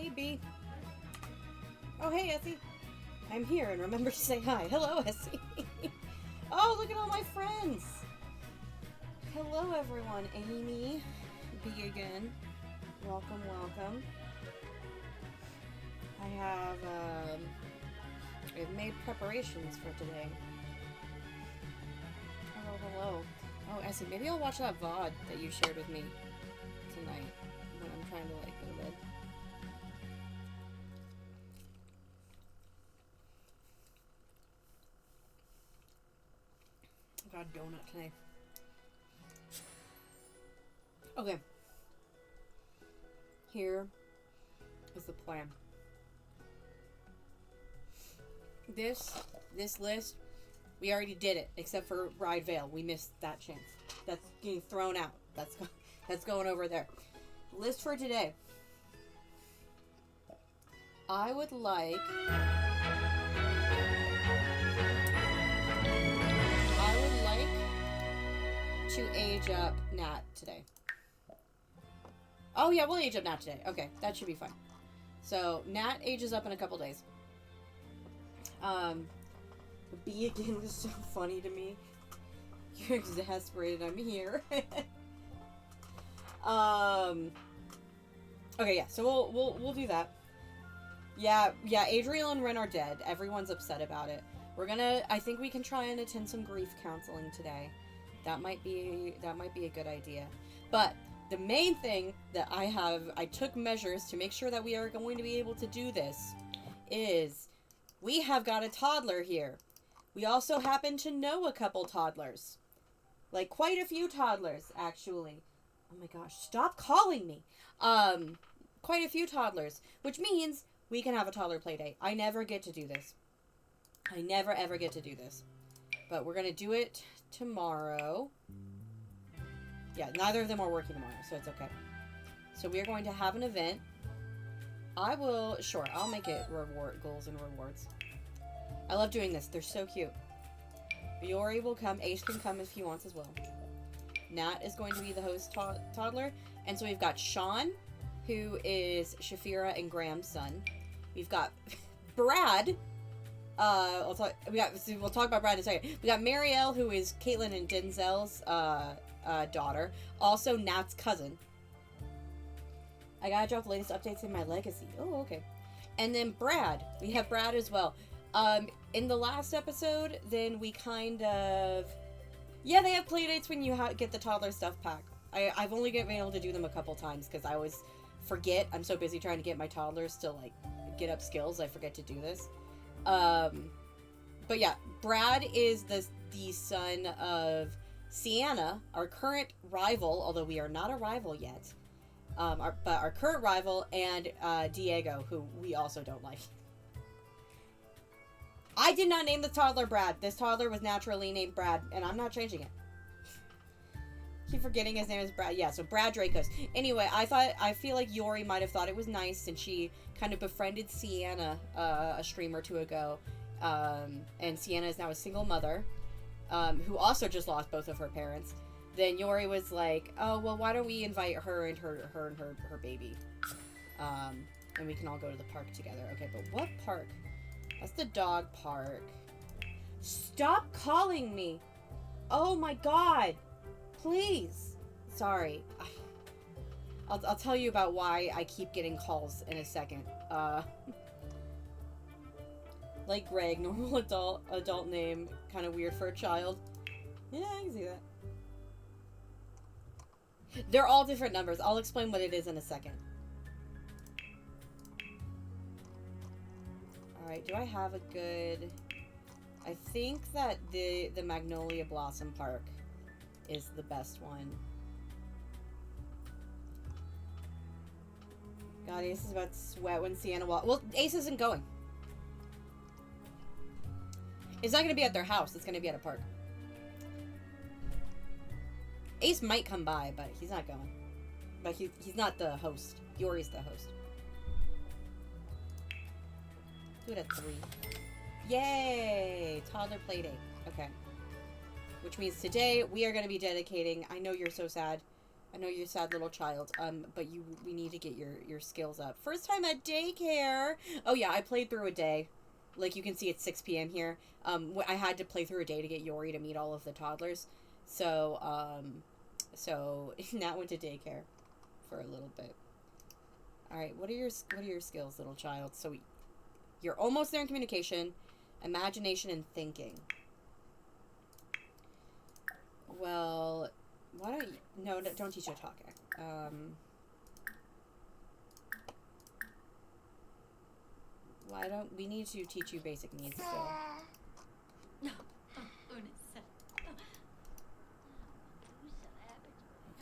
Hey, B. Oh, hey, Essie. I'm here, and remember to say hi. Hello, Essie. Oh, look at all my friends. Hello, everyone. Amy. B again. Welcome, welcome. I've made preparations for today. Hello, hello. Oh, Essie, maybe I'll watch that VOD that you shared with me tonight when I'm trying to, like, go to bed. I got a donut today. Okay. Here is the plan. This list, we already did it, except for Bride Vale. We missed that chance. That's getting thrown out. That's going over there. List for today. I would like to age up Nat today. Oh yeah, we'll age up Nat today. Okay, that should be fine. So Nat ages up in a couple days. B again was so funny to me. You're exasperated. I'm here. Okay, yeah. So we'll do that. Yeah. Adriel and Ren are dead. Everyone's upset about it. I think we can try and attend some grief counseling today. That might be a good idea. But the main thing that I took measures to make sure that we are going to be able to do this is we have got a toddler here. We also happen to know a couple toddlers. Like, quite a few toddlers, actually. Oh my gosh, stop calling me. Quite a few toddlers, which means we can have a toddler play date. I never get to do this. I never ever get to do this. But we're going to do it tomorrow. Yeah, neither of them are working tomorrow, so it's okay. So we are going to have an event. I'll make it goals and rewards. I love doing this. They're so cute. Yori will come. Ace can come if he wants as well. Nat is going to be the host toddler. And so we've got Sean, who is Shafira and Graham's son. We've got Brad. We'll talk about Brad in a second. We got Marielle, who is Caitlin and Denzel's daughter. Also Nat's cousin. I gotta drop the latest updates in my legacy. Oh, okay. And then Brad. We have Brad as well. In the last episode, then we kind of... Yeah, they have playdates when you get the toddler stuff pack. I've only been able to do them a couple times because I always forget. I'm so busy trying to get my toddlers to, like, get up skills. I forget to do this. But yeah, Brad is the son of Sienna, our current rival, although we are not a rival yet. But our current rival, and Diego, who we also don't like. I did not name the toddler Brad. This toddler was naturally named Brad, and I'm not changing it. Keep forgetting his name is Brad. Yeah, so Brad Dracos. Anyway, I feel like Yori might have thought it was nice since she kind of befriended Sienna a stream or two ago. And Sienna is now a single mother, who also just lost both of her parents. Then Yori was like, oh, well, why don't we invite her and her baby? And we can all go to the park together. Okay, but what park? That's the dog park. Stop calling me! Oh my god! Please! Sorry. I'll tell you about why I keep getting calls in a second. Like Greg, normal adult name, kind of weird for a child. Yeah, I can see that. They're all different numbers. I'll explain what it is in a second. Alright, do I have a good... I think that the Magnolia Blossom Park is the best one. God, Ace is about to sweat when Sienna walks. Well, Ace isn't going. It's not going to be at their house. It's going to be at a park. Ace might come by, but he's not going. But he's not the host. Yori's the host. Do it at 3. Yay! Toddler playdate. Okay. Which means today we are going to be dedicating... I know you're so sad. I know you're a sad little child, but we need to get your skills up. First time at daycare. Oh yeah, I played through a day. Like you can see, it's 6 p.m. here. I had to play through a day to get Yori to meet all of the toddlers. So Nat went to daycare for a little bit. All right, what are your skills, little child? So you're almost there in communication, imagination, and thinking. Well, why don't you... No, don't teach her talking. Why don't... We need to teach you basic needs still.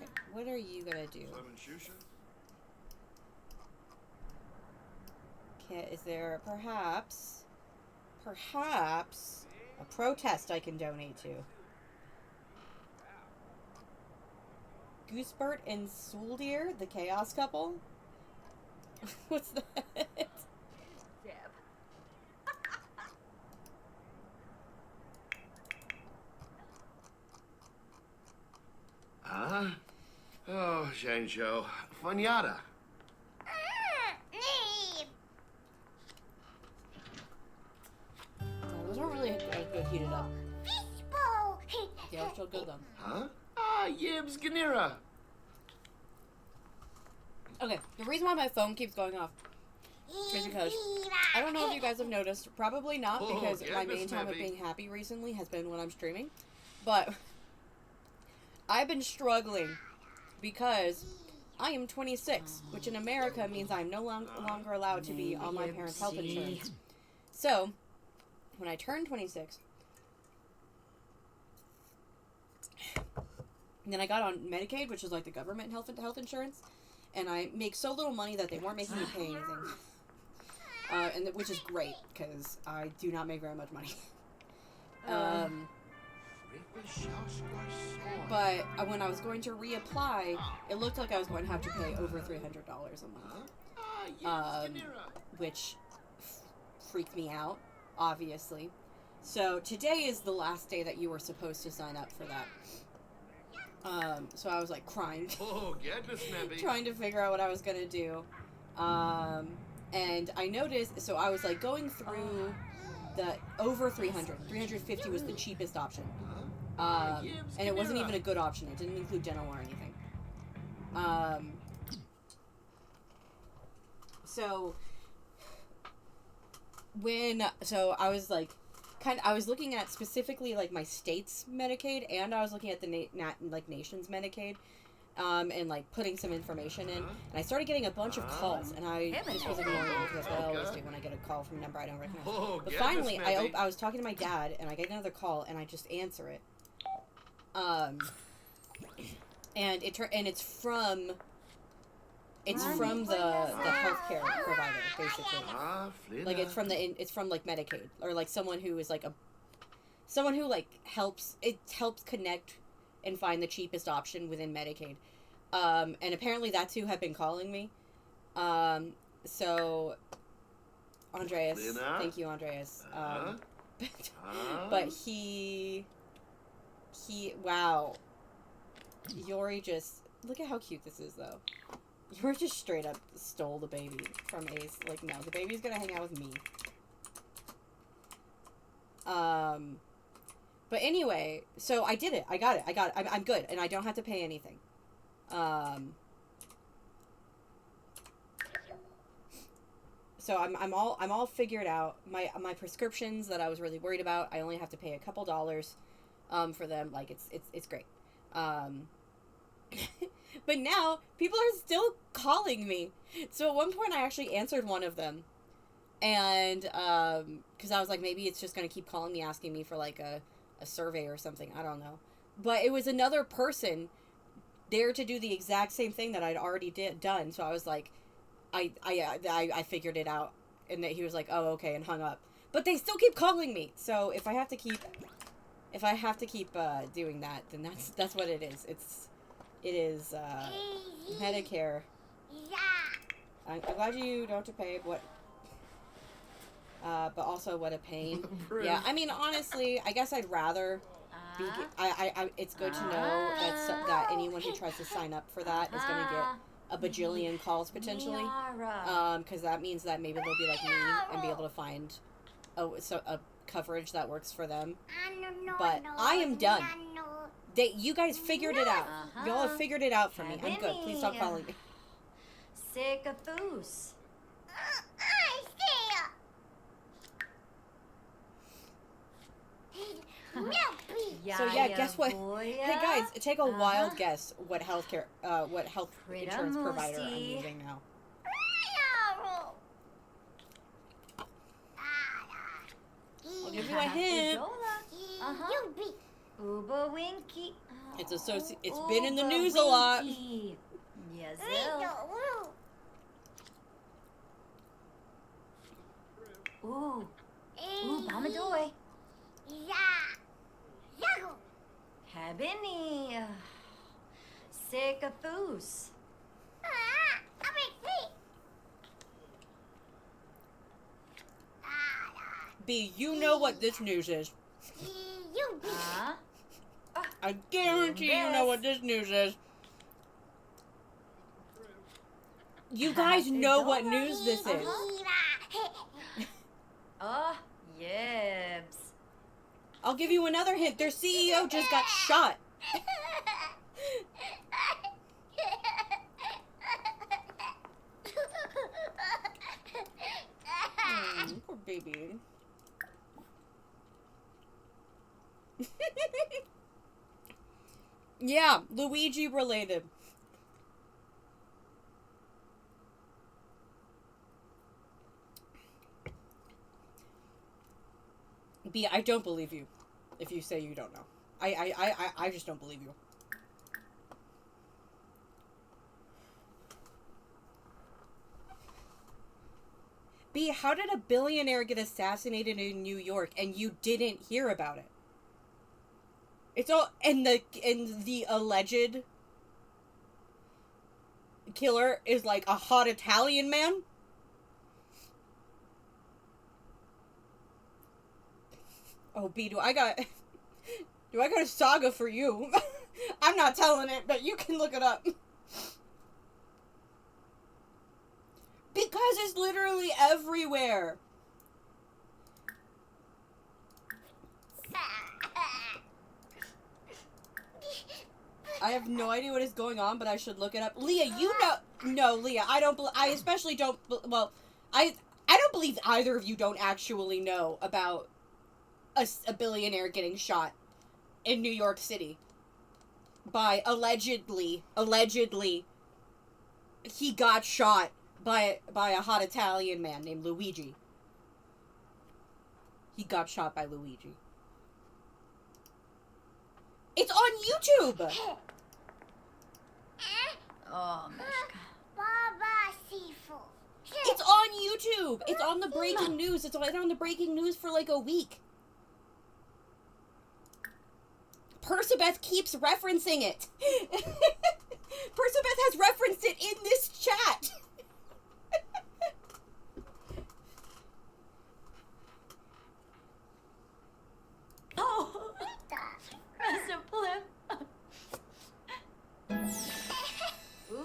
Okay, what are you gonna do? Okay, is there perhaps a protest I can donate to? Goosebert and Suldir, the Chaos Couple? What's that? Oh, Zhangzhou. Fanyada. Those aren't really good heated up. Yeah, they're still good though. Huh? Yibs Ganira. Okay, the reason why my phone keeps going off is because I don't know if you guys have noticed, probably not, because my main time of being happy recently has been when I'm streaming, but I've been struggling because I am 26, which in America means I'm no longer allowed to be on my parents' health insurance. So, when I turned 26, and then I got on Medicaid, which is like the government health insurance, and I make so little money that they weren't making me pay anything, which is great because I do not make very much money. But when I was going to reapply, it looked like I was going to have to pay over $300 a month, which freaked me out, obviously. So today is the last day that you were supposed to sign up for that. So I was like crying, trying to figure out what I was gonna do. And I noticed, so I was like going through the over 350 was the cheapest option. And it wasn't even a good option. It didn't include dental or anything. So I was like, I was looking at specifically like my state's Medicaid, and I was looking at the nation's Medicaid, and like putting some information in, and I started getting a bunch of calls, and I just was ignoring them because that's what I always do when I get a call from a number I don't recognize. But finally, I was talking to my dad, and I get another call, and I just answer it. And it's from the healthcare provider, basically. Like it's from like Medicaid, or like someone who is like someone who like helps connect and find the cheapest option within Medicaid. And apparently that's who have been calling me. So Andreas, thank you, Andreas. But he wow. Yori just, look at how cute this is though. Yori just straight up stole the baby from Ace. Like, no, the baby's gonna hang out with me. But anyway, so I did it. I got it. I'm good, and I don't have to pay anything. So I'm all figured out. My prescriptions that I was really worried about, I only have to pay a couple dollars for them. Like, it's great. But now people are still calling me. So at one point I actually answered one of them, and because I was like, maybe it's just gonna keep calling me asking me for like a survey or something. I don't know. But it was another person there to do the exact same thing that I'd already done. So I was like, I figured it out, and that he was like, oh, okay, and hung up. But they still keep calling me. So if I have to keep doing that, then that's what it is. It is Medicare. I'm glad you don't have to pay what. But also what a pain. Yeah, I mean, honestly, I guess I'd rather It's good to know that anyone who tries to sign up for that is going to get a bajillion calls potentially. Because that means that maybe they'll be like me and be able to find a coverage that works for them. But I am done. You guys figured it out. Y'all have figured it out for me. I'm good. Please stop calling me. Sycophus. So yeah, guess what? Hey guys, take a wild guess what health insurance provider I'm using now. I'll give you a hint. Uba Winky. It's been in the news a lot. Yes. Ooh, Bamadoy. Habini. Sycophus. B, you know what this news is. I guarantee you know what this news is. You guys know what news this is. Oh, yebs. I'll give you another hint. Their CEO just got shot. Poor baby. Yeah, Luigi related. B, I don't believe you if you say you don't know. I just don't believe you. B, how did a billionaire get assassinated in New York and you didn't hear about it? It's all and the alleged killer is like a hot Italian man. Oh, B, do I got a saga for you? I'm not telling it, but you can look it up. Because it's literally everywhere. I have no idea what is going on, but I should look it up. Leah, you know... No, Leah, I especially don't... Well, I don't believe either of you don't actually know about a billionaire getting shot in New York City by allegedly, he got shot by a hot Italian man named Luigi. He got shot by Luigi. It's on YouTube! Oh, it's on YouTube! It's on the breaking news. It's been on the breaking news for like a week. Persebeth keeps referencing it. Persebeth has referenced it in this chat. Oh, that's a flip.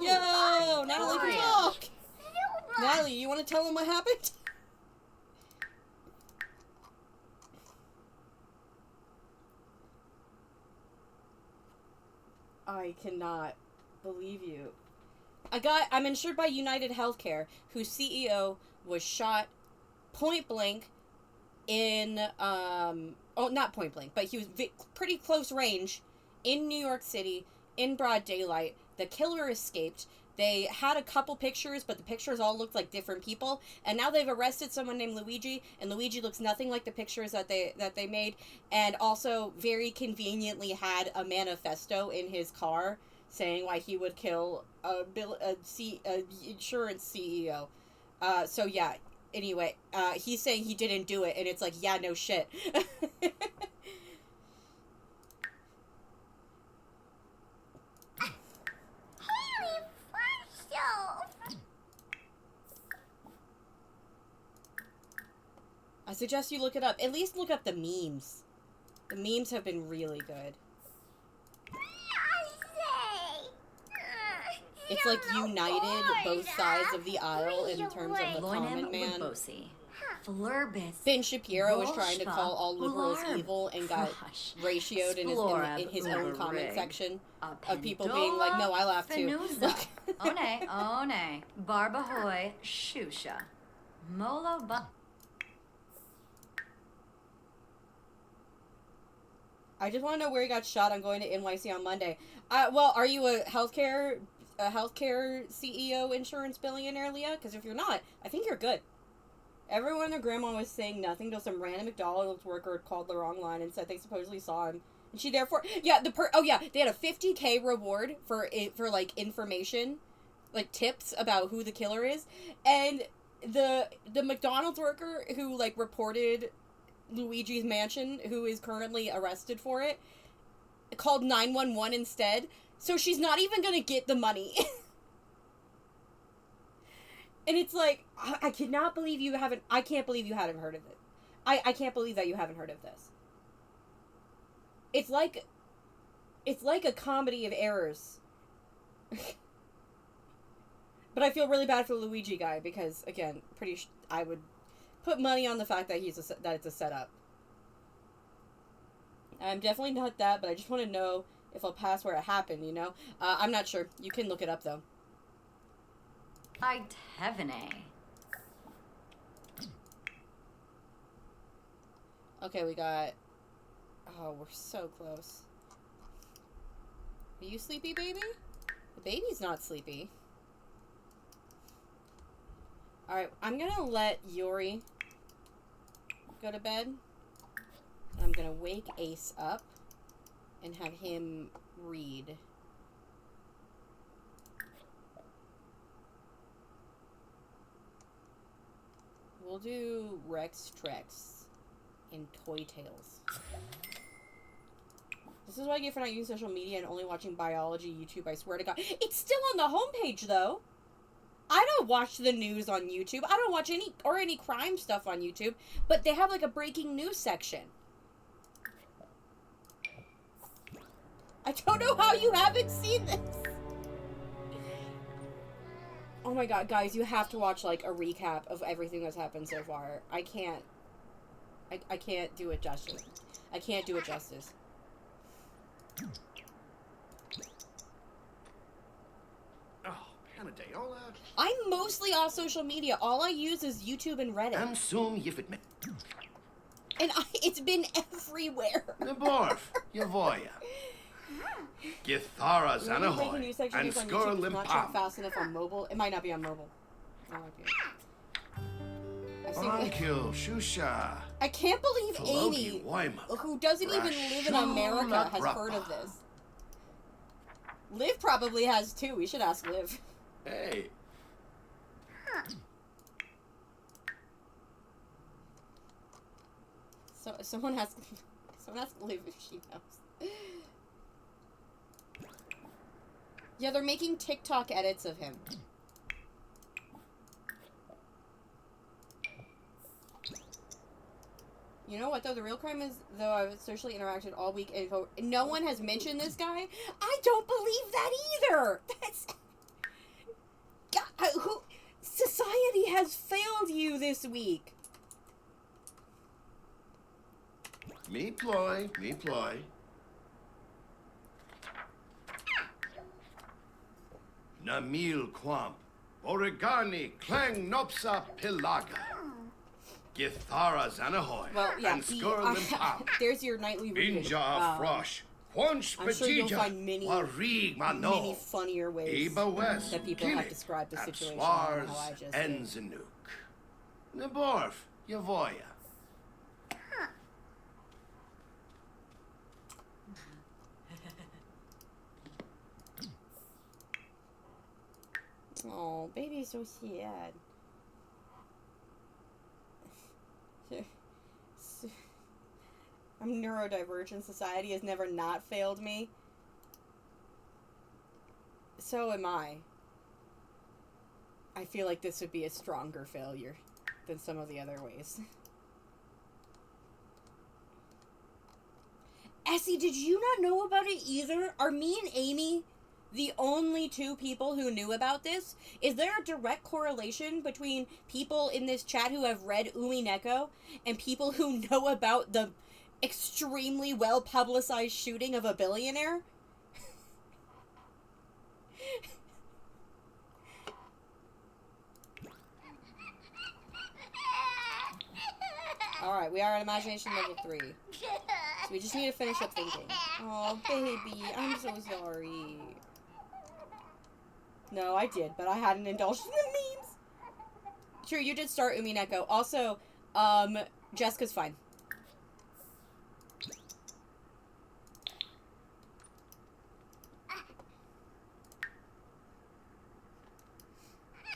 Yo, Natalie can talk. Natalie, you want to tell them what happened? I cannot believe you. I'm insured by United Healthcare, whose CEO was shot point blank in, not point blank, but he was pretty close range in New York City, in broad daylight. The killer escaped. They had a couple pictures, but the pictures all looked like different people. And now they've arrested someone named Luigi, and Luigi looks nothing like the pictures that they made. And also, very conveniently, had a manifesto in his car saying why he would kill a insurance CEO. So yeah. Anyway, he's saying he didn't do it, and it's like, yeah, no shit. I suggest you look it up. At least look up the memes. The memes have been really good. It's like united both sides of the aisle in terms of the common man. Ben Shapiro was trying to call all liberals evil and got ratioed in his own comment section of people being like, no, I laugh too. One, Barbahoy, Shusha. Molo ba. I just want to know where he got shot. I'm going to NYC on Monday. Well, are you a healthcare CEO insurance billionaire, Leah? Because if you're not, I think you're good. Everyone and their grandma was saying nothing till some random McDonald's worker had called the wrong line and said they supposedly saw him. And she therefore... Yeah, they had a $50K reward for like, information, like, tips about who the killer is. And the McDonald's worker who, like, reported Luigi's mansion, who is currently arrested for it, called 911 instead. So she's not even gonna get the money. And it's like, I cannot believe you haven't... I can't believe you haven't heard of it. I can't believe that you haven't heard of this. It's like a comedy of errors. But I feel really bad for the Luigi guy because, again, I would put money on the fact that that it's a setup. I'm definitely not that, but I just want to know if I'll pass where it happened, you know? I'm not sure. You can look it up, though. I Tevene. Okay, we got... Oh, we're so close. Are you sleepy, baby? The baby's not sleepy. Alright, I'm gonna let Yuri go to bed. I'm gonna wake Ace up and have him read. We'll do Rex Trex in Toy Tales. This is what I get for not using social media and only watching biology YouTube, I swear to God. It's still on the homepage, though. I don't watch the news on YouTube. I don't watch any crime stuff on YouTube. But they have, like, a breaking news section. I don't know how you haven't seen this. Oh my God, guys, you have to watch, like, a recap of everything that's happened so far. I can't do it justice. I can't do it justice. Oh, Panadeola. I'm mostly off social media. All I use is YouTube and Reddit. I'm soon yifit. And it's been everywhere. Neborf, Yavoya. Githara Zanahoy. And Skor Not check fast enough on mobile. It might not be on mobile. I've seen Onkil Shusha. I can't believe Amy, who doesn't even live in America, has heard of this. Liv probably has too. We should ask Liv. Hey. So someone ask Liv if she knows. Yeah, they're making TikTok edits of him. You know what, though? The real crime is, though I've socially interacted all week and no one has mentioned this guy. I don't believe that either! That's... God, society has failed you this week. Me ploy. Namil Kwamp. Origani Klang Nopsa Pilaga. Githara Zanahoy. Well, yeah, and Skor Limpap. There's your nightly reading. Binja Frosh. Quanch I'm sure you'll find many funnier ways that people have described the situation than how I just did. Enzanuk. Neborf, Yavoya. Oh, baby's so sad. I'm neurodivergent. Society has never not failed me. So am I. I feel like this would be a stronger failure than some of the other ways. Essie, did you not know about it either? Are me and Amy the only two people who knew about this? Is there a direct correlation between people in this chat who have read Umineko and people who know about the extremely well-publicized shooting of a billionaire? Alright, we are at imagination level 3. So we just need to finish up thinking. Oh, baby, I'm so sorry. No, I did, but I hadn't indulged in the memes. True, you did start Umineko. Also, Jessica's fine.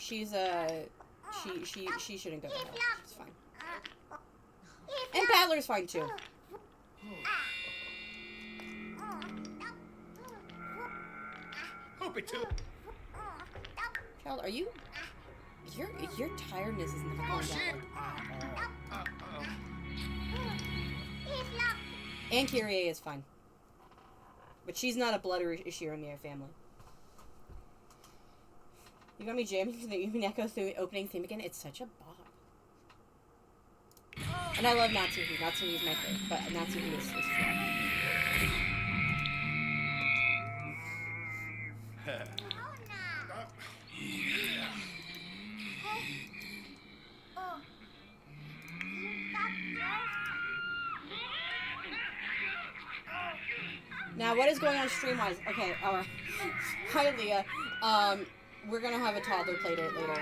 She's, she shouldn't go to hell. She's fine. And Battler's fine, too. Hope it too. Child, are you... Your tiredness is not going down, like, at all. And Kyrie is fine. But she's not a blood issue in your family. You got me jamming to the Umineko through opening theme again? It's such a bop. And I love Natsuhi. Natsuhi is my favorite, but Natsuhi is fun. Now, what is going on stream-wise? Okay, alright. Hi, Leah. We're gonna have a toddler playdate later.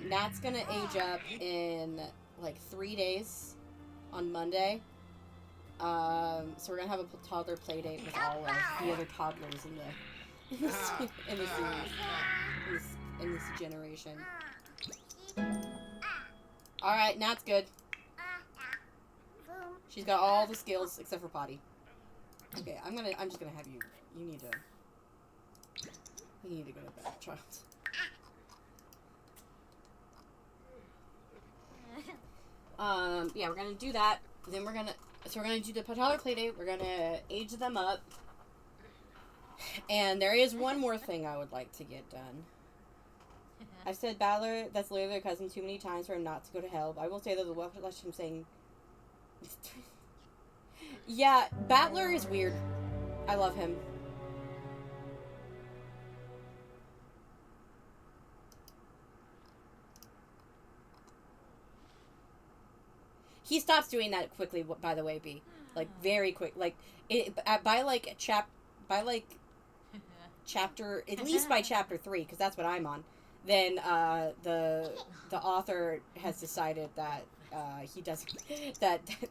Nat's gonna age up in, like, 3 days on Monday. So we're gonna have a toddler playdate with all of the other toddlers in the series. In this generation. Alright, Nat's good. She's got all the skills except for potty. Okay, I'm just gonna have you. You need to go to bed, child. Yeah, we're gonna do that. Then we're gonna do the toddler playdate. We're gonna age them up. And there is one more thing I would like to get done. I've said Battler, that's literally their cousin, too many times for him not to go to hell. But I will say that the welcome I'm saying. Yeah, Battler is weird. I love him. He stops doing that quickly, by the way, B. Like, very quick. Like, chapter, at least by chapter 3, because that's what I'm on. Then, the author has decided that, he doesn't,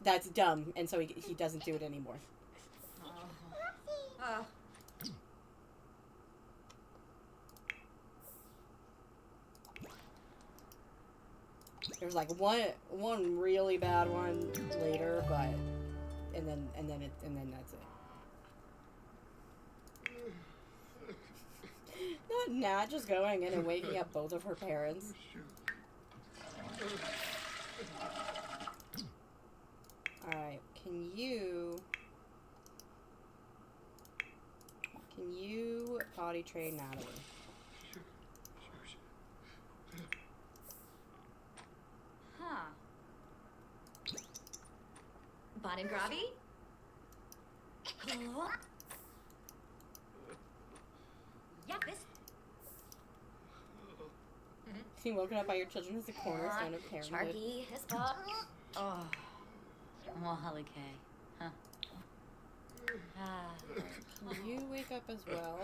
that's dumb, and so he doesn't do it anymore. There's like one really bad one later, but and then that's it. Not Nat just going in and waking up both of her parents. Alright, can you potty train Natalie? Huh. Bonnie Grabby? Hello? Yeah, this. Being woken up by your children is the cornerstone of parenthood. Sharky, his pop. Oh. Mohali K. Huh. Can you wake up as well?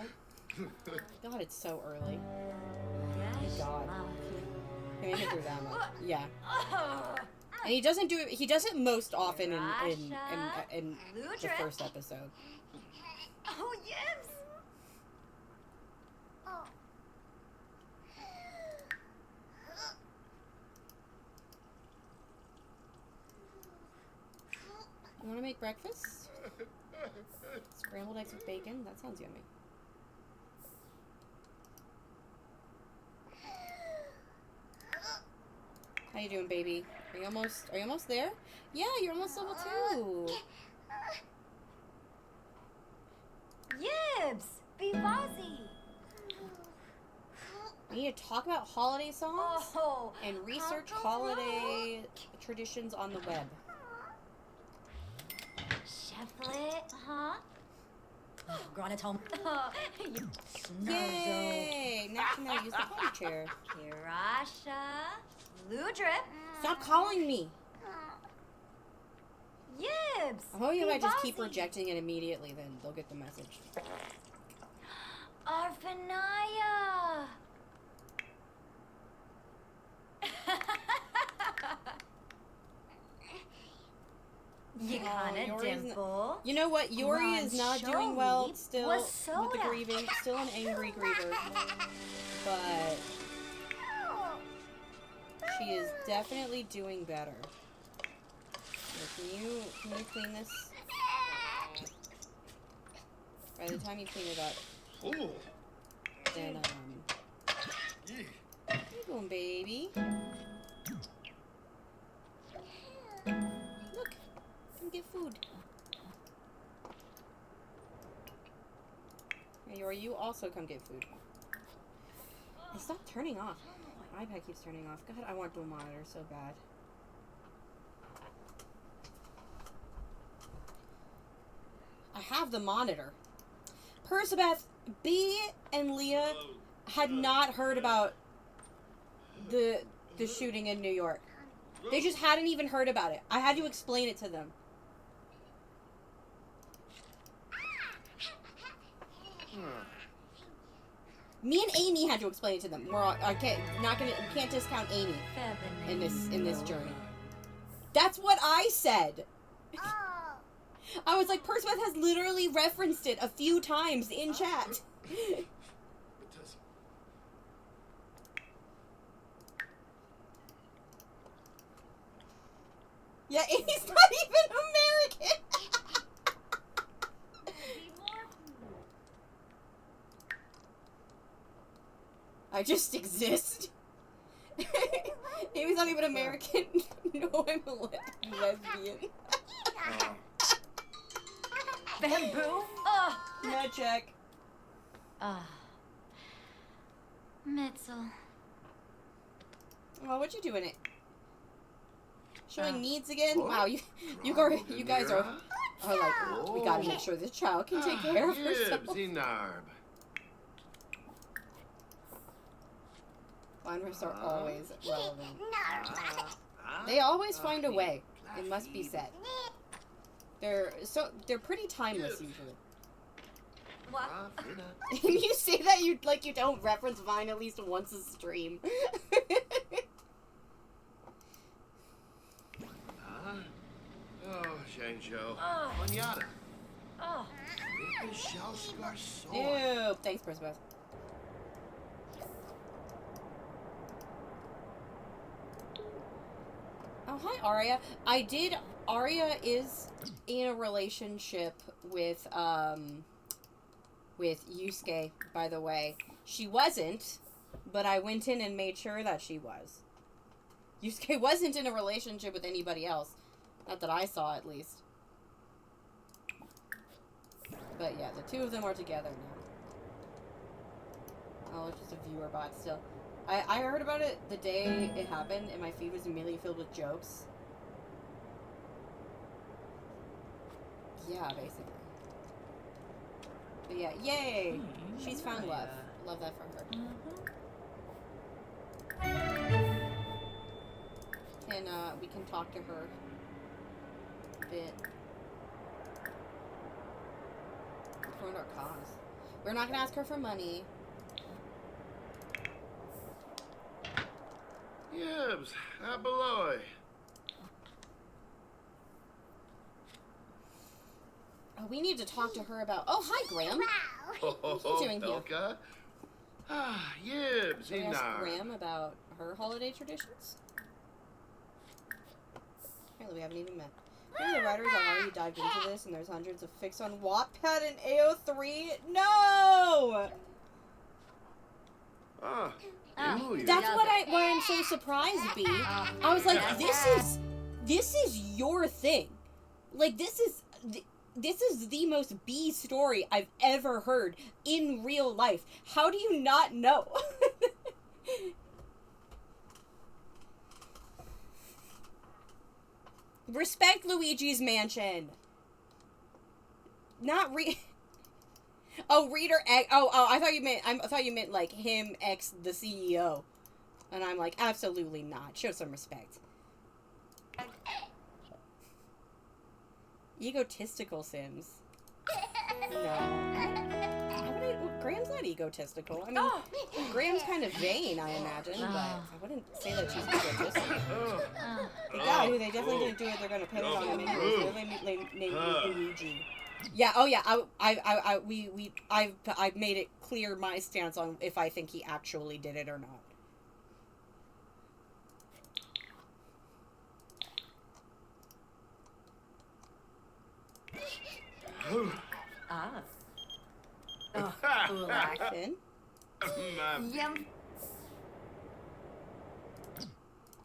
God, it's so early. Yes. God. Can you hit her down? Yeah. And he doesn't do it. He does it most often in the first episode. Oh yes. You want to make breakfast? Scrambled eggs with bacon? That sounds yummy. How you doing, baby? Are you almost there? Yeah, you're almost level 2. Yibs! Bivazi! We need to talk about holiday songs Oh! and research holiday traditions on the web. Cheflet, huh? Granite home. Yay! Now can I use the potty chair? Kirasha. Ludrip. Stop calling me! Yibs! Oh, you might just keep Bivazi. rejecting it immediately, then they'll get the message. Arfanaya! Yakana Yori's Dimple. You know what? Yori is not doing well Rancholi still was with the soda. grieving. Still an angry griever. But she is definitely doing better. Here, can you clean this? By the time you clean it up, Ooh. then, Yeah. here you go, baby. Look, come get food. Hey, Yori, you also come get food. Hey, stop turning off. My iPad keeps turning off. God, I want dual monitor so bad. I have the monitor. Persebeth, B and Leah had not heard about the shooting in New York. They just hadn't even heard about it. I had to explain it to them. Me and Amy had to explain it to them. We can't discount Amy in this journey. That's what I said. I was like, Persebeth has literally referenced it a few times in chat. Yeah, Amy's not even American. I just exist. Amy's not even American. No, I'm a lesbian. Bamboo? Oh! Nut check. Mitzel. Oh, what you doing it? Showing Oh. needs again? What? Wow, you guys are like, we gotta make sure this child can take care of herself. Zinarb. Liners are always relevant. They always find a way. It must be said. They're pretty timeless usually. What? And you say that you don't reference Vine at least once a stream. Oh, Shangzhou. Oh. Manyata. Oh. Ew, thanks, Persebeth. Oh, hi, Arya. Arya is in a relationship with Yusuke, by the way. She wasn't, but I went in and made sure that she was. Yusuke wasn't in a relationship with anybody else. Not that I saw, at least. But yeah, the two of them are together now. Oh, it's just a viewer bot still. I heard about it the day it happened, and my feed was immediately filled with jokes. Yeah, basically. But yeah, yay! She's found love. Love that for her. We can talk to her a bit. For our cause. We're not gonna ask her for money. Yibs, Abaloy. Oh, we need to talk to her about. Oh, hi, Graham. What are you doing here? Elka. Ah, Yibs, Can we ask Inar. Graham about her holiday traditions? Apparently, we haven't even met. Maybe the writers have already dived into this, and there's hundreds of fics on Wattpad and AO3. No! Ah, Ah, Imuya. That's why I'm so surprised, B. I was like, this is your thing. Like, this is the most B story I've ever heard in real life. How do you not know? Respect Luigi's Mansion. Not Oh, Reader X. Oh, I thought you meant like him X the CEO. And I'm like, absolutely not. Show some respect. Egotistical Sims. No. Graham's not egotistical. I mean, Graham's kind of vain, I imagine, but I wouldn't say that she's egotistical. The guy who they definitely didn't do it, they're gonna pin it on him anyways. They named Luigi. Yeah. Oh yeah. I've made it clear my stance on if I think he actually did it or not. Action. Yum.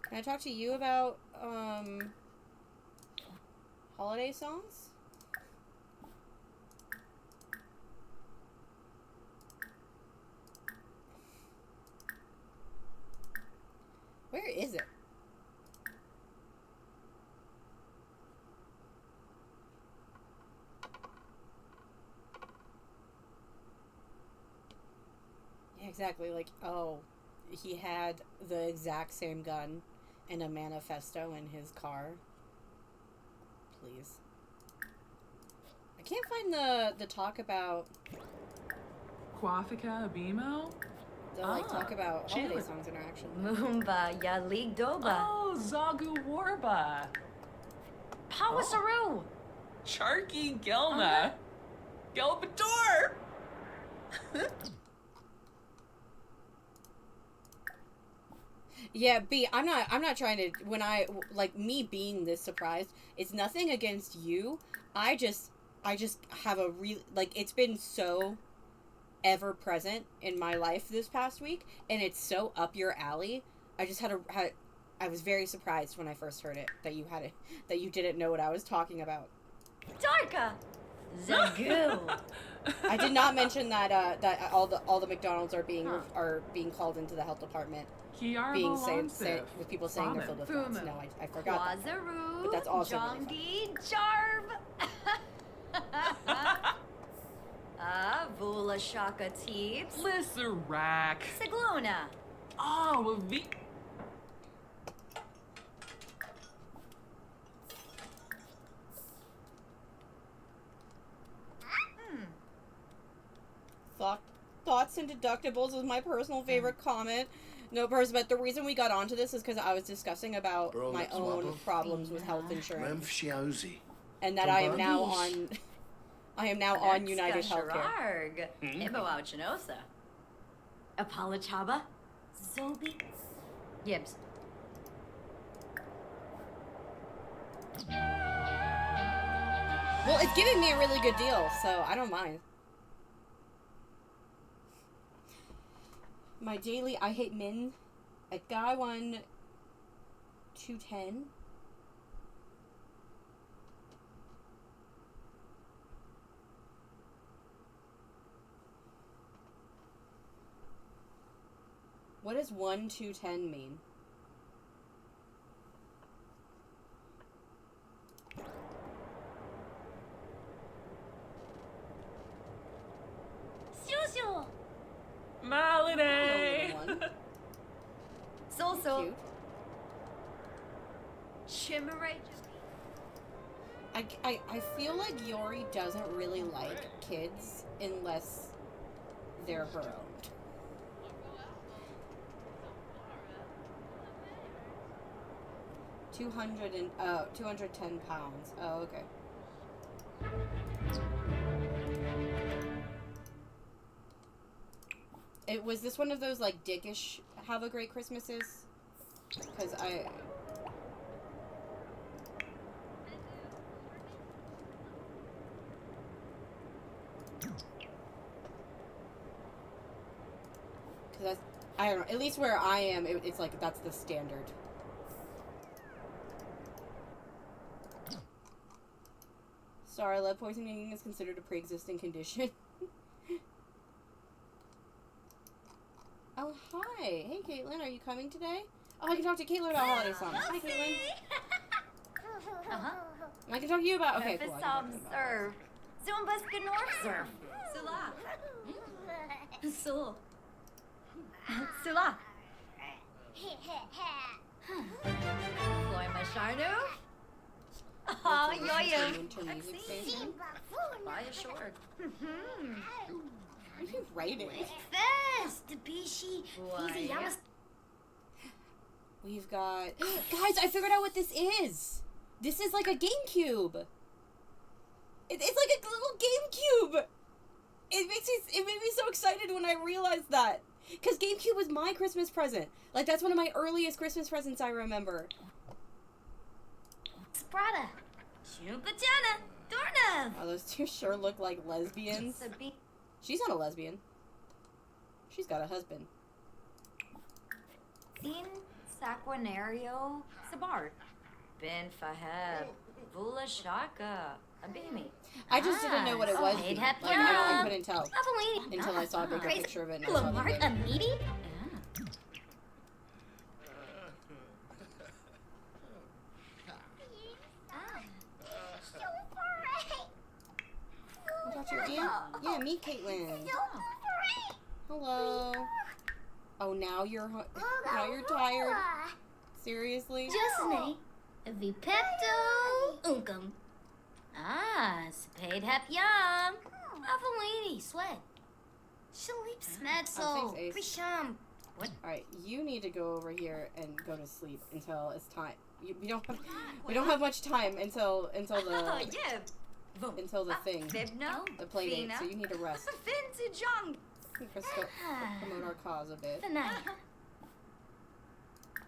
Can I talk to you about holiday songs? Where is it? Yeah, exactly. Like, oh, he had the exact same gun and a manifesto in his car. Please. I can't find the talk about... Quafika Abimo? The, like, talk about holiday songs interaction. Moomba Yalig Doba. Oh, Zagu Warba. Pawasaru. Charky Gilma. Gilbador. Yeah, B, I'm not trying to, like, me being this surprised, it's nothing against you. I just have a real, like, it's been so ever present in my life this past week, and it's so up your alley. I just I was very surprised when I first heard it, that you didn't know what I was talking about. Darka. Zagu. I did not mention that all the McDonald's are being called into the health department. Being saying with people saying they're filled with rats. No, I forgot that. But that's also really Jarb. Vula Shaka Teeps. Lisserac. Siglona. Oh, Thoughts and deductibles is my personal favorite comment. No person, but the reason we got onto this is because I was discussing about my own problems with health insurance, and that I am now on United Healthcare. Iboauchinosa. Apalachaba. Zobi. Gibbs. Well, it's giving me a really good deal, so I don't mind. My daily I hate min at guy 1 210. What does 1 210 mean? Susu. Malinae. So. Shimmeray. I feel like Yori doesn't really like kids unless they're her own. 210 pounds. Oh, okay. Was this one of those, like, dickish Have a Great Christmases? Because I don't know. At least where I am, it's like, that's the standard. Sorry, lead poisoning is considered a pre-existing condition. Oh, hi. Hey, Caitlin, are you coming today? Oh, I can talk to Caitlin about holiday songs. Hi, Caitlin. I can talk to you about... Okay, cool. I can talk to you about serve. Zumbas Gnorf serve. Sula. Sul. Sula. Floy my Sharnu. Oh, this. yoyo. Winter music station. Buy a short. What are you writing? Fast, Bishi. Boy. We've got... Guys, I figured out what this is. This is like a GameCube. It's like a little GameCube. It made me so excited when I realized that. Because GameCube was my Christmas present. Like, that's one of my earliest Christmas presents I remember. Sprada. Chumpachana. Dornav. Oh, those two sure look like lesbians. She's not a lesbian. She's got a husband. Sin Saquinario Sabar. Ben Faheb. Vula Shaka. Abimi. I just didn't know what it was. Hey, Like, happy I yum. couldn't tell Avalini. until I saw a bigger Crazy. picture of it. And I saw the Lamar, game. a meaty? You got your aunt? Yeah, meet Caitlin. Hello. Oh, now you're tired. Seriously? Justne. Vipepto. Uncum. Spade hap yum. Avalini. Sweat. Shalip smedsel. thanks, Ace. Prisham. All right, you need to go over here and go to sleep until it's time. We don't have much time until the thing, Vibno. the play date. So you need to rest. Vinci Jung. Let's go promote our cause a bit. Fanai.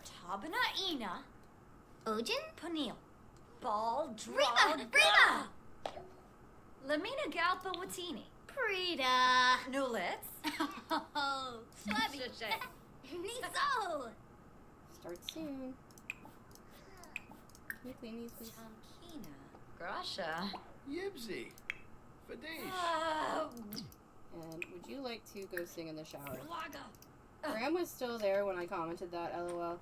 Tabana Ina. Ojin. Panil. Ball draw. Rima. Rima. Lamina Galpa Watini. Prita. Nulitz. Oh. Swabby. Niso. Start soon. Can you clean these, please? Chankina. Grasha. Yibsy. Fadish. And would you like to go sing in the shower? Laga. Graham was still there when I commented that. LOL.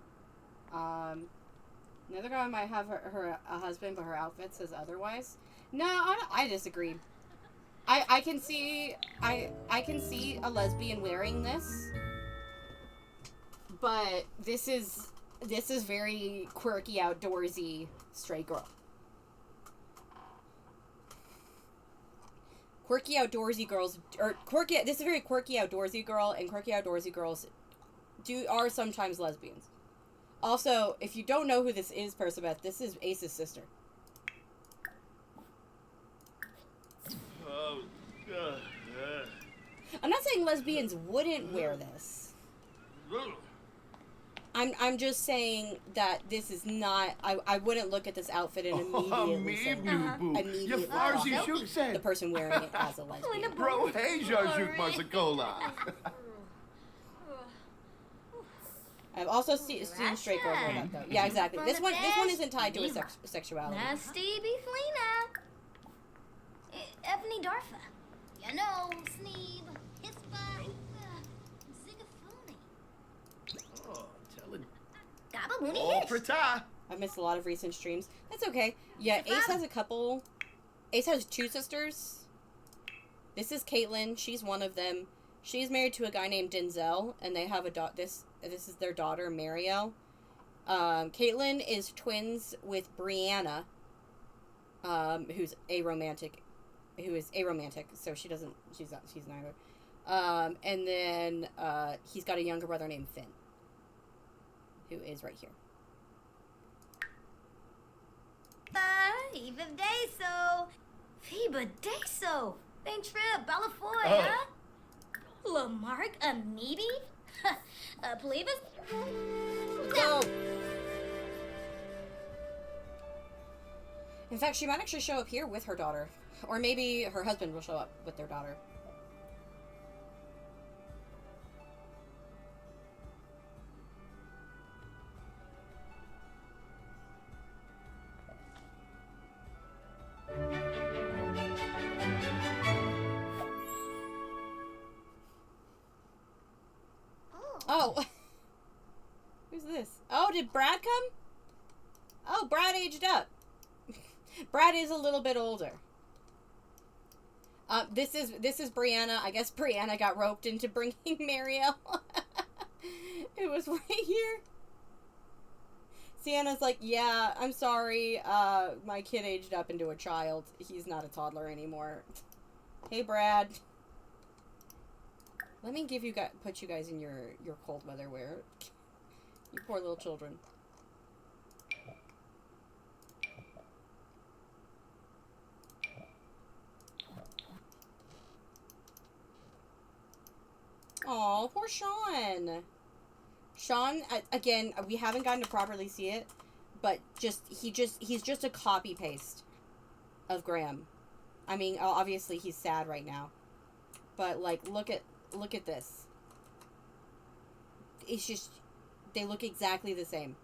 Another guy might have a husband, but her outfit says otherwise. No, I disagree. I can see a lesbian wearing this, but this is very quirky, outdoorsy, straight girl. Quirky, outdoorsy girls, this is a very quirky, outdoorsy girl, and quirky, outdoorsy girls are sometimes lesbians. Also, if you don't know who this is, Persebeth, this is Ace's sister. I'm not saying lesbians wouldn't wear this. I'm just saying that this is not. I wouldn't look at this outfit and immediately say You Farsi Shuk the said. person wearing it as a lesbian. Bro, hey, Jarjuk Marsacola. I've also seen straight girls wear that though. Yeah, exactly. This one isn't tied to a sexuality. Nasty Beeflina. Ebony Darfa. You know, Sneeb. Hispa. Zigafuni. Oh, telling. Gabamuni Oh, Hish. Prita. I've missed a lot of recent streams. That's okay. Yeah, Ace has two sisters. This is Caitlin. She's one of them. She's married to a guy named Denzel, and they have a This is their daughter, Mariel. Caitlin is twins with Brianna, who is aromantic, so she's neither. And then he's got a younger brother named Finn, who is right here. Eva Deso. Fiba Deso. Thanks for Bellafoy, Oh. huh? Lamarck Amidi? Plebis? Let's go! In fact, she might actually show up here with her daughter. Or maybe her husband will show up with their daughter. did Brad come? Oh, Brad aged up. Brad is a little bit older. This is Brianna. I guess Brianna got roped into bringing Mariel. It was right here. Sienna's like, yeah, I'm sorry. My kid aged up into a child. He's not a toddler anymore. Hey, Brad. Let me put you guys in your cold weather wear. You poor little children. Aw, poor Sean. Sean, again, we haven't gotten to properly see it, but he's just a copy paste of Graham. I mean, obviously he's sad right now, but like, look at this. It's just, they look exactly the same.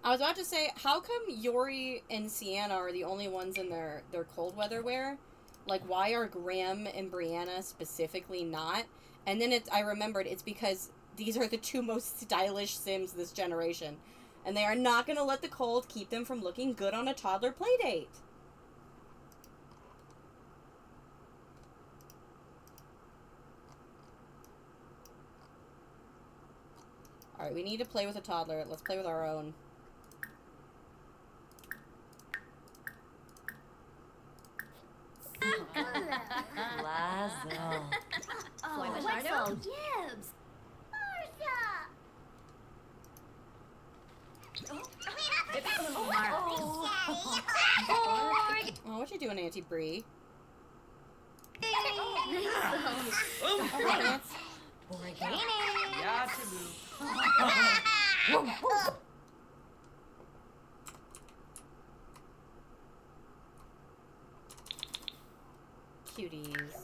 I was about to say, how come Yori and Sienna are the only ones in their cold weather wear? Like, why are Graham and Brianna specifically not? And then I remembered it's because these are the two most stylish Sims this generation. And they are not going to let the cold keep them from looking good on a toddler playdate. Alright, we need to play with a toddler. Let's play with our own. Lazo. Wetzel, Gibbs. Oh, what you doing, Auntie Bree? Yeah, taboo. Cuties.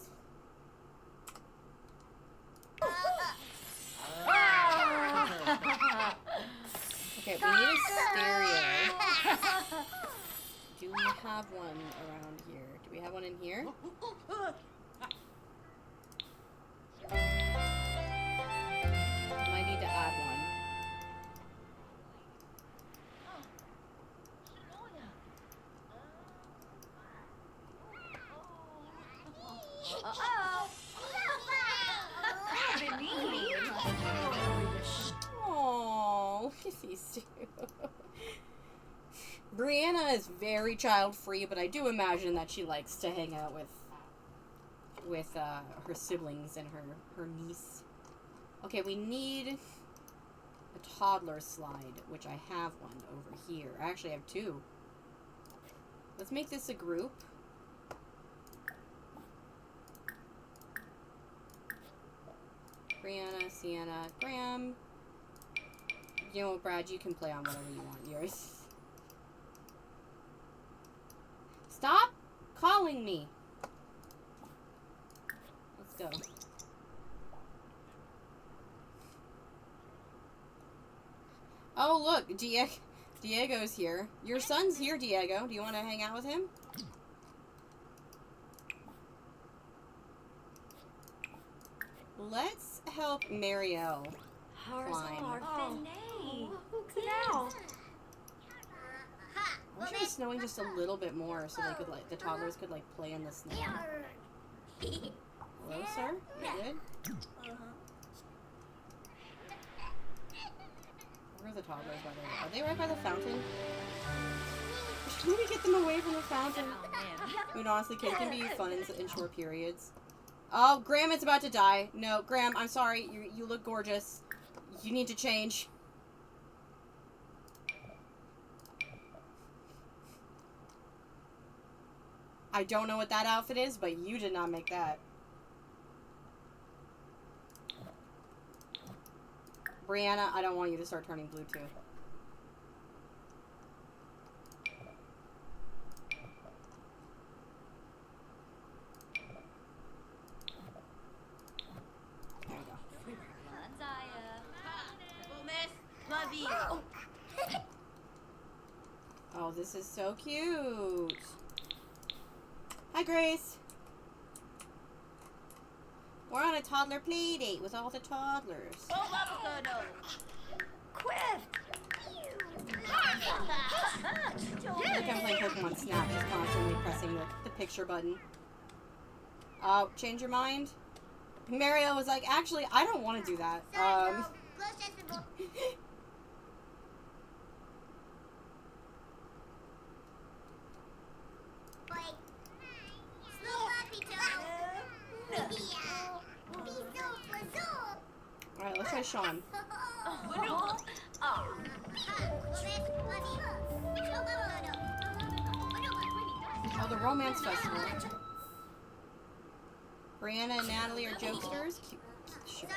Okay, we need a stereo. Do we have one around here? Do we have one in here? Might need to add one. Oh, look at these two. Brianna is very child-free, but I do imagine that she likes to hang out with her siblings and her niece. Okay, we need a toddler slide, which I have one over here. I actually have two. Let's make this a group. Brianna, Sienna, Graham. You know what, Brad? You can play on whatever you want. Yours. Stop calling me. Let's go. Oh, look. Diego's here. Your son's here, Diego. Do you want to hang out with him? Let's help Mariel climb. I wish it was snowing just a little bit more so they could the toddlers could play in the snow. Hello, sir? You good? Where are the toddlers, by the way? Are they right by the fountain? Should we get them away from the fountain? I mean, honestly, kids can be fun in short periods. Oh, Graham is about to die. No, Graham, I'm sorry. You look gorgeous. You need to change. I don't know what that outfit is, but you did not make that. Brianna, I don't want you to start turning blue too. There we go. Oh, this is so cute. Hi, Grace. We're on a toddler play date with all the toddlers. Quiff. Like I'm playing Pokemon Snap, just constantly pressing the picture button. Change your mind? Mario was like, actually, I don't want to do that. Alright, let's try Sean. Oh, the Romance Festival. Brianna and Natalie are jokesters. Cute. Sure.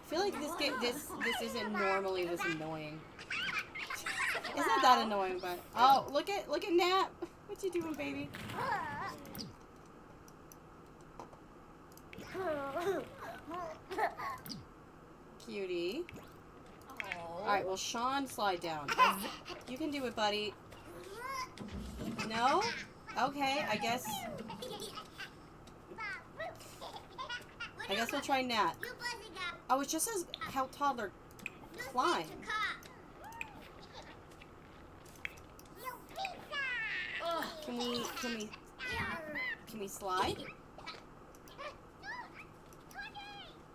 I feel like this isn't normally this annoying. It's not that annoying, but oh, look at Nat. What you doing, baby? Cutie. Alright, well, Sean, slide down. You can do it, buddy. No? Okay, I guess we'll try Nat. Oh, it just says how toddler climb. Can we slide?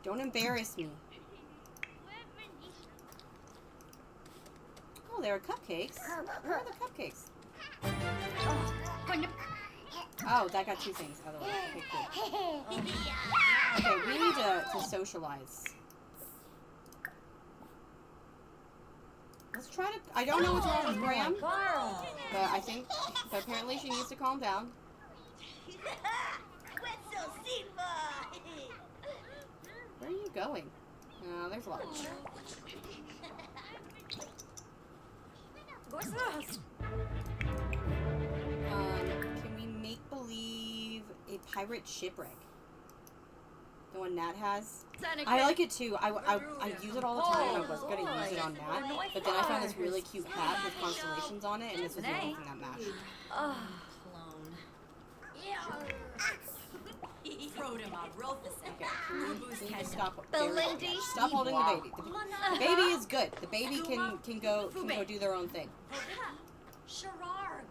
Don't embarrass me. Oh, there are cupcakes. Where are the cupcakes? Oh, that got two things out of the way. Okay, cool. Okay, we need to socialize. Let's try to... I don't know what's wrong with Graham, but apparently she needs to calm down. Where are you going? Oh, there's lunch. Can we make believe a pirate shipwreck? The one Nat has? I like it too. I use it all the time, and I was going to use it on Nat, but then I found this really cute hat with constellations on it, and this was the only thing that matched. Oh, clone. Okay, can you just stop holding the baby. The baby is good. The baby can go do their own thing. Sherarg.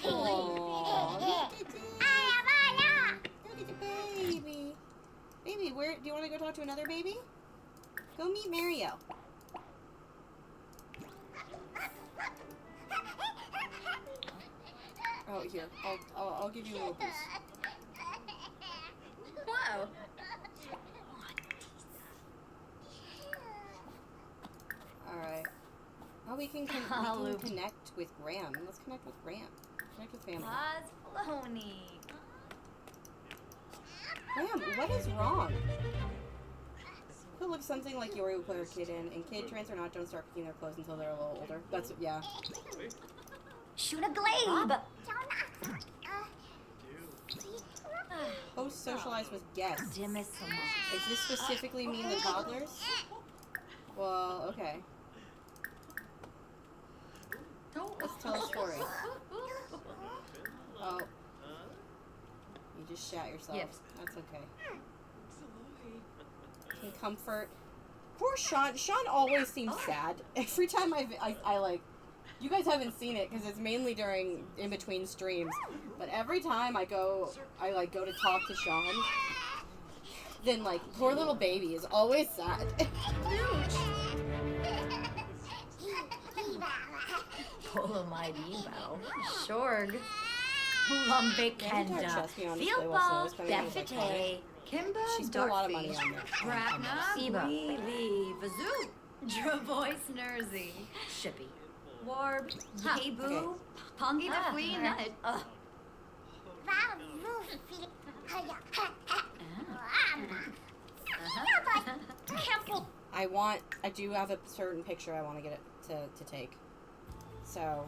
Aww, look at the baby. Baby, where do you want to go talk to another baby? Go meet Mario. Oh, here. I'll give you a little boost. Wow. Alright. Oh, we can connect with Graham. Let's connect with Graham. Connect with family. Graham, what is wrong? Could look something like Yori would put her kid in, and kid, trans or not, don't start picking their clothes until they're a little older. That's, yeah. Shoot a glaive. Host socialize with guests. Does this specifically mean the toddlers? Well, okay. Let's tell a story. Oh. You just shat yourself. Yes. That's okay. Can comfort. Poor Sean. Sean always seems sad. Every time I like... You guys haven't seen it because it's mainly during in between streams. But every time I go to talk to Sean, then like poor little baby is always sad. Shorg. Lumbekenda. Fieldball. Defite. Kimba. She spent a lot of money on this. Bratna. Siba. Lee. Vazoo. Dravois Nersey. Shippy. Warb. Yebu. Pongi the Queen. I do have a certain picture I want to get it to take. So.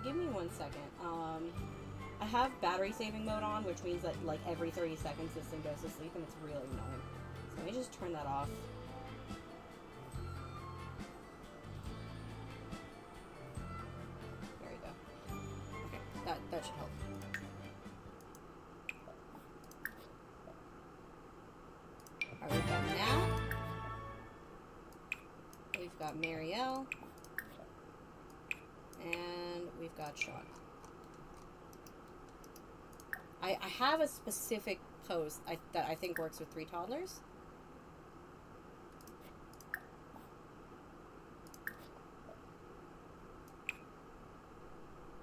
Give me 1 second. I have battery saving mode on, which means that like every 30 seconds this thing goes to sleep, and it's really annoying. So let me just turn that off. There we go. Okay, that should help. Alright, we've got Nat. We've got Marielle. And we've got Sean. I have a specific post that I think works with 3 toddlers.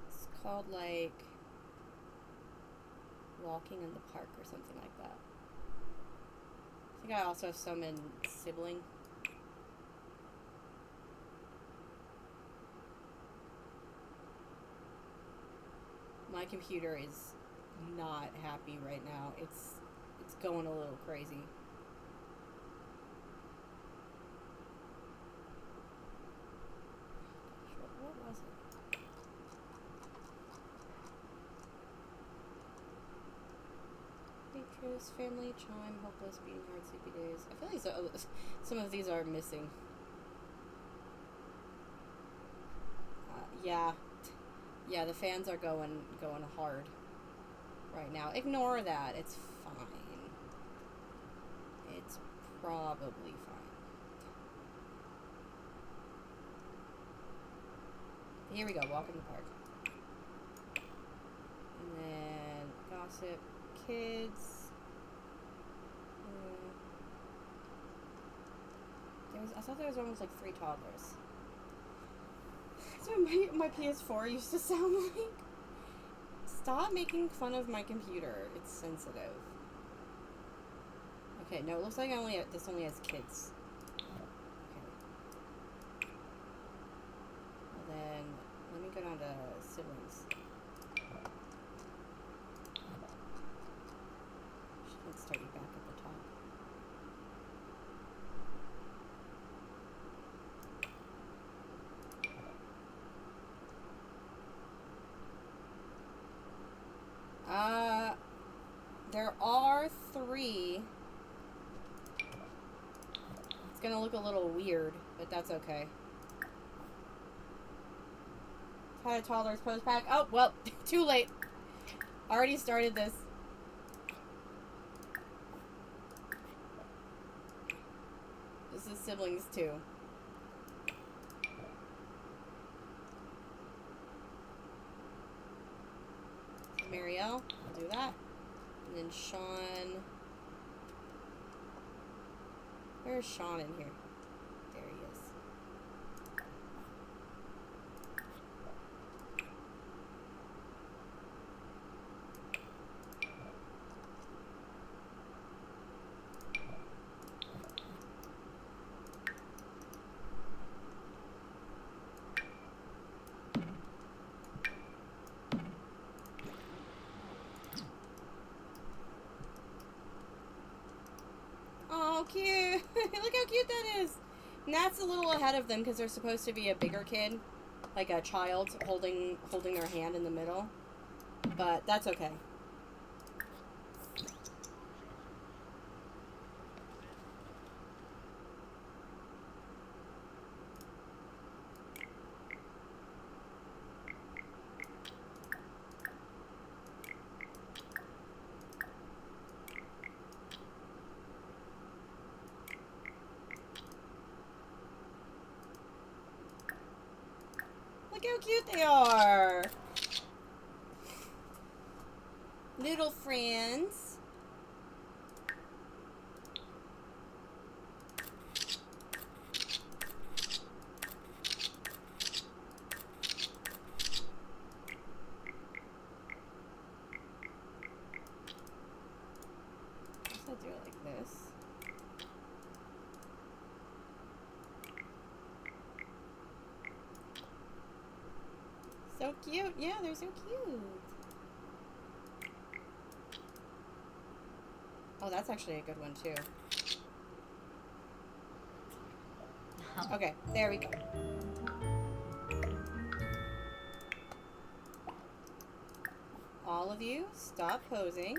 It's called like walking in the park or something like that. I think I also have some in sibling. My computer is not happy right now. It's going a little crazy. What was it? Waitress, family, chime, hopeless, beating heart, sleepy days. I feel like some of these are missing. Yeah, the fans are going hard right now. Ignore that. It's fine. It's probably fine. Here we go. Walk in the park. And then gossip, kids. I thought there was almost like 3 toddlers. That's what my PS4 used to sound like. Stop making fun of my computer. It's sensitive. Okay, no, it looks like this only has kids. Okay. Well then, let me go down to siblings. Let's start you back at the top. There are 3. It's gonna look a little weird, but that's okay. Had a toddler's post pack. Oh, well, too late. Already started this. This is siblings too. So Marielle, I'll do that. And then Sean. Where is Sean in here? There he is. Oh, cute. Look how cute that is. Nat's a little ahead of them because they're supposed to be a bigger kid. Like a child holding their hand in the middle. But that's okay. Look how cute they are. Little friends. do it like this. So cute. Yeah, they're so cute. Oh, that's actually a good one, too. Okay, there we go. All of you, stop posing.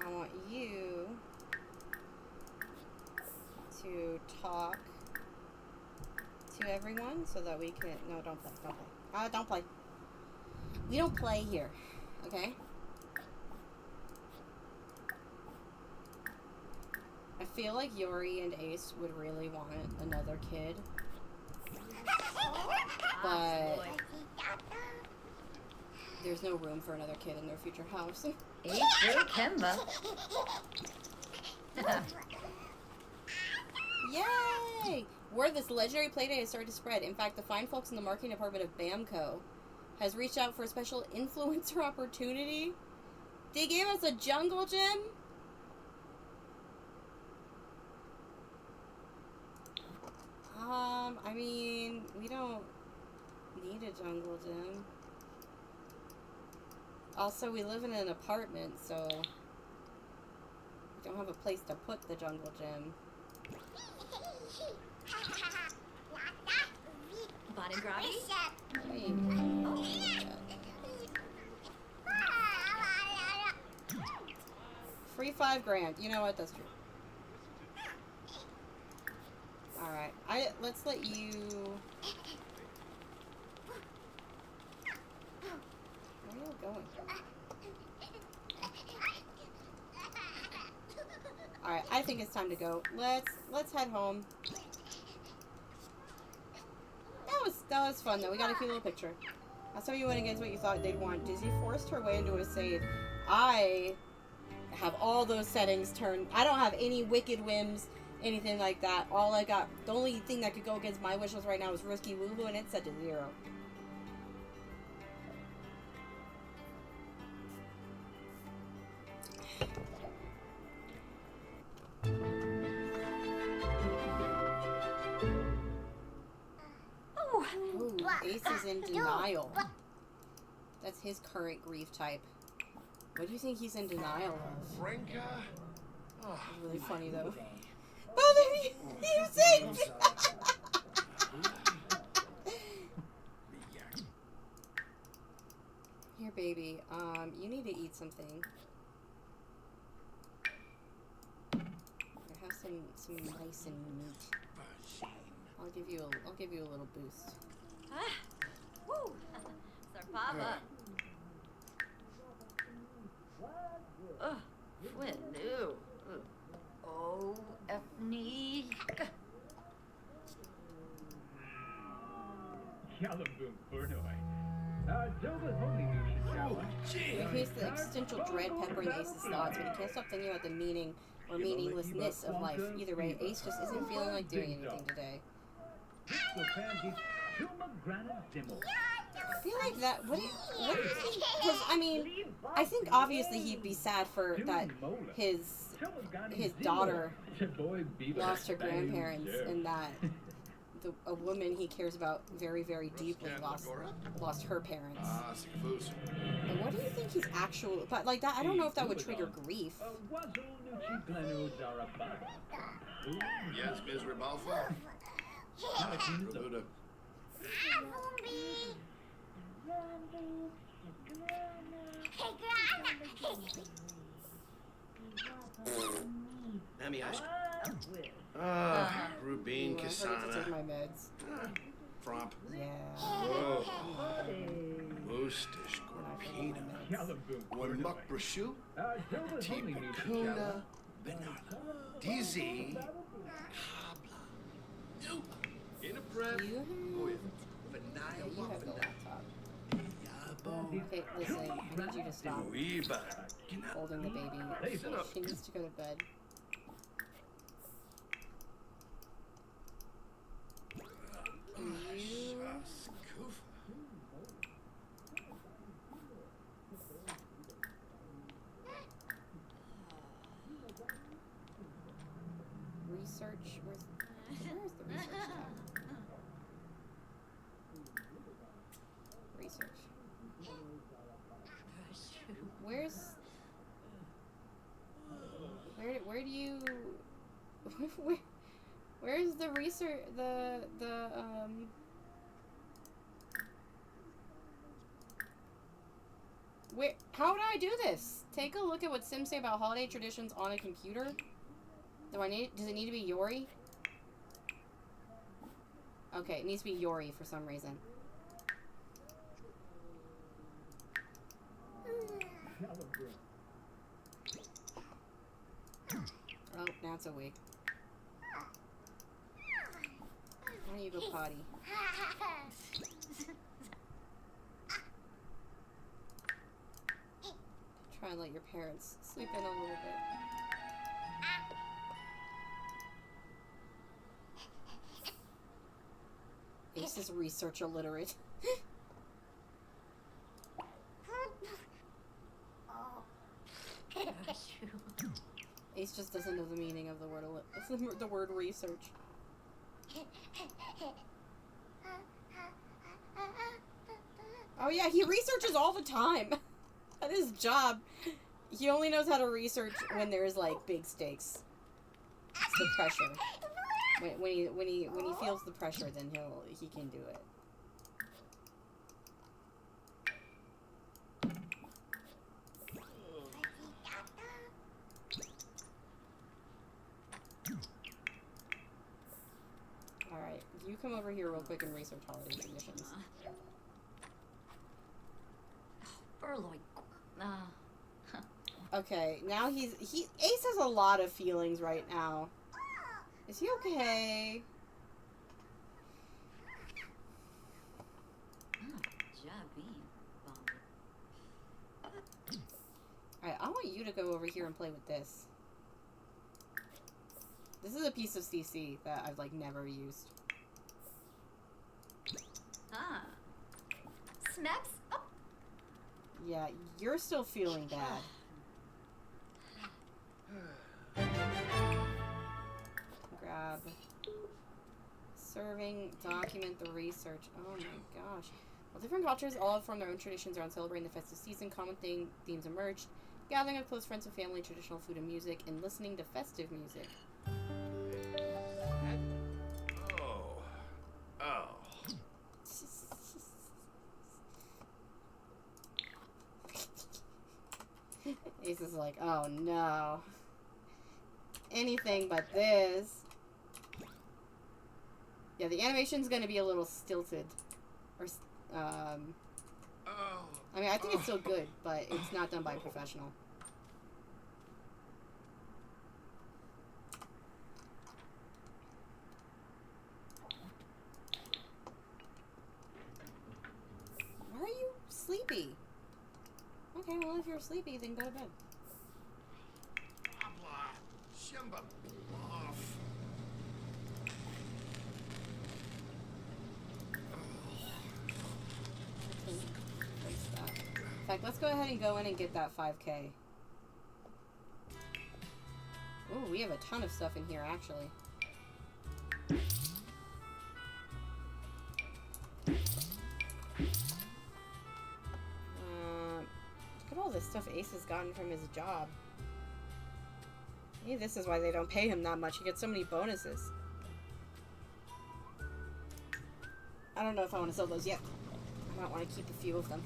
I want you to talk to everyone so that we can... No, don't play. Don't play. Don't play. We don't play here, okay? I feel like Yori and Ace would really want another kid. But there's no room for another kid in their future house. Ace through Kemba. Yay! Word this legendary playdate has started to spread. In fact, the fine folks in the marketing department of Bamco has reached out for a special influencer opportunity. They gave us a jungle gym? I mean, we don't need a jungle gym. Also, we live in an apartment, so we don't have a place to put the jungle gym. Body grabby? Free $5,000. You know what? That's true. All right. Let's let you. Where are you going? All right. I think it's time to go. Let's head home. That was fun though. We got a cute little picture. Some of you went against what you thought they'd want. Dizzy forced her way into a save. I have all those settings turned. I don't have any wicked whims, anything like that. All I got, the only thing that could go against my wish list right now is Risky Woohoo, and it's set to 0. Ooh, Ace is in denial. That's his current grief type. What do you think he's in denial of? Franca? Oh, It's really funny though. Both of you saved! Here, baby. You need to eat something. I have some nice and meat. I'll give you a little boost. Woo! Sir Papa. Ugh, Windu. Oh, Effney. We face the existential dread peppering Ace's thoughts, but he can't stop thinking about the meaning or meaninglessness of life. Either way, Ace just isn't feeling like doing anything today. I feel like that. What do you think? Because I mean, I think obviously he'd be sad for that his daughter lost her grandparents, and that a woman he cares about very, very deeply lost her parents. And what do you think he's actually? But like that, I don't know if that would trigger grief. Yes, Ms. Ribalfa. Emmy ice Rubin, Ooh, I forgot to Kasana. take my meds. Fromp. Yeah. Oh. Mustish, Gorpina. Warmuck Brashu. Tipakuna. Benala. Dizzy. Kabla. In a breath. You have the laptop. Okay, listen, I need you to stop holding the baby. She needs to go to bed. Where's the research tab? Research. Where do you where's the research how would I do this? Take a look at what Sims say about holiday traditions on a computer. Does it need to be Yori? Okay, it needs to be Yori for some reason. Oh, now it's awake. Why don't you go potty? Try and let your parents sleep in a little bit. Ace is research illiterate. Ace just doesn't know the meaning of the word research. Oh yeah, he researches all the time. That's his job. He only knows how to research when there's like big stakes. It's the pressure. When he feels the pressure, then he can do it. Alright, you come over here real quick and research holiday traditions. Okay, now Ace has a lot of feelings right now. Is he okay? Alright, I want you to go over here and play with this. This is a piece of CC that I've, like, never used. Snaps up. Yeah, you're still feeling bad. Grab. Serving, document the research. Oh my gosh. While different cultures all form their own traditions around celebrating the festive season, common themes emerged. Gathering with close friends and family, traditional food and music, and listening to festive music. Oh. Ace is like, oh no. Anything but this. Yeah, the animation's gonna be a little stilted. Or, I mean, I think it's still good, but it's not done by a professional. Why are you sleepy? Okay, well, if you're sleepy, then go to bed. Shimba off. In fact, let's go ahead and go in and get that 5K. Ooh, we have a ton of stuff in here, actually. Look at all this stuff Ace has gotten from his job. Maybe this is why they don't pay him that much. He gets so many bonuses. I don't know if I want to sell those yet. I might want to keep a few of them.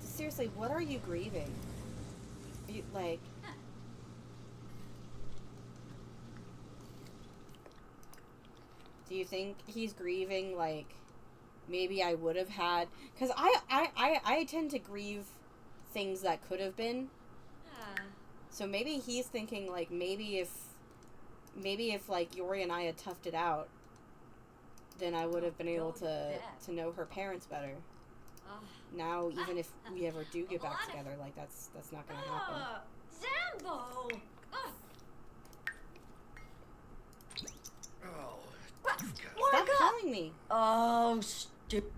Seriously, what are you grieving? Like... Do you think he's grieving, like, maybe I would have had... Because I tend to grieve things that could have been. So maybe he's thinking, like, maybe if, like, Yori and I had toughed it out, then I would have been able to know her parents better. Now, even if we ever do get back together, like, that's not gonna happen. Zambo! Stop calling killing me. Oh, stupid.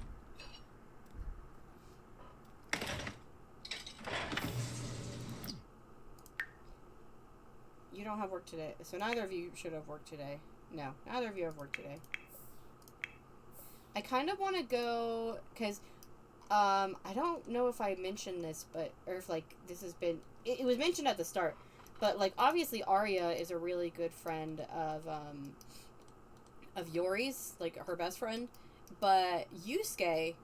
You don't have work today. So neither of you should have work today. No, neither of you have work today. I kind of want to go, because, I don't know if I mentioned this, but, or if, like, this has been, it was mentioned at the start, but, like, obviously Arya is a really good friend of Yori's, like, her best friend, but Yusuke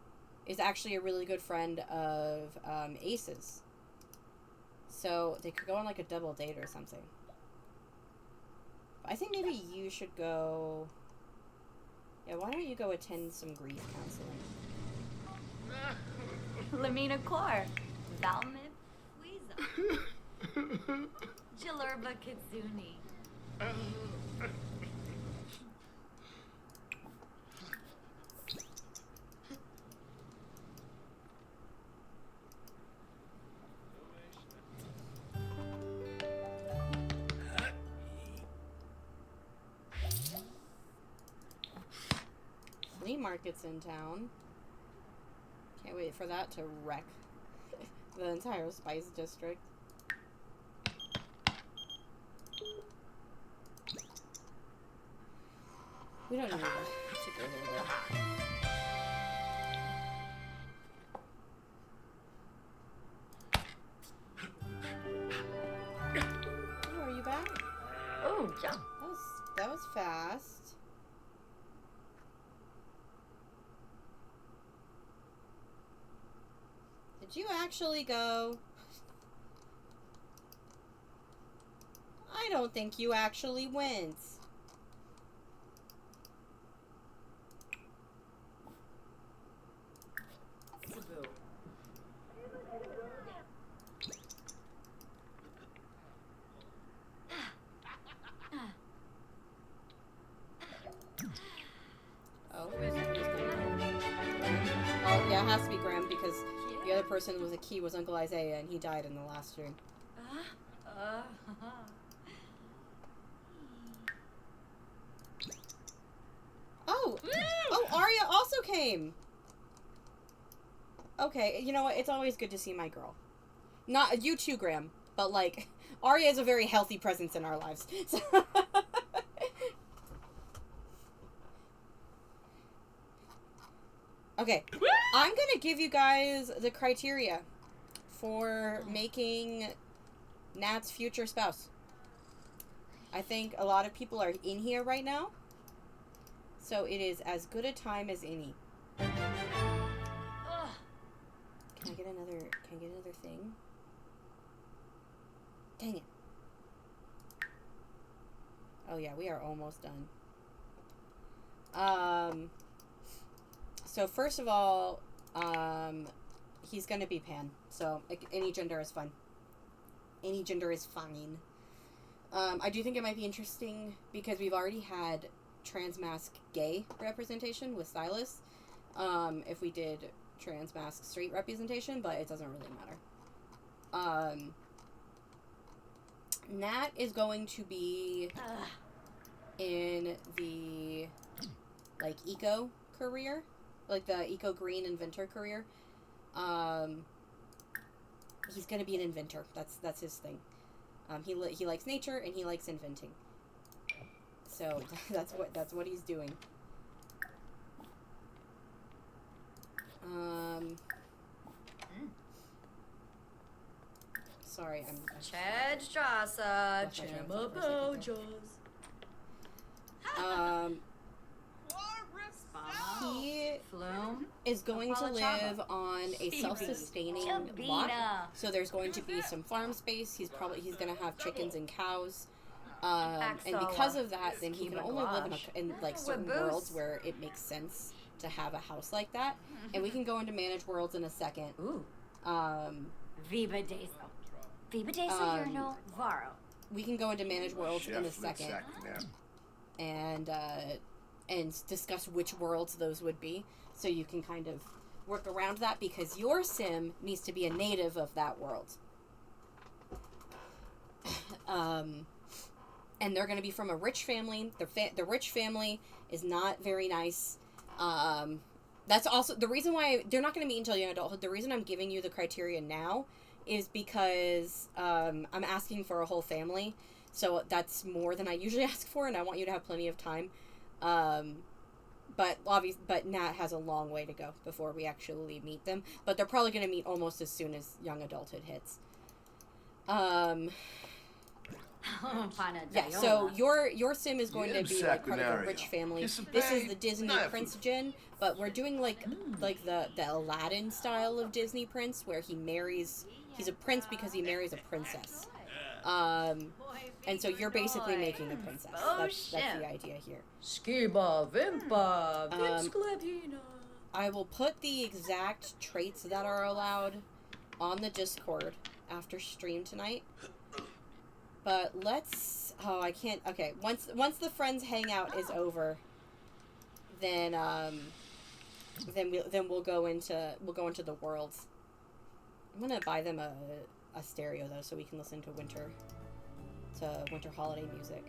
is actually a really good friend of, Ace's. So, they could go on, like, a double date or something. I think maybe you should go... Yeah, why don't you go attend some grief counseling? Lamina Kor. Valmid Fuiza. Jalurba Kitsuni. Flea market's in town. Can't wait for that to wreck the entire spice district. We don't need to go there. Oh, are you back? Oh, yeah. That was fast. Did you actually go? I don't think you actually went. Oh. Oh, yeah, it has to be Graham because the other person was a key was Uncle Isaiah and he died in the last stream. Oh! Oh, Arya also came! Okay, you know what? It's always good to see my girl. Not you too, Graham, but like, Arya is a very healthy presence in our lives. So okay, I'm gonna give you guys the criteria for making Nat's future spouse. I think a lot of people are in here right now, so it is as good a time as any. Can I get another thing? Dang it. Oh yeah, we are almost done. So first of all, he's gonna be pan. So any gender is fine. Any gender is fine. I do think it might be interesting because we've already had transmasc gay representation with Silas. If we did transmasc straight representation, but it doesn't really matter. Nat is going to be in the like eco career, like the eco green inventor career. He's gonna be an inventor. That's his thing. He likes nature and he likes inventing. So that's what he's doing. Sorry, I'm. Chedjasa, Chimabojos. He Flume. is going to live on a self-sustaining lot. So there's going to be some farm space. He's going to have chickens and cows. And because of that, then he can only live in like certain worlds where it makes sense to have a house like that. And we can go into manage worlds in a second. Ooh. Viva Deso. Viva Deso, you're no Varo. We can go into manage worlds in a second. And discuss which worlds those would be, so you can kind of work around that because your sim needs to be a native of that world. And they're going to be from a rich family. The rich family is not very nice. That's also the reason why they're not going to meet until young adulthood. The reason I'm giving you the criteria now is because I'm asking for a whole family, so that's more than I usually ask for, and I want you to have plenty of time. But Nat has a long way to go before we actually meet them. But they're probably going to meet almost as soon as young adulthood hits. Yeah, so your sim is going to be like part of a rich family. This is the Disney Prince gen, but we're doing like the Aladdin style of Disney Prince, where he's a prince because he marries a princess. And so you're basically making a princess. That's the idea here. Skiba, Vimpa, Vimskladina. I will put the exact traits that are allowed on the Discord after stream tonight. But let's... Oh, I can't... Okay, once the friends hangout is over, then we'll go into the worlds. I'm gonna buy them a stereo though, so we can listen to winter holiday music.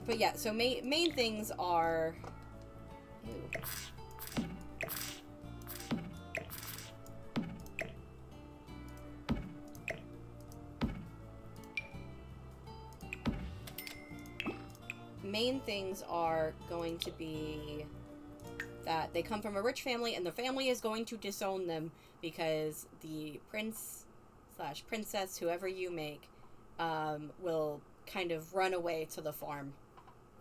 But yeah, so main things are... Ew. Main things are going to be that they come from a rich family, and the family is going to disown them because the prince/princess, whoever you make, will kind of run away to the farm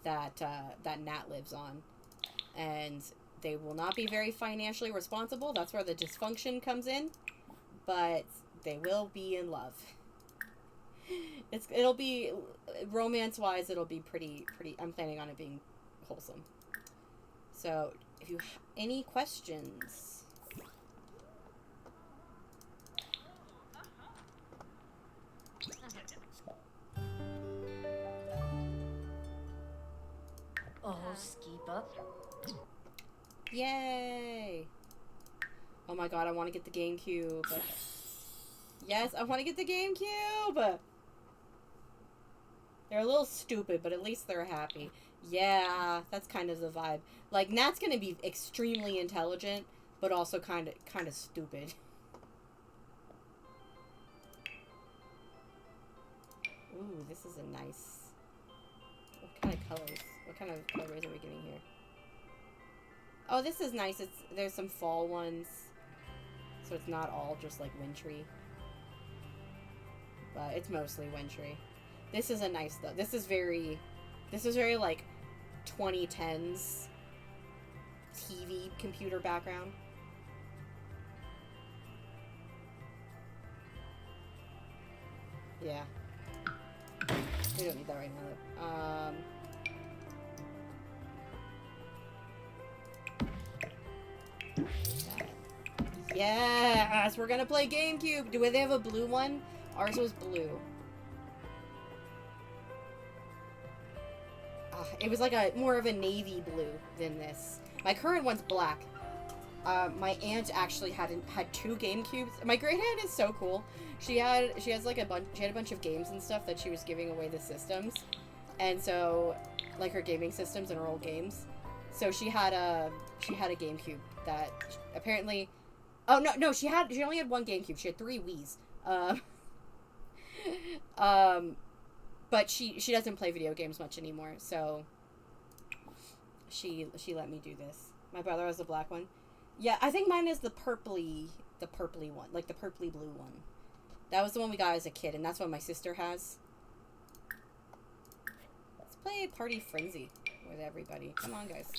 that Nat lives on, and they will not be very financially responsible. That's where the dysfunction comes in, but they will be in love. It'll be romance-wise. It'll be pretty. I'm planning on it being wholesome. So, if you have any questions, Oh, Skiba. yay! Oh my god, I want to get the GameCube. Yes, I want to get the GameCube. They're a little stupid, but at least they're happy. Yeah, that's kind of the vibe. Like, Nat's gonna be extremely intelligent, but also kind of stupid. Ooh, this is a nice... What kind of colors? What kind of colors are we getting here? Oh, this is nice. There's some fall ones, so it's not all just like wintry. But it's mostly wintry. This is a nice though. This is very like 2010s TV computer background. Yeah. We don't need that right now. Yes, we're gonna play GameCube. Do they have a blue one? Ours was blue. It was like more of a navy blue than this. My current one's black. My aunt actually had two GameCubes. My great aunt is so cool. She had a bunch of games and stuff that she was giving away the systems, and so like her gaming systems and her old games. So she had a GameCube that apparently. Oh no! She only had one GameCube. She had 3 Wiis. But she doesn't play video games much anymore, so she let me do this. My brother has the black one. Yeah, I think mine is the purpley one, like the purpley blue one. That was the one we got as a kid, and that's what my sister has. Let's play Party Frenzy with everybody. Come on, guys.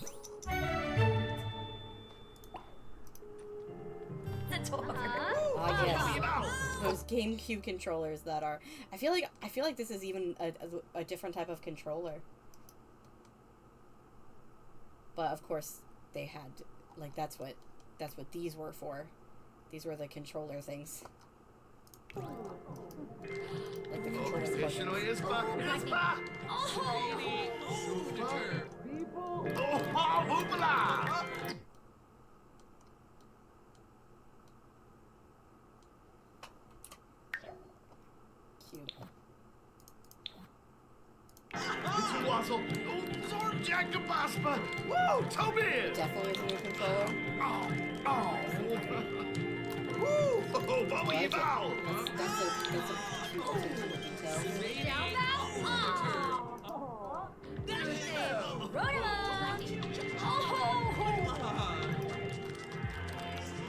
The door. Ah, yes. Those GameCube controllers that are... I feel like this is even a different type of controller. But of course, they had... Like, that's what these were for. These were the controller things. Like the controller buttons. Cute. Jackabaspa! Woo! Toby! Definitely is a new controller. Oh! Woo! Oh, Bubba I like Bow! it. That's a cute attention to detail. Down that. Oh.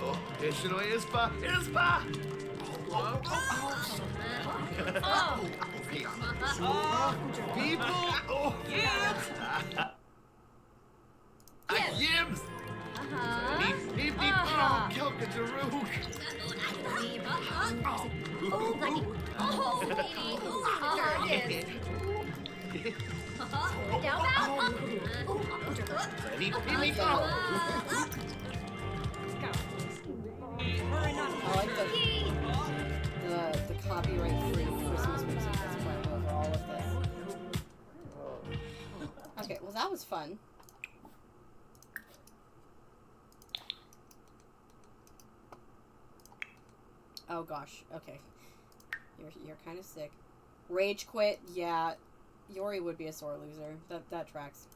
Oh, Ishino Ispa! Ispa! People! Oh! Yeah. Yibs! Beep, beep, beep! Oh, Kelka Jarook! Oh, buddy. Oh, baby. Oh, there it is. Down that. Beep, beep, beep! Oh! I like the copyright-free Christmas music that's playing over all of this. Okay, well that was fun. Oh gosh, okay. You're kind of sick. Rage quit, yeah. Yori would be a sore loser. That tracks.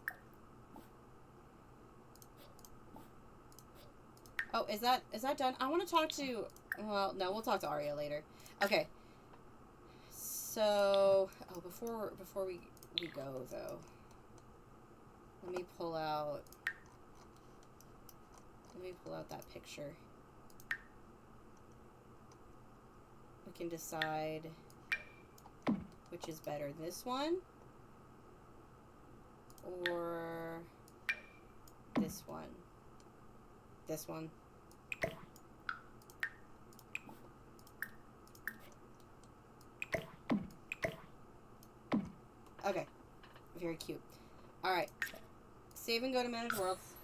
Oh, is that done? I want to talk to... Well, no, we'll talk to Arya later. Okay. So... Oh, before we go, though. Let me pull out that picture. We can decide which is better. This one? Or... this one? This one. Okay. Very cute. Alright. Save and go to Managed Worlds.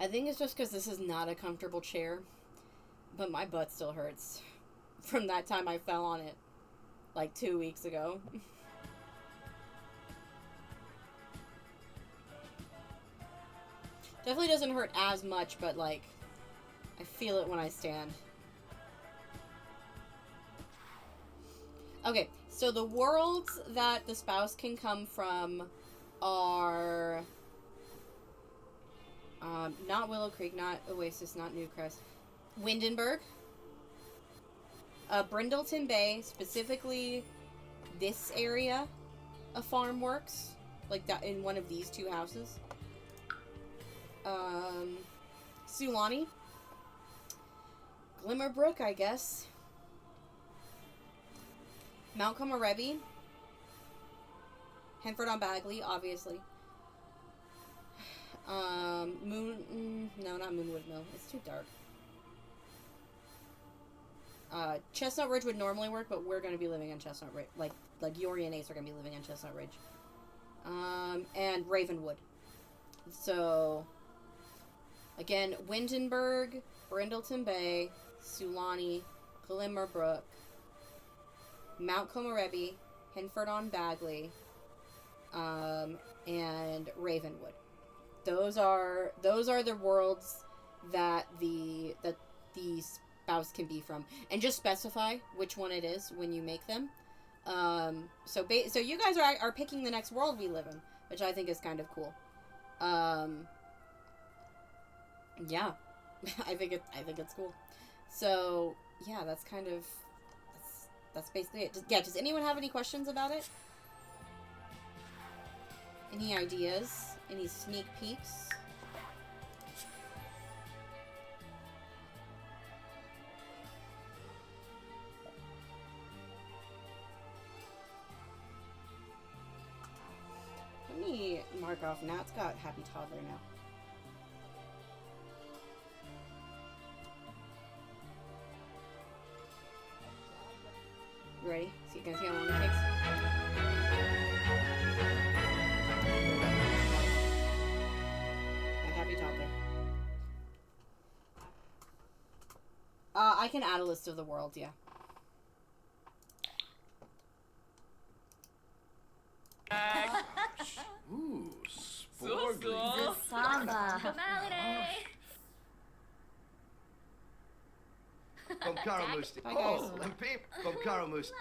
I think it's just because this is not a comfortable chair, but my butt still hurts from that time I fell on it like 2 weeks ago. Definitely doesn't hurt as much, but like I feel it when I stand. Okay, so the worlds that the spouse can come from are not Willow Creek, not Oasis, not Newcrest. Windenburg. Brindleton Bay, specifically this area of Farm Works. Like that in one of these two houses. Sulani. Glimmerbrook, I guess. Mount Comarebi. Henford-on-Bagley, obviously. No, not Moonwood Mill. It's too dark. Chestnut Ridge would normally work, but we're going to be living in Chestnut Ridge. Like Yori and Ace are going to be living in Chestnut Ridge. And Ravenwood. So, again, Windenburg, Brindleton Bay, Sulani, Glimmerbrook, Mount Comarebi, Henford-on-Bagley, and Ravenwood. Those are the worlds that the spouse can be from, and just specify which one it is when you make them. So you guys are picking the next world we live in, which I think is kind of cool. Yeah, I think it's cool. So yeah, that's kind of that's basically it. Does anyone have any questions about it? Any ideas? Any sneak peeks? Let me mark off. Nat's got Happy Toddler now. You ready? So you can see how long it takes. Happy Toddler. I can add a list of the world, yeah. Ooh, So sporgly. cool. Samba. Come holiday. From Karamusti. Hi, Oh, guys. and Peep from Karamusti.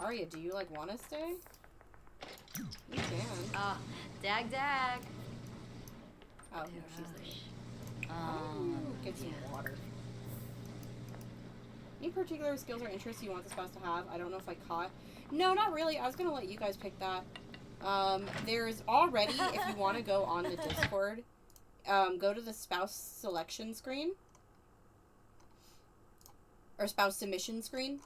Arya, do you like want to stay? You can. Dag. Oh, no, she's there. Get some water. Any particular skills or interests you want the spouse to have? I don't know if I caught. No, not really. I was gonna let you guys pick that. There's already, if you want to go on the Discord, go to the spouse selection screen. Or spouse submission screen.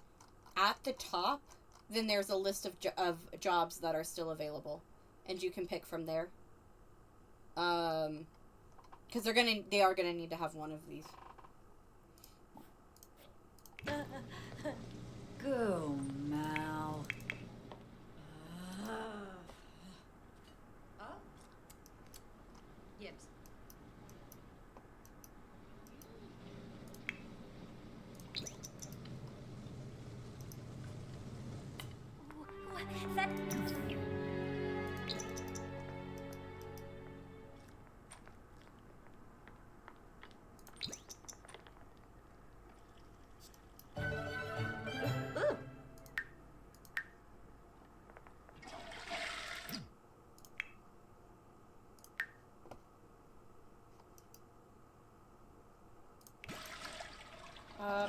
At the top, then there's a list of jobs that are still available. And you can pick from there. Because they are gonna need to have one of these. Go, Mal. Yips. That...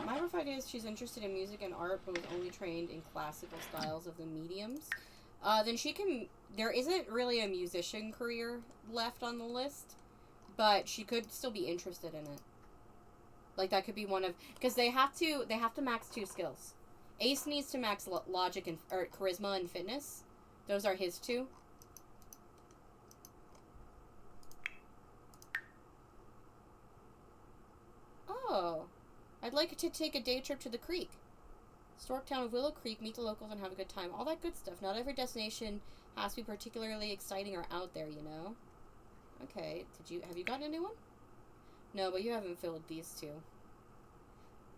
My rough idea is she's interested in music and art, but was only trained in classical styles of the mediums. Then she can... There isn't really a musician career left on the list, but she could still be interested in it. Like, that could be one of... Because they have to max 2 skills. Ace needs to max logic and... Or charisma and fitness. Those are his 2. Oh... I'd like to take a day trip to the creek. Historic town of Willow Creek, meet the locals, and have a good time. All that good stuff. Not every destination has to be particularly exciting or out there, you know? Okay, have you gotten a new one? No, but you haven't filled these 2. Well,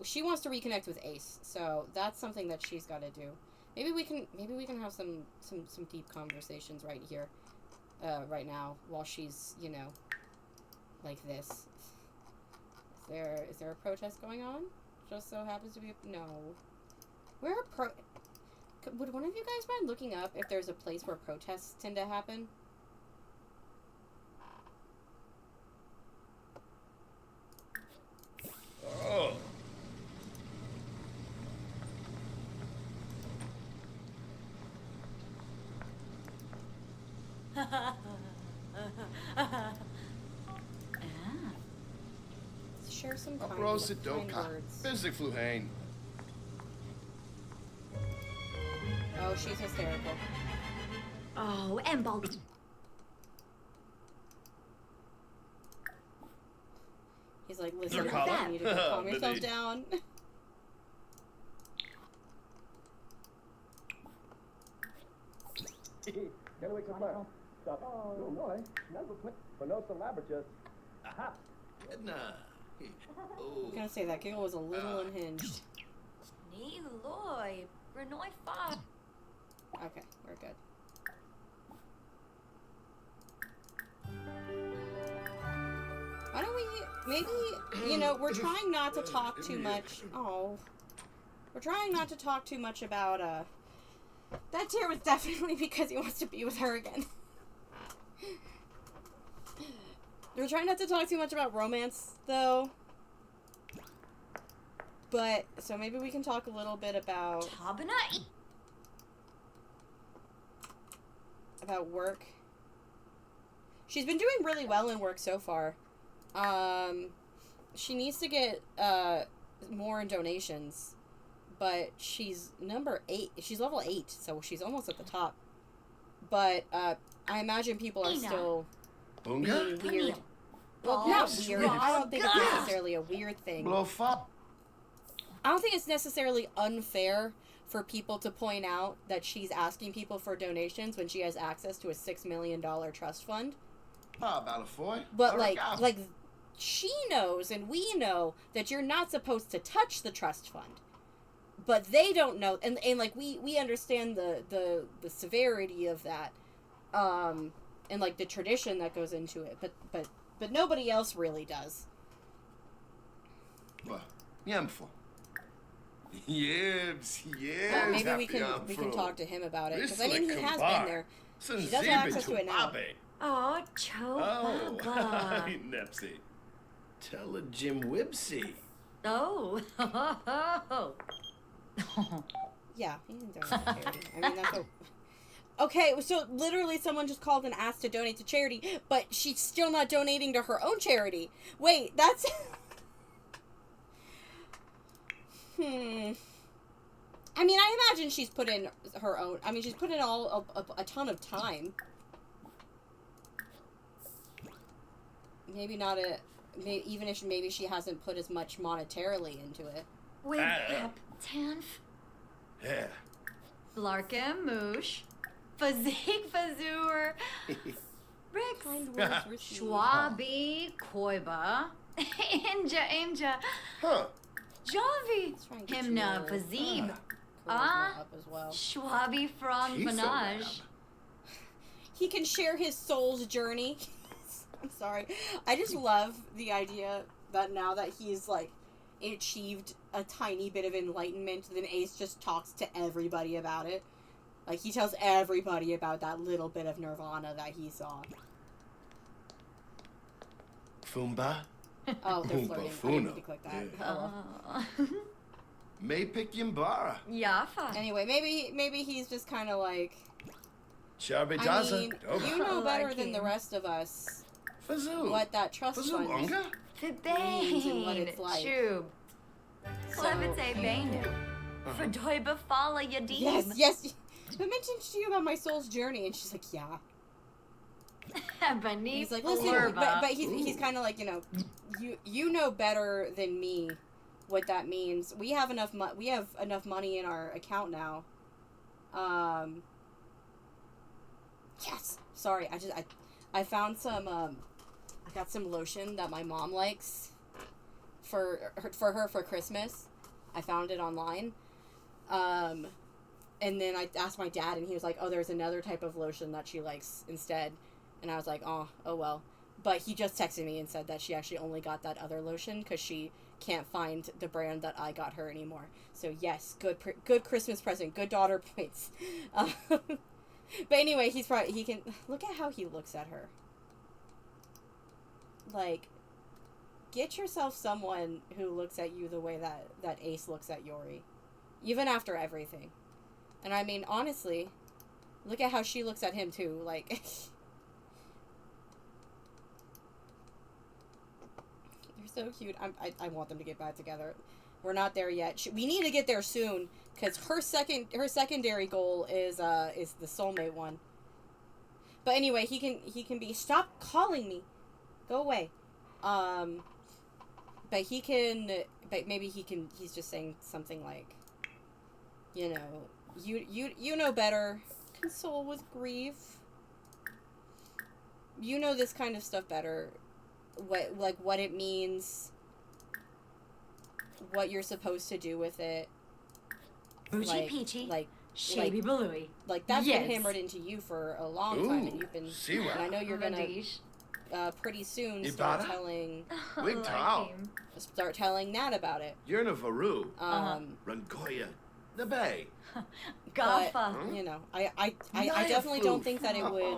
she wants to reconnect with Ace, so that's something that she's got to do. Maybe we can have some deep conversations right here, right now, while she's, you know, like this. Is there a protest going on? Just so happens to be... No. Would one of you guys mind looking up if there's a place where protests tend to happen? Oh. Share some kind Aprosidokha. words. Busy Fluhane. Oh, she's hysterical. Oh, Embald. He's like, listen, Narcotic. you need to go calm yourself Indeed. down. Can we confirm? Stop. No, no, never put for no celebrities. Aha. Edna. I'm gonna say that giggle was a little unhinged. Nee, Loy. Renoi Fa. Okay, we're good. Why don't we, maybe, you know, we're trying not to talk too much. Oh. We're trying not to talk too much about, that tear was definitely because he wants to be with her again. We're trying not to talk too much about romance, though. But, so maybe we can talk a little bit about work. She's been doing really well in work so far. She needs to get, more in donations. But she's number 8. She's level 8, so she's almost at the top. But, I imagine people are still... Bunga? being weird. Well, not weird. I don't think it's necessarily a weird thing. Blow up. I don't think it's necessarily unfair for people to point out that she's asking people for donations when she has access to a $6 million trust fund. How about a foy? But like she knows and we know that you're not supposed to touch the trust fund. But they don't know, and like we understand the severity of that. And like the tradition that goes into it, but nobody else really does. Miemfo. Yibs, Well, maybe we can talk to him about it, because I mean he has been there. She does have access to it now. Oh, Cho Baba. Nepsy. Tell a Jim Wibsy. Oh. Yeah, he can donate to charity. I mean, that's a... Okay, so literally someone just called and asked to donate to charity, but she's still not donating to her own charity. Wait, that's... I mean, I imagine she's put in her own... I mean, she's put in a ton of time. Maybe not a... even if maybe she hasn't put as much monetarily into it. Wig Pep Tanf. Yeah. Blarkem Moosh. Fazik Fazur. Rix. Schwabi Koiba. Inja. Huh. Javi. Trying to get Himna your Fazib. charisma up as well. Schwabi from He's so Manaj. rad. He can share his soul's journey. I'm sorry. I just love the idea that now that he's, like, achieved a tiny bit of enlightenment, then Ace just talks to everybody about it. Like, he tells everybody about that little bit of nirvana that he saw. Fumba. Oh, they're Oompa flirting. I didn't Funa. need to click that. Yeah. Oh, well. May pick Yimbara. Yafa. Anyway, maybe he's just kind of like, I mean, Charbidaza. you know better than the rest of us Fazoo. what that trust Fazoo fund Unga? means and what it's like. Shub. So- Clevite Bainu. Verdoiba Fala Yadim. Yes. I mentioned to you about my soul's journey, and she's like, yeah. Beneath He's like, listen, Orba. but he's kind of like, you know better than me what that means. We have enough money in our account now. Yes. Sorry, I found some I got some lotion that my mom likes for her for Christmas. I found it online. And then I asked my dad, and he was like, oh, there's another type of lotion that she likes instead. And I was like, oh well. But he just texted me and said that she actually only got that other lotion because she can't find the brand that I got her anymore. So yes, good Christmas present, good daughter points. But anyway, he can look at how he looks at her. Like, get yourself someone who looks at you the way that Ace looks at Yori, even after everything. And I mean, honestly, look at how she looks at him too. Like, they're so cute. I want them to get back together. We're not there yet. We need to get there soon because her secondary goal is the soulmate one. But anyway, he can be. Stop calling me. Go away. But he can. But maybe he can. He's just saying something like, you know better. Console with grief. You know this kind of stuff better. What it means. What you're supposed to do with it. Boochie Peachy. Shaby Balooey. Like that's Yes. been hammered into you for a long time, and you've been. Siwa. And I know you're gonna pretty soon start telling Nat about it. Yerna Varu. Uh-huh. Rangoya. Nabe. But, Gaffa. I definitely don't think that it would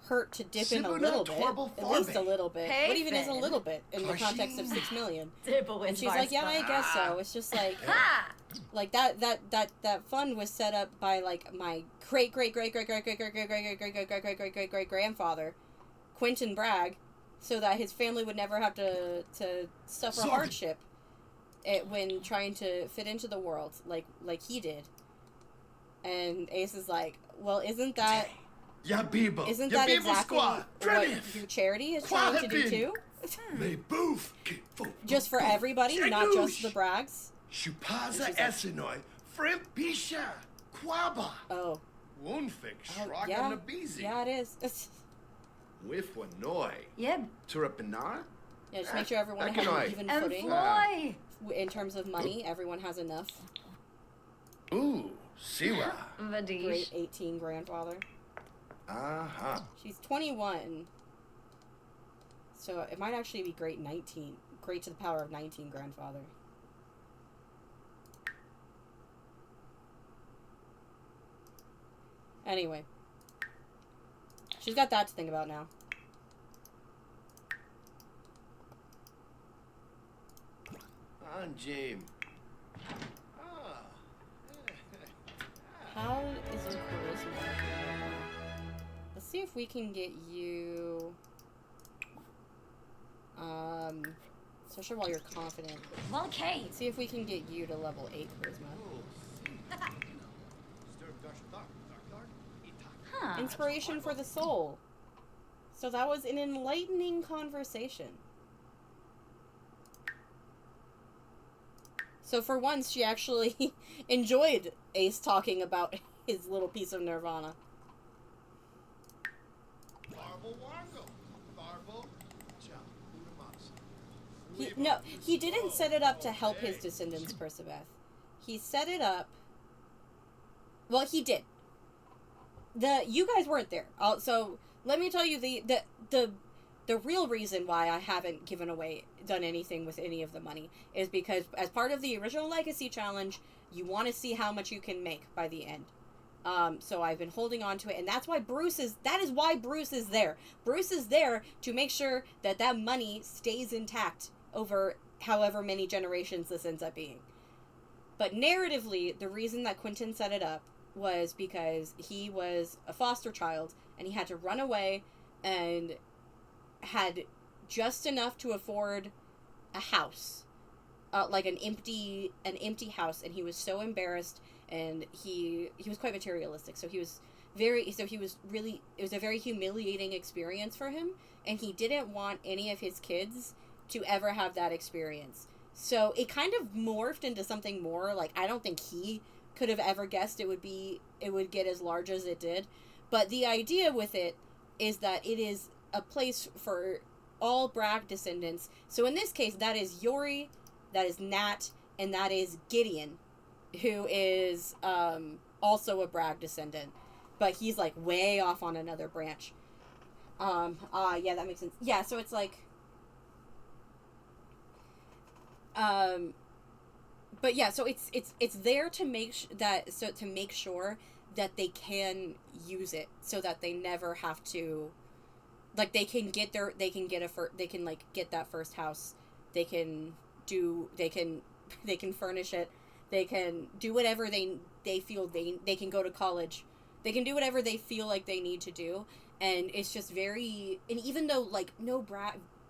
hurt to dip in a little bit, at least a little bit. What even is a little bit in the context of 6 million? And she's like, yeah, I guess so. It's just like, like that fund was set up by like my great grandfather, Quentin Bragg, so that his family would never have to suffer hardship when trying to fit into the world like he did. And Ace is like, well, isn't that exactly what your charity is trying to do too? Just for everybody, not just the Braggs. Shupaza Esinoi, Frimp Pisha, Quaba. Oh. Woonfik, Shraga yeah. Nabizi. Yeah, it is. Wifwanoi. Yep. Turapana? Yeah, just make sure everyone has an even And footing. Floy. In terms of money, everyone has enough. Ooh, Siwa. Vadish. Great 18 grandfather. Uh-huh. She's 21. So it might actually be great 19. Great to the power of 19 grandfather. Anyway. She's got that to think about now. On James. Ah. How is your charisma? Let's see if we can get you... especially while you're confident. Well, okay. Let's see if we can get you to level 8 charisma. Huh. Inspiration for the soul. So that was an enlightening conversation. So for once, she actually enjoyed Ace talking about his little piece of nirvana. He didn't set it up to help his descendants, Perciveth. He set it up... Well, he did. You guys weren't there. So, let me tell you the real reason why I haven't done anything with any of the money is because as part of the original Legacy Challenge, you want to see how much you can make by the end. So I've been holding on to it, and that is why Bruce is there. Bruce is there to make sure that money stays intact over however many generations this ends up being. But narratively, the reason that Quentin set it up was because he was a foster child, and he had to run away, and had just enough to afford a house. Like an empty house, and he was so embarrassed, and he was quite materialistic, so it was a very humiliating experience for him, and he didn't want any of his kids to ever have that experience. So it kind of morphed into something more, like, I don't think he could have ever guessed it would get as large as it did. But the idea with it is that it is a place for all Bragg descendants. So in this case, that is Yori, that is Nat, and that is Gideon, who is also a Bragg descendant. But he's, like, way off on another branch. Yeah, that makes sense. Yeah, so it's like... but yeah, so it's there to make sure that they can use it, so that they never have to, like, they can get that first house, they can furnish it, they can do whatever they feel they can go to college, they can do whatever they feel like they need to do, and it's just very, and even though, like, the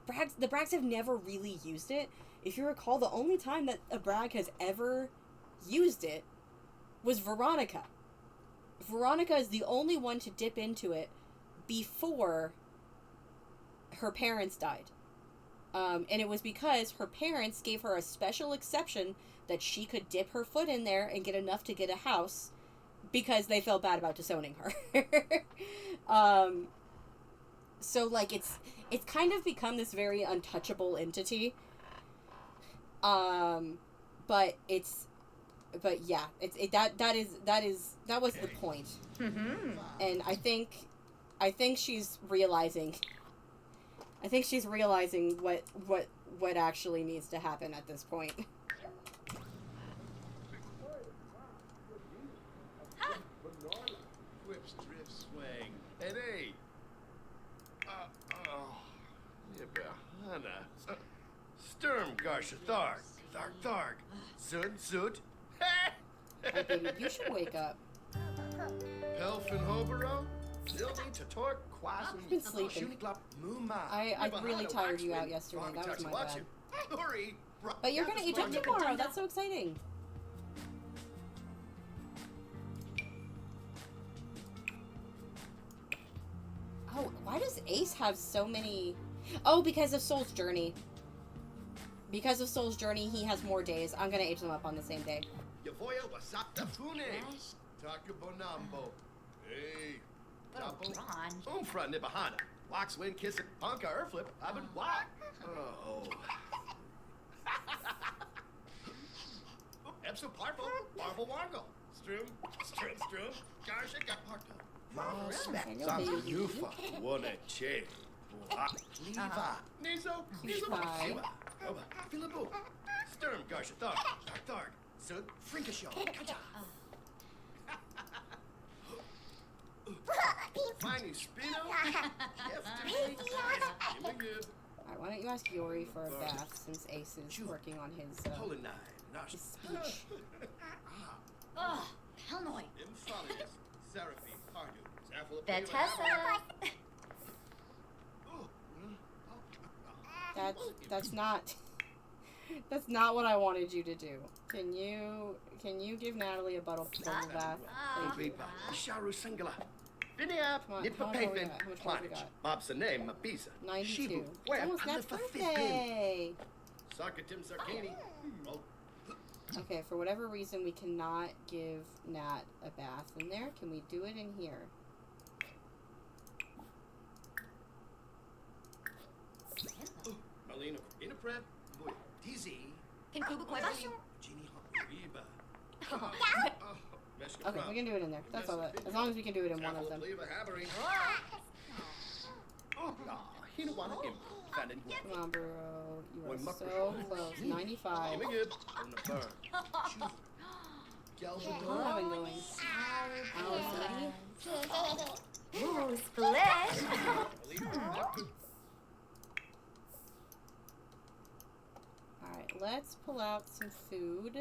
Braggs have never really used it. If you recall, the only time that a Bragg has ever used it was Veronica. Veronica is the only one to dip into it before her parents died. And it was because her parents gave her a special exception that she could dip her foot in there and get enough to get a house because they felt bad about disowning her. So, like, it's kind of become this very untouchable entity. That was the point. Mm-hmm. And I think she's realizing what actually needs to happen at this point. Whips, drift, swing. Hey. Hannah. Sturm, Garsha, Tharg. Tharg. Zud. Hey, baby, you should wake up. Pelfin Hobero. Zildi, Tatork, Quasum. I've been sleeping. I really tired you out yesterday. That was my bad. But you're gonna eject tomorrow. That's so exciting. Oh, why does Ace have so many... Oh, because of Soul's Journey. Because of Soul's Journey, he has more days. I'm gonna age them up on the same day. Yavoya wasapta fune. Takabonambo. Hey. Tapo. Umfra nibahana. Wax win kiss it. Punka Erflip. Abin whack. Oh. Epso Parvo. Barble Wargo. Strum. Garsha got parked up. Mom Yufa. One a che. Liva. Nizo. Shiva. Oba. Philipu. Sturm. Garsha. Tharg. Sud. Frinkashaw. Kaja. Fine spino. Alright, why don't you ask Yori for a bath since Ace is working on his speech. Ugh, Pelnoy. Bethesda. That's not what I wanted you to do. Can you give Natalie a bubble bath? Thank you. Sharu Singala. Biniap, Come on, Nip how much more we Papin, got? How much more we Planich, got? Mobsa name, Mabisa. 92. It's almost Nat's birthday! Sarkatim Sarkani. Okay, for whatever reason, we cannot give Nat a bath in there. Can we do it in here? Malina, in a prep, boy, Dizzy. Can Kuba Cuevas? Genie Riba. Okay, we can do it in there. That's all that. As long as we can do it in one of them. Come on, bro. You are so close. 95. What have been going? Ooh, splash. Alright, let's pull out some food.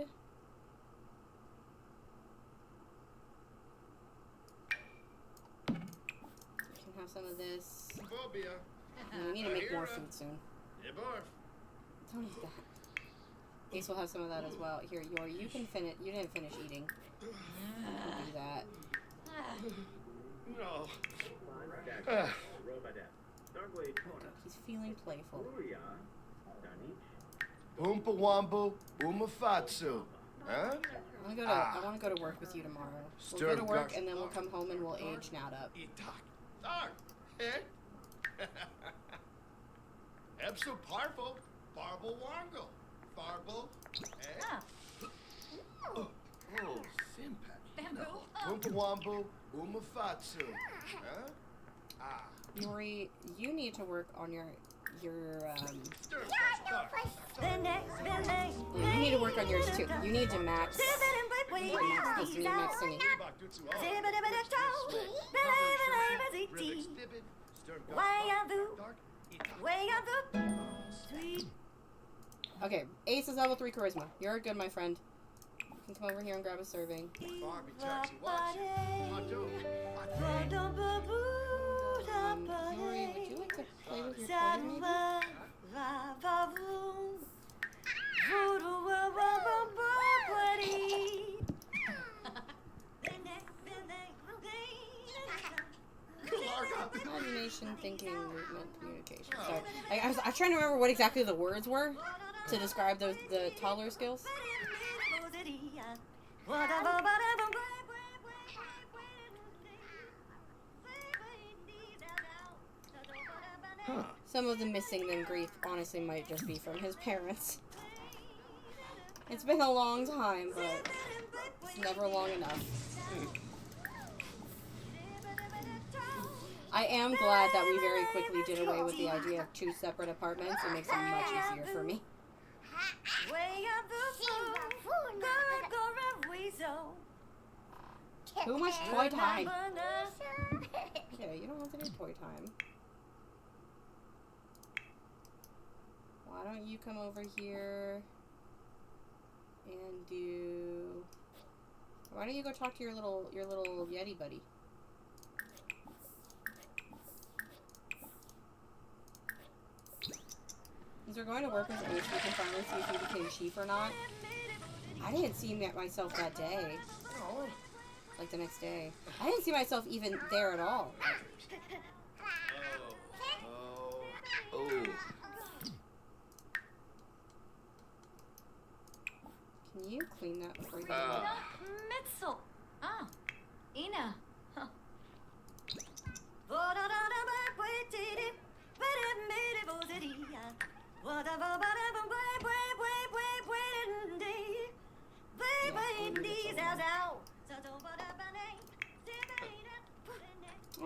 We can have some of this. We need to make more food soon. Don't eat that. Ace will have some of that as well. Here, Yori, you can finish. You didn't finish eating. You can do that. No. Okay, he's feeling playful. Oompa Wambu, Umafatsu. Huh? I want to go to work with you tomorrow. We'll go to work and then we'll come home and we'll age Nat up. Epso Parvo, Barbo Wango, Barbo, Oh, Simpat. Oompa Wambu, Umafatsu. Huh? Yori, you need to work on your you need to work on yours too. You need to max. Max singing. Okay, Ace is level 3 charisma. You're good, my friend. You can come over here and grab a serving. Yori, would you like to play with your toys maybe? Imagination, thinking, movement, communication. Sorry. I was trying to remember what exactly the words were to describe the toddler skills. Some of the missing them grief honestly might just be from his parents. It's been a long time, but it's never long enough. I am glad that we very quickly did away with the idea of 2 separate apartments. It makes it much easier for me. Too much toy time. Okay, you don't want to do toy time. Why don't you come over here and do... Why don't you go talk to your little Yeti buddy? Since we're going to work with Ace, we can finally see if he became chief or not. I didn't see myself that day. Like the next day. I didn't see myself even there at all. Can you clean that before you go? Mitzel. Ah, Ina. Huh.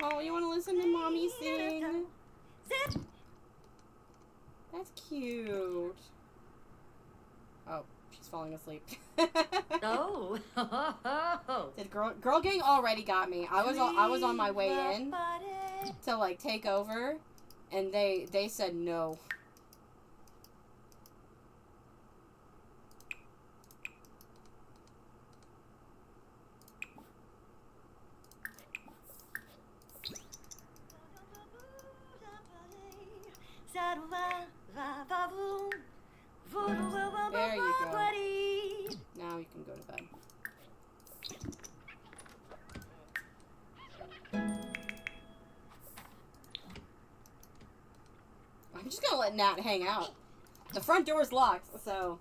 Oh, you want to listen to mommy sing? That's cute. Oh, She's falling asleep. Oh. Did girl gang already got me. I was on my way in to like take over, and they said no. There you go. Now you can go to bed. I'm just gonna let Nat hang out. The front door's locked, so.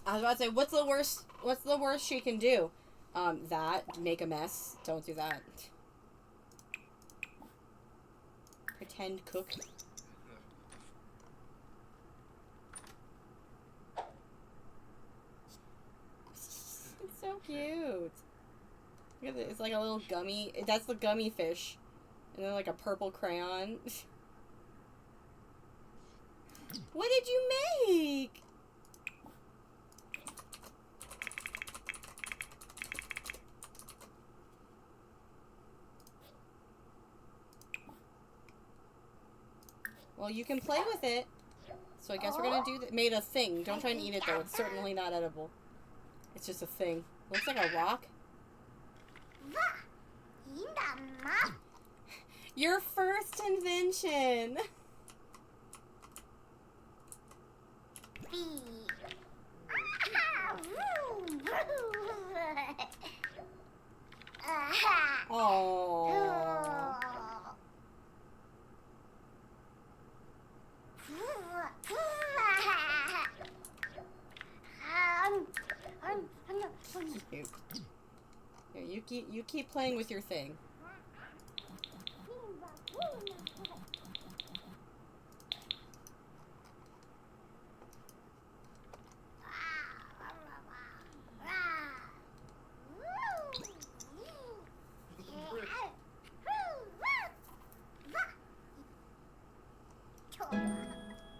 I was about to say, what's the worst she can do? That, make a mess. Don't do that. Pretend cook. It's so cute. Look at it. It's like a little gummy. That's the gummy fish. And then like a purple crayon. What did you make? Well, you can play with it. So I guess we're gonna do that. Made a thing. Don't try and eat it though. It's certainly not edible. It's just a thing. Looks like a rock. Your first invention. Oh. Cute. Here, you keep playing with your thing.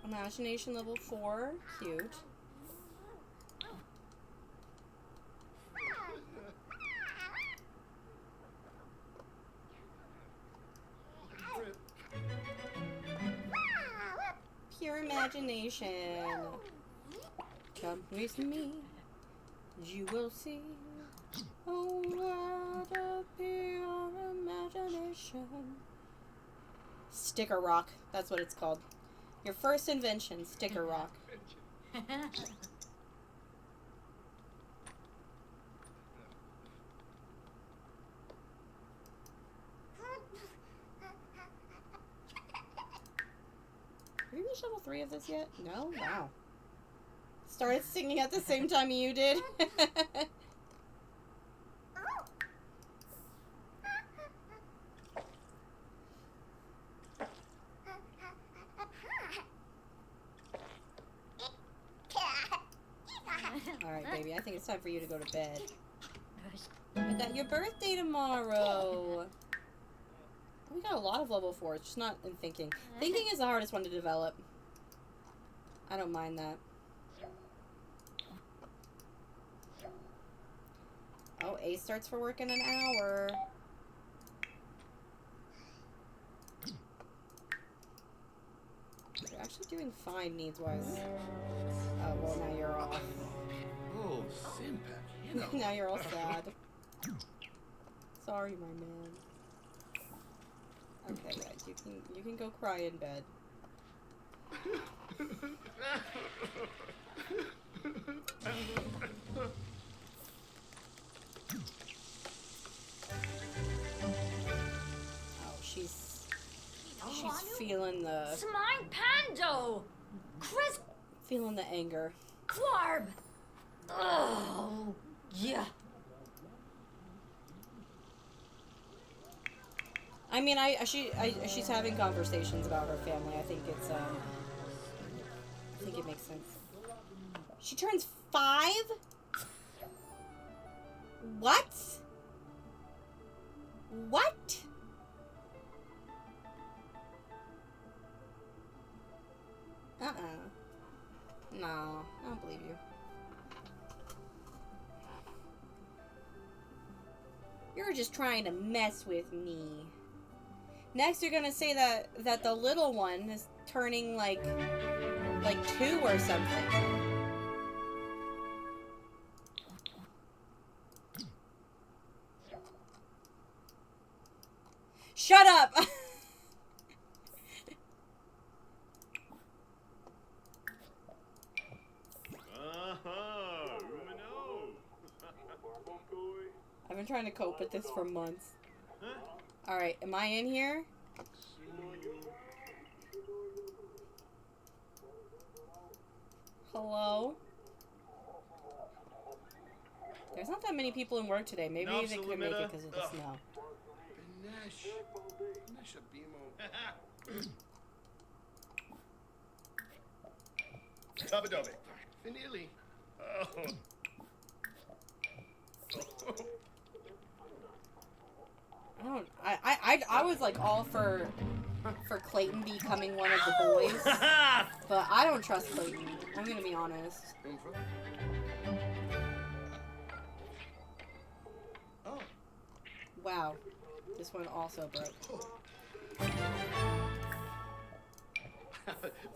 Imagination level 4. Cute. Pure imagination. Come with me, you will see. Oh, what a pure imagination. Sticker rock. That's what it's called. Your first invention, sticker rock. Have you reached level 3 of this yet? No? Wow. Started singing at the same time you did? Alright, baby, I think it's time for you to go to bed. I got your birthday tomorrow! We got a lot of level 4s, just not in thinking. Thinking is the hardest one to develop. I don't mind that. Oh, Ace starts for work in an hour. You're actually doing fine needs-wise. Oh, well, now you're off. Oh, Simpak, Now you're all sad. Sorry, my man. Okay, yeah, you can go cry in bed. Oh, she's feeling the Smine Pando! Chris feeling the anger. Clarb! Oh, yeah. I mean, she's having conversations about her family. I think it's I think it makes sense. She turns 5? What? What? No, I don't believe you. You're just trying to mess with me. Next, you're gonna say that the little one is turning like 2 or something. Shut up! I've been trying to cope with this for months. Alright, am I in here? Hello? There's not that many people in work today. Maybe they couldn't make it because of the snow. Tabadobe. Finili. Oh. I was like all for Clayton becoming one of the boys, but I don't trust Clayton. I'm gonna be honest. Oh. Wow, this one also broke.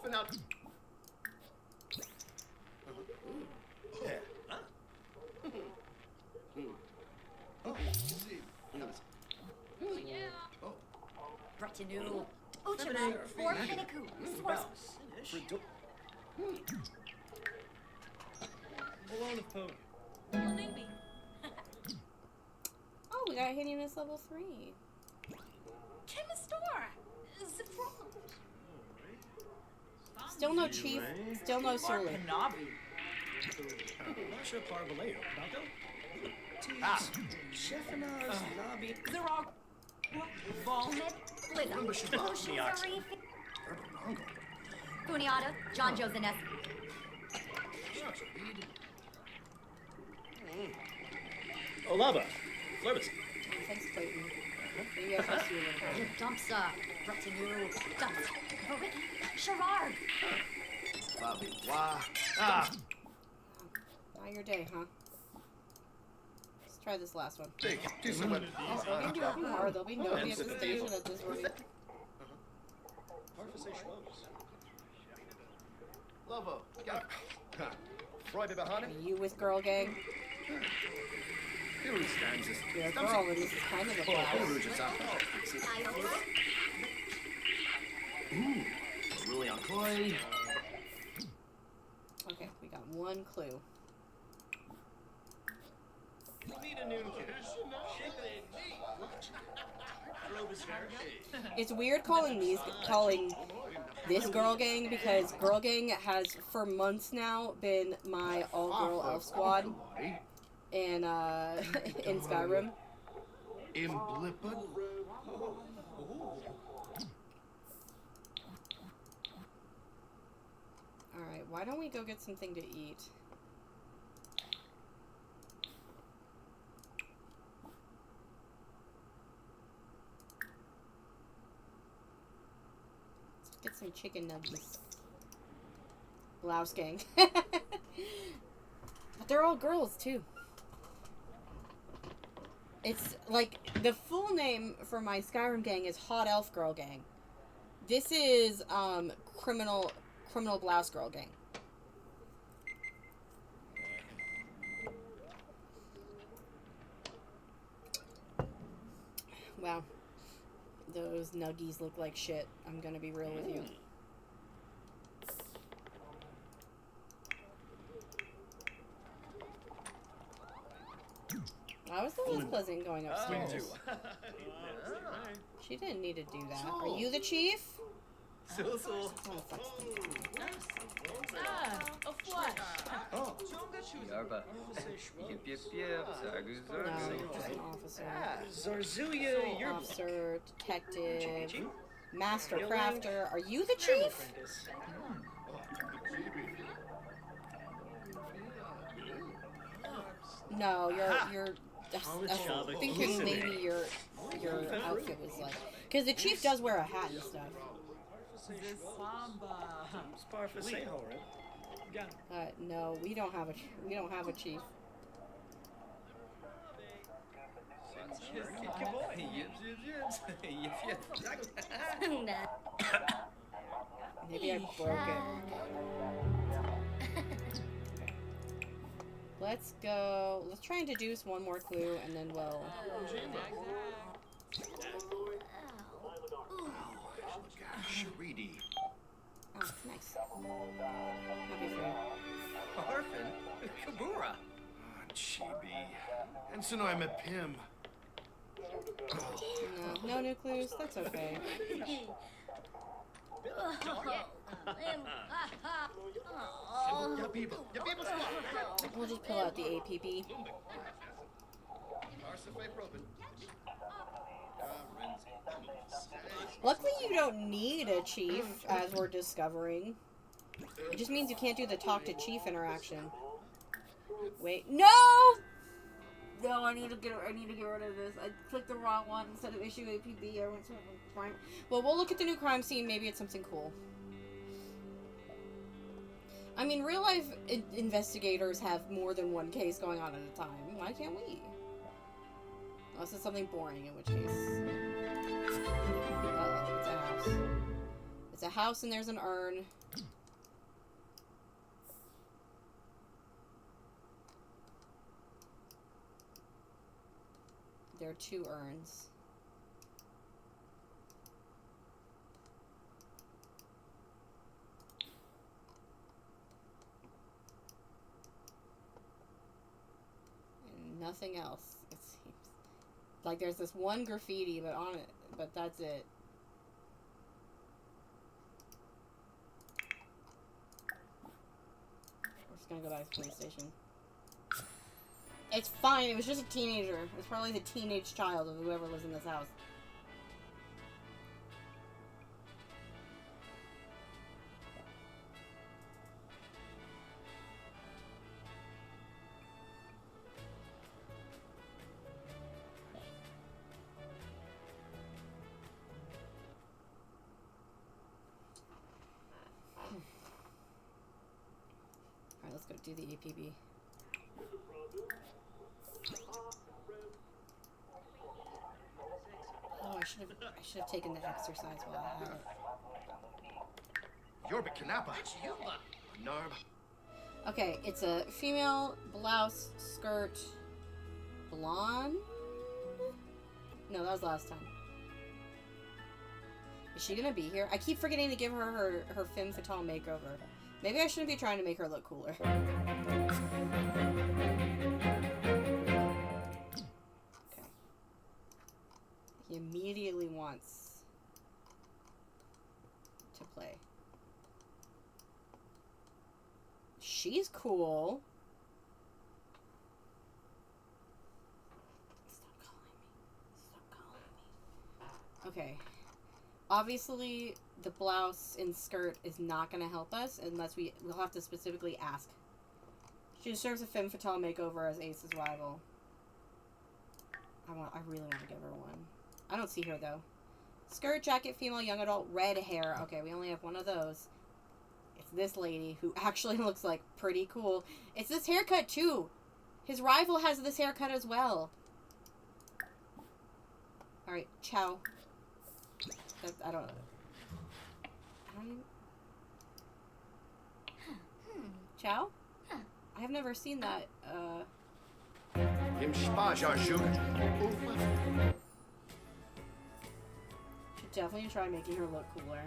For now. Yeah. Oh, oh. Retinue. Uchima. Or Piniku. Source. Alone of Pony. Believe me. Oh, we got hittiness level 3. Chemistor. Zipron. Still no chief. Still no Sulu. Hanabi. Marsha Parvaleo. Baldo? Chefinar's lobby. Zerog. Volmet. Lizzo. Shibari. Funiata. John Josenes. Olaba. Flerbus. Thanks, Clayton. Maybe I trust you a little bit. Dumpsa. Retinue. Dumpsa. Bariki. Sherrard. Bobby. Wah. Ah. Not your day, huh? Let's try this last one. Big. Do some weapon. We can do a few more. There'll be nobody at the station at this rate. Hard to say schmoes. Lovo. Get Roy Bibahana. Are you with Girl Gang? Who stands this? You're a girl, and this is kind of a class. Ooh. Really on Coy. Okay, we got one clue. It's weird calling this Girl Gang because Girl Gang has for months now been my all-girl elf squad in in Skyrim. Imblipid. Alright, why don't we go get something to eat? Let's get some chicken nuggets. Blouse Gang. But they're all girls, too. It's like, the full name for my Skyrim gang is Hot Elf Girl Gang. This is, Criminal Blouse Girl Gang. Wow. Those nuggies look like shit. I'm gonna be real with you. I was the least pleasant going upstairs. She didn't need to do that. Are you the chief? Oh, fuck. A flush. Oh. Yarba. Yip yip yip. Zagu No, zagu. you're just an officer. Zarzuya, you're Officer, detective, master crafter. Are you the chief? No, you're. I'm thinking maybe your outfit was like, because the chief does wear a hat and stuff. Samba. Sparfa Sehor. No, we don't have a chief. Maybe I broke it. Let's go. Let's try and deduce one more clue, and then we'll. Sharidi. Oh, nice. Happy for you. Orphan? Kabura. Chibi. And so now I'm a Pim. No new clues. That's okay. We'll just pull out the APB. Luckily, you don't need a chief, as we're discovering. It just means you can't do the talk to chief interaction. Wait, no! No, I need to get rid of this. I clicked the wrong one instead of issue APB. I went to crime. Well, we'll look at the new crime scene. Maybe it's something cool. I mean, real life investigators have more than one case going on at a time. Why can't we? Unless it's something boring, in which case. Uh-oh, it's a house. It's a house and there's an urn. There are 2 urns. And nothing else, it seems. Like there's this one graffiti, but that's it. We're just gonna go back to the police station. It's fine, it was just a teenager. It's probably the teenage child of whoever lives in this house. Alright, let's go do the APB. Oh, I should have taken the exercise while I had it. Yorba Kanapa. Narb. Okay, it's a female blouse, skirt, blonde? No, that was last time. Is she gonna be here? I keep forgetting to give her her femme fatale makeover. Maybe I shouldn't be trying to make her look cooler. He immediately wants to play. She's cool. Stop calling me. Okay. Obviously, the blouse and skirt is not going to help us unless we'll have to specifically ask. She deserves a femme fatale makeover as Ace's rival. I really want to give her one. I don't see her, though. Skirt, jacket, female, young adult, red hair. Okay, we only have one of those. It's this lady, who actually looks, like, pretty cool. It's this haircut, too. His rival has this haircut as well. Alright, ciao. I don't know. Ciao? I have never seen that, Should definitely try making her look cooler.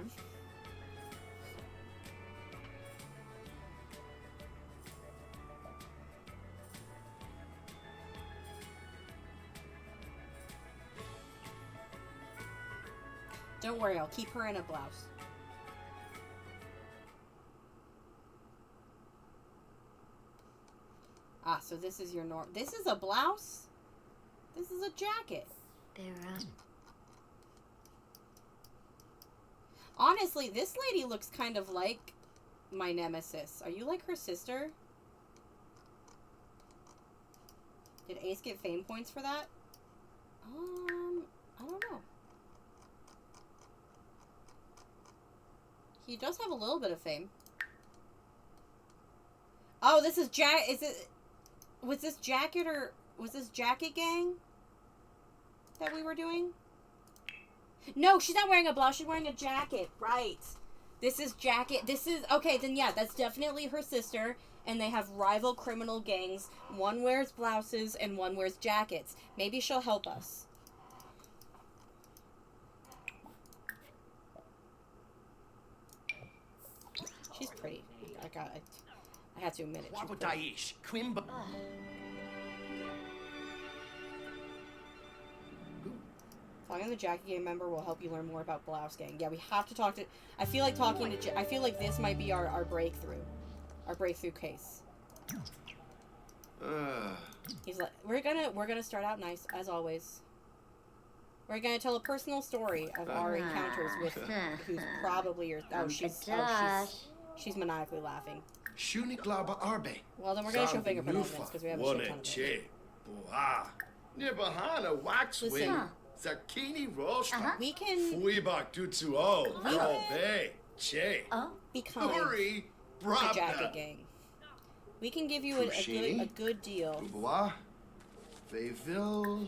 Don't worry, I'll keep her in a blouse. Ah, so this is your norm. This is a blouse? This is a jacket. Honestly, this lady looks kind of like my nemesis. Are you like her sister? Did Ace get fame points for that? I don't know. He does have a little bit of fame. Oh, this is was this Jacket gang that we were doing? No, she's not wearing a blouse. She's wearing a jacket. Right. This is Jacket. Okay, then yeah, that's definitely her sister. And they have rival criminal gangs. One wears blouses and one wears jackets. Maybe she'll help us. She's pretty. I have to admit it. She's pretty. Talking to the Jacket Gang member will help you learn more about Blouse Gang. Yeah, we have to talk to... I feel like I feel like this might be our breakthrough. Our breakthrough case. He's like, we're gonna start out nice, as always. We're gonna tell a personal story of our encounters with who's probably your... she's maniacally laughing. Well, then we're gonna show fingerprint evidence, because we have a shit ton of it. Listen. We can become the Jacket Gang. We can give you a good deal.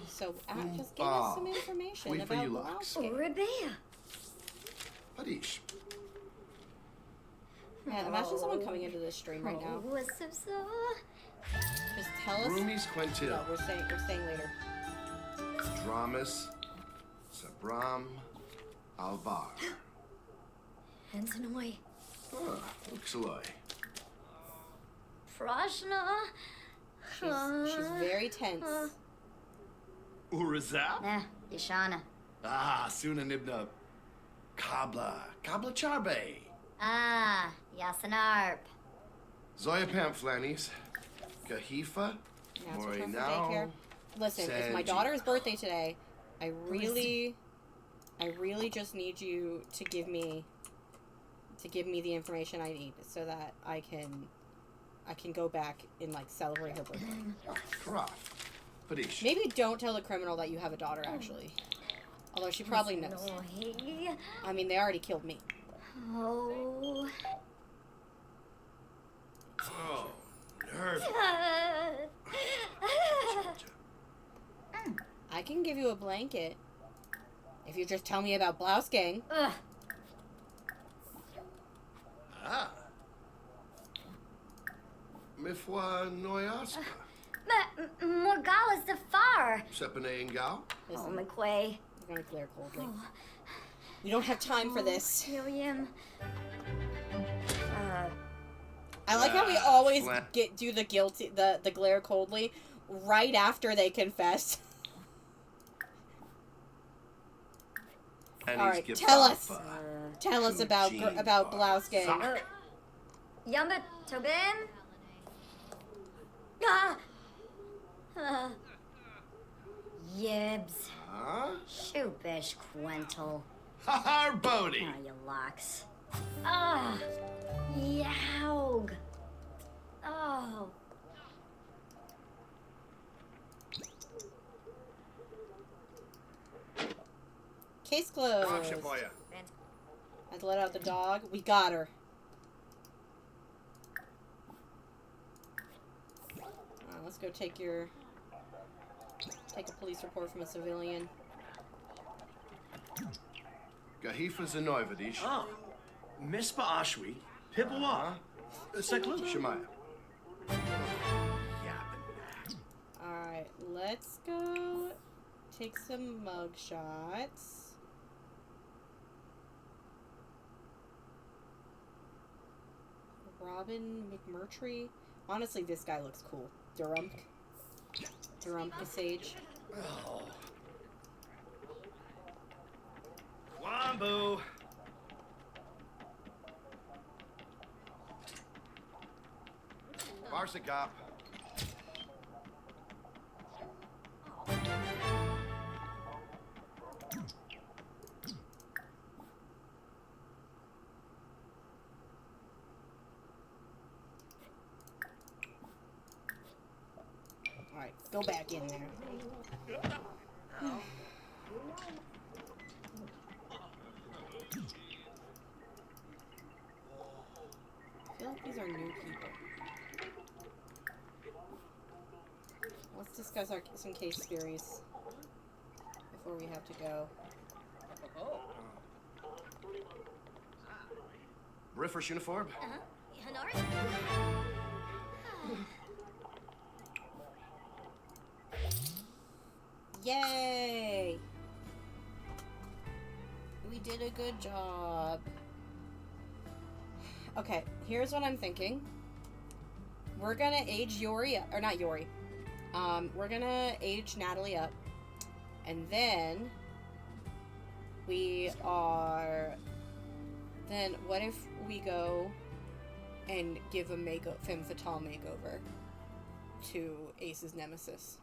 So just give us some information about Blouse Gang. Man, imagine someone coming into this stream right now. Just tell us. No, we're staying later. Dramas, Sabram, Alvar. Hansenoi. Uxaloy. Prashna. She's very tense. Urazap? Ishana. Suna Nibna. Kabla Charbe. Yasanarp. Zoya Pamflanis. Gahifa. Mori now. Listen, it's my daughter's birthday today. I really just need you to give me the information I need so that I can go back and like celebrate her birthday. Maybe don't tell the criminal that you have a daughter, actually. Although she probably knows. I mean, they already killed me. Oh, nerve. I can give you a blanket if you just tell me about Blouse Gang. Mifwa Noyaska. Morgala's the far. Sepane and Gal. Oh, McQuay. We're gonna glare coldly. We don't have time for this. William. I like how we always do the glare coldly right after they confess. All right, tell us about Blouse Gang. Yamba Tobin. Yibs. Shoopish Quental. Bodie. You locks. Yaug. Oh. Case closed. Had to let out the dog. We got her. Let's go take a police report from a civilian. Gahifa's a Noivadish. Mispa Ashwi, Pippawa, Seklu. Shemaya. Alright, let's go take some mug shots. Robin McMurtry. Honestly, this guy looks cool. Durham Sage. Wambo. Varsagop. Alright, go back in there. I feel like these are new people. discuss some case theories before we have to go. Riffers uniform? Honora? Yay! We did a good job. Okay, here's what I'm thinking. We're gonna age Yori up, or not Yori. We're gonna age Natalie up, and then then what if we go and give a femme fatale makeover to Ace's nemesis?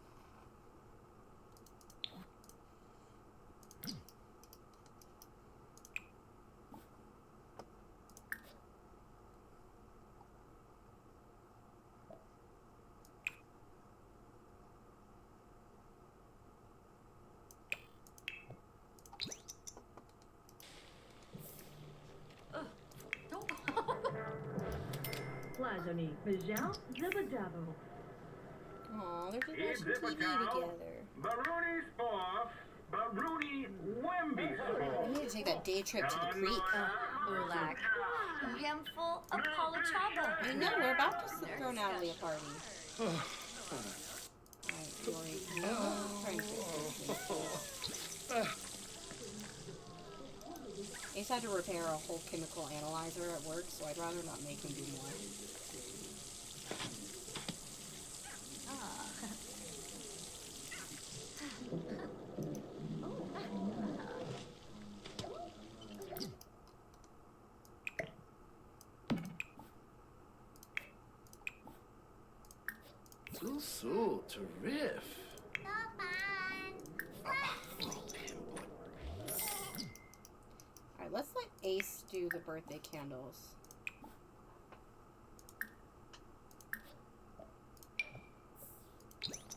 Plazony, Mijal, Zibadabo. Aw, they're just watching TV together. Baruni Spoff, Baruni Wemby We need to take that day trip to the creek. Burlak. A handful of Palachaba. I know, we're about to throw Natalie a party. Alright, Yori. Trying to Ace had to repair a whole chemical analyzer at work, so I'd rather not make him do more. So terrific. Alright, let's let Ace do the birthday candles.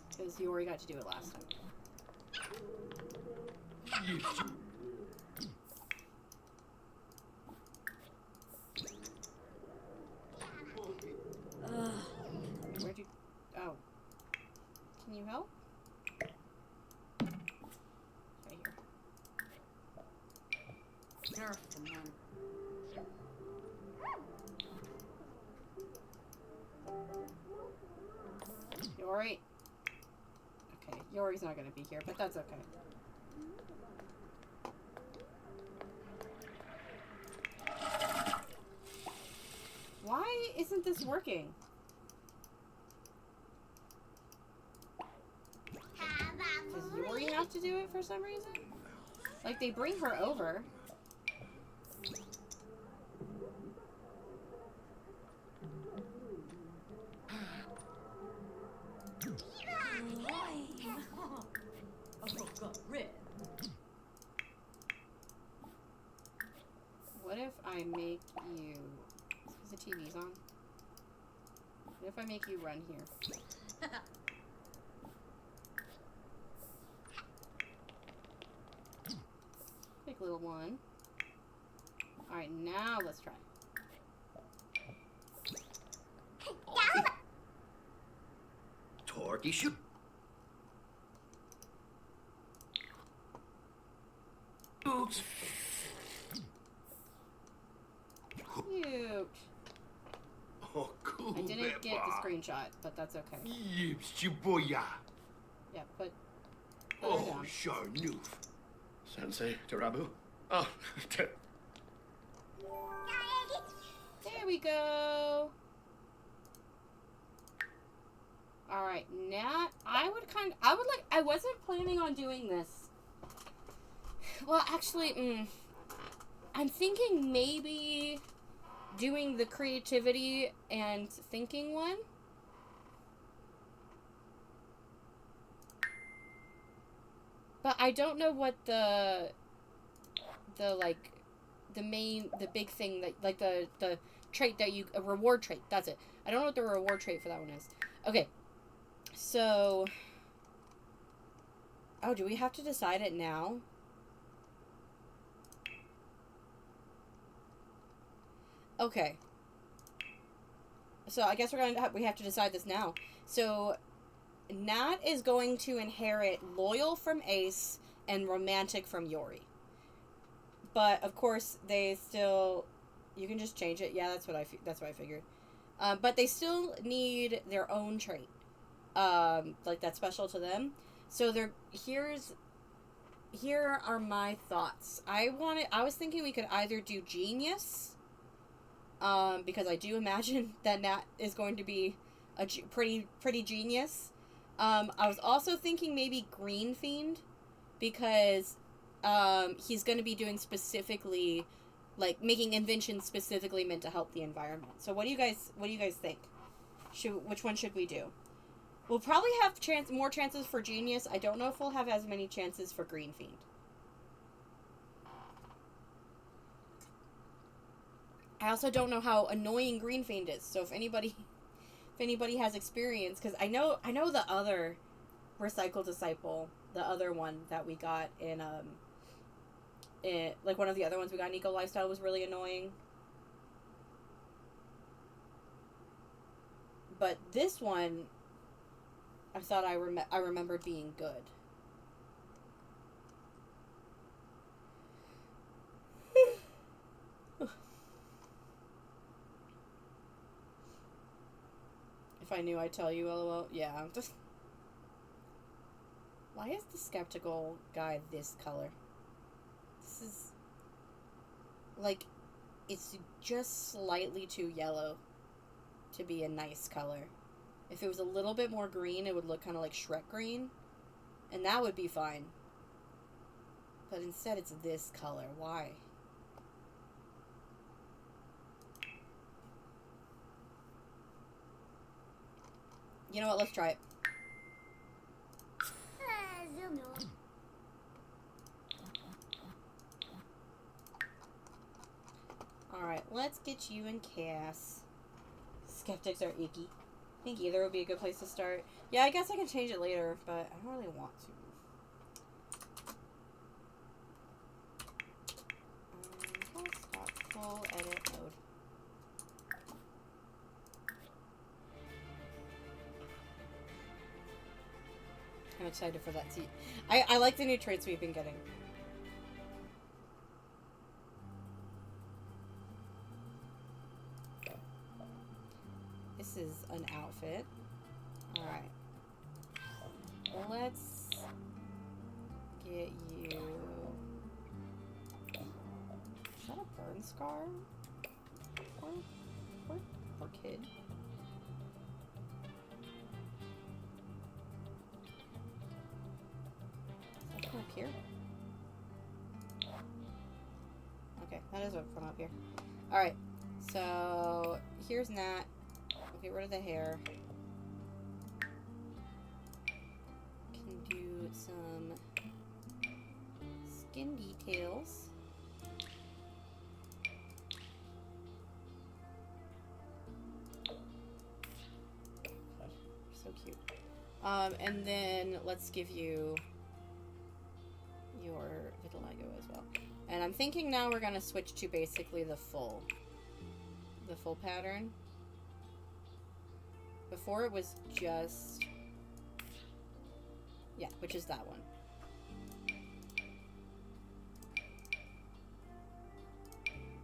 Because Yori got to do it last time. Where'd you... Oh. Can you help? Right here. Nerf them, man. Yori. Okay, Yori's not gonna be here, but that's okay. Why isn't this working? Does Yori have to do it for some reason? Like, they bring her over. What if I make you... Is the TV's on? What if I make you run here? Big little one. Alright, now let's try. Torky shoot. Oops. Cute. Oh, cool. I didn't get the screenshot, but that's okay. Yips, Chiboya. Yeah, put her Oh, down. Sharnoof. Sensei, Tarabu. Oh, There we go. Alright, now I wasn't planning on doing this. Well, actually, I'm thinking maybe doing the creativity and thinking one. But I don't know what the big thing that, like, the trait that a reward trait, that's it. I don't know what the reward trait for that one is. Okay, so, oh, do we have to decide it now? Okay. So I guess we have to decide this now. So Nat is going to inherit loyal from Ace and romantic from Yori. But of course, they still. You can just change it. Yeah, that's what I figured. But they still need their own trait, like that's special to them. So here are my thoughts. I was thinking we could either do genius, because I do imagine that Nat is going to be a pretty genius. I was also thinking maybe green fiend, because he's going to be doing specifically, like making inventions specifically meant to help the environment. So what do you guys think? Which one should we do? We'll probably have more chances for genius. I don't know if we'll have as many chances for green fiend. I also don't know how annoying green fiend is. So if anybody has experience, because I know the other recycle disciple, the other one that we got in like one of the other ones we got in Eco Lifestyle was really annoying. But this one, I thought I remembered being good. If I knew, I'd tell you, lol. Yeah. Why is the skeptical guy this color? This is... like, it's just slightly too yellow to be a nice color. If it was a little bit more green, it would look kind of like Shrek green. And that would be fine. But instead, it's this color. Why? You know what? Let's try it. Alright, let's get you in Cass. Skeptics are icky. I think either would be a good place to start. Yeah, I guess I can change it later, but I don't really want to. Stop full edit mode. I'm excited for that too. I like the new traits we've been getting. This is an outfit. Alright. Let's get you... Is that a burn scar? Poor kid. Is that from up here? Okay, that is from up here. Alright, so here's Nat. Get rid of the hair. Can do some skin details. So cute. And then let's give you your vitiligo as well. And I'm thinking now we're gonna switch to basically the full pattern. Before it was just... yeah, which is that one.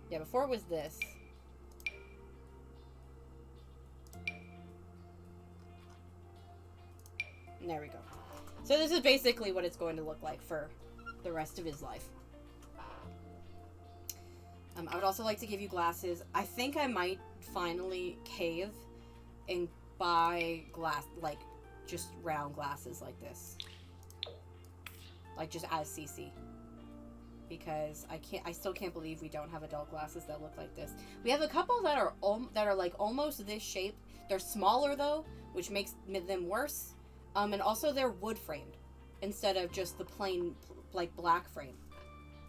Yeah, before it was this. And there we go. So this is basically what it's going to look like for the rest of his life. I would also like to give you glasses. I think I might finally cave and buy glass, like, just round glasses like this. Like, just as CC. Because I still can't believe we don't have adult glasses that look like this. We have a couple that are like almost this shape. They're smaller though, which makes them worse. And also they're wood framed instead of just the plain, like, black frame.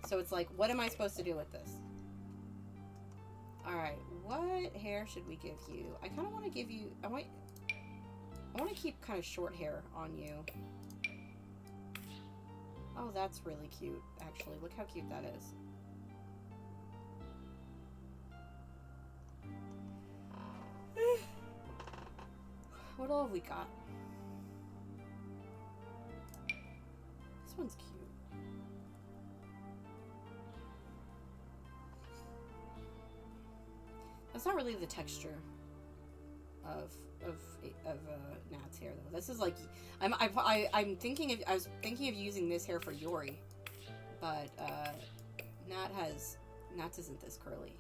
So it's like, what am I supposed to do with this? Alright, what hair should we give you? I kind of want to give you... I want to keep kind of short hair on you. Oh, that's really cute, actually. Look how cute that is. What all have we got? one's cute. That's not really the texture of Nat's hair though. This is like I'm thinking of I was thinking of using this hair for Yori, but Nat's isn't this curly.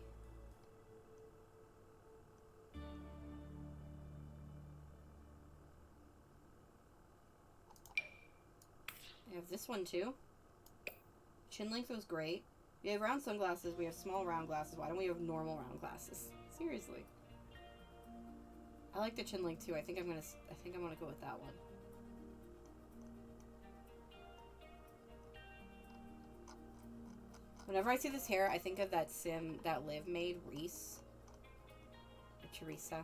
I have this one too. Chin length was great. We have round sunglasses. We have small round glasses. Why don't we have normal round glasses? Seriously. I like the chin length too. I think I'm gonna go with that one. Whenever I see this hair, I think of that sim that Liv made, Reese. Or Teresa.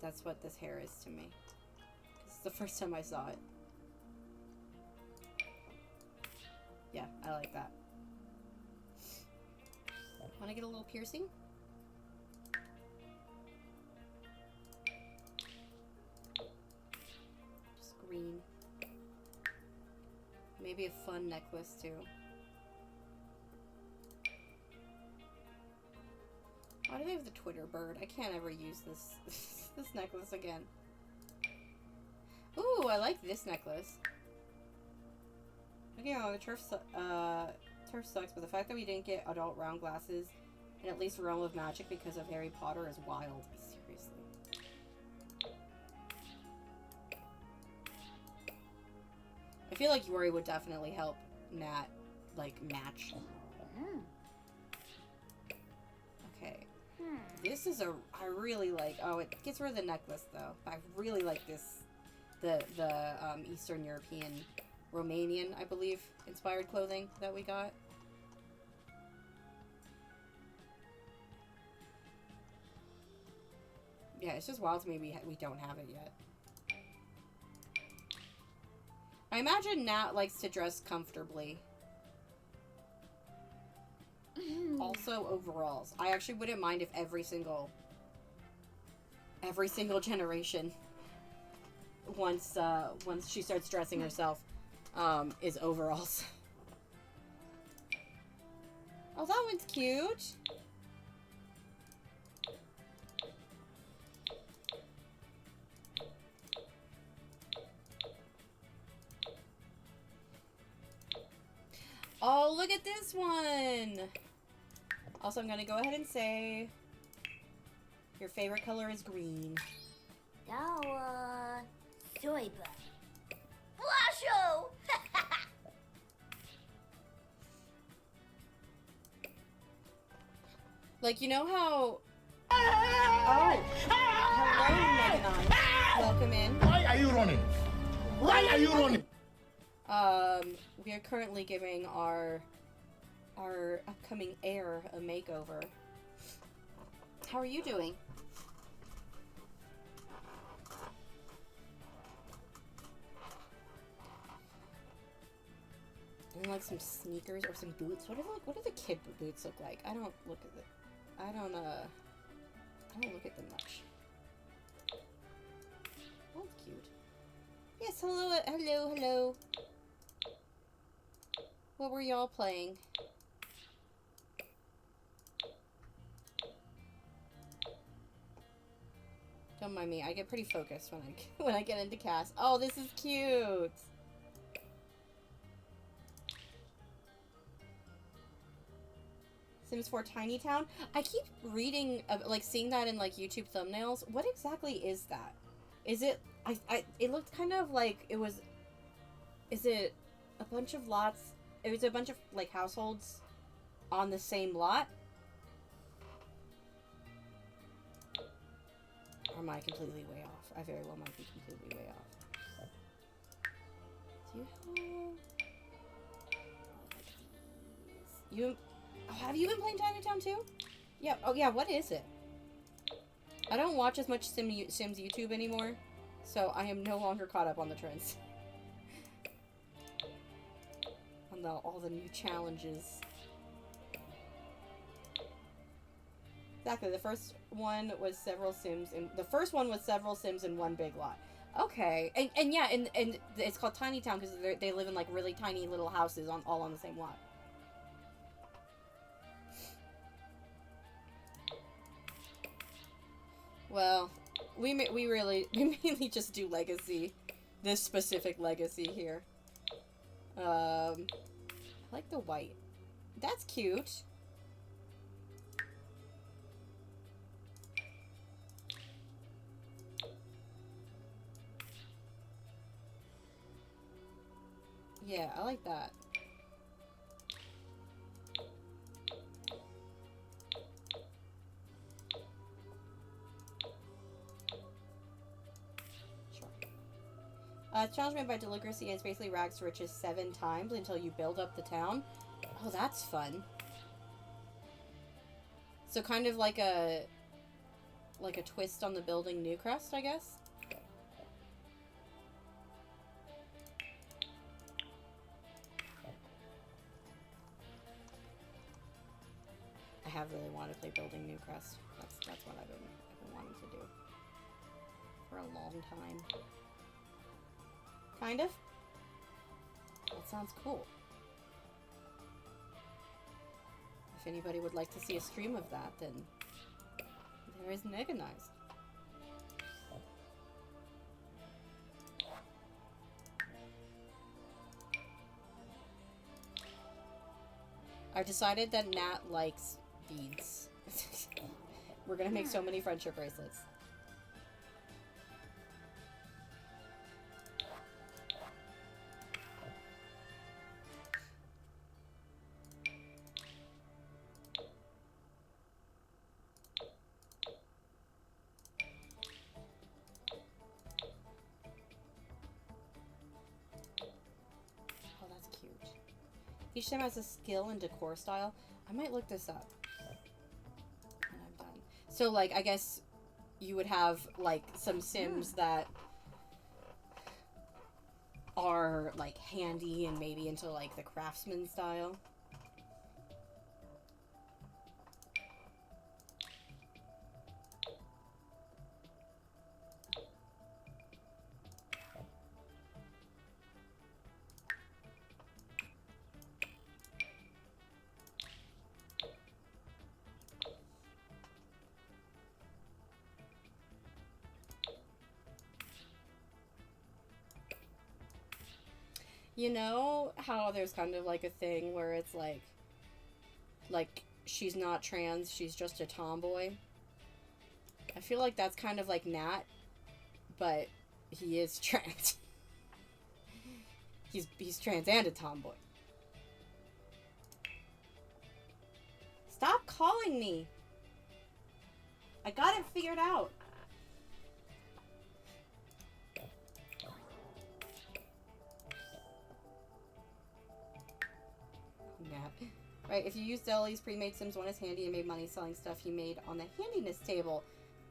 That's what this hair is to me. This is the first time I saw it. Yeah, I like that. Wanna get a little piercing? Just green. Maybe a fun necklace too. Why do they have the Twitter bird? I can't ever use this this necklace again. Ooh, I like this necklace. Okay, the turf sucks, but the fact that we didn't get adult round glasses in at least Realm of Magic because of Harry Potter is wild. Seriously. I feel like Yori would definitely help Nat, like, match. Okay. This is I really like, oh, it gets rid of the necklace, though. But I really like this, the Eastern European, Romanian, I believe, inspired clothing that we got. Yeah, it's just wild to me we don't have it yet. I imagine Nat likes to dress comfortably. Also, overalls. I actually wouldn't mind if every single generation, once she starts dressing herself, is overalls. Oh, that one's cute. Oh, look at this one! Also, I'm gonna go ahead and say your favorite color is green. Dawa. Soyba. Flasho! Like, you know how... Oh! Hello, Meganon. Welcome in. Why are you running? Why are you running? We are currently giving our upcoming heir a makeover. How are you doing? And like some sneakers or some boots. What do the kid boots look like? I don't look at it. I don't look at them much. Oh, it's cute. Yes, hello, hello, hello. What were y'all playing? Don't mind me. I get pretty focused when I get into cast. Oh, this is cute. Sims 4 Tiny Town. I keep reading, like, seeing that in like YouTube thumbnails. What exactly is that? Is it? It looked kind of like it was. Is it a bunch of lots? It was a bunch of like households on the same lot. Or am I completely way off? I very well might be completely way off. Do you have... Have you been playing Tiny Town too? Yeah. Oh yeah, what is it? I don't watch as much Sims YouTube anymore, so I am no longer caught up on the trends. On all the new challenges. Exactly, the first one was several Sims in one big lot. Okay, and yeah, and it's called Tiny Town because they live in like really tiny little houses all on the same lot. Well, we mainly just do legacy, this specific legacy here. I like the white. That's cute. Yeah, I like that. Sure. Challenge made by Delicacy is basically rags to riches 7 times until you build up the town. Oh, that's fun. So kind of like a twist on the building New Crest, I guess. I have really wanted to play Building New Crest. That's what I've been wanting to do for a long time. Kind of. That sounds cool. If anybody would like to see a stream of that, then there is Neganized. I decided that Nat likes beads. We're gonna make so many friendship bracelets. Oh, that's cute. Each time has a skill and decor style. I might look this up when I'm done. So, like, I guess you would have, like, some Sims that are, like, handy and maybe into, like, the craftsman style. You know how there's kind of like a thing where it's like she's not trans, she's just a tomboy? I feel like that's kind of like Nat, but he is trans. he's trans and a tomboy. Stop calling me! I got it figured out. Right, if you use Deli's pre-made Sims, one is handy and made money selling stuff he made on the handiness table.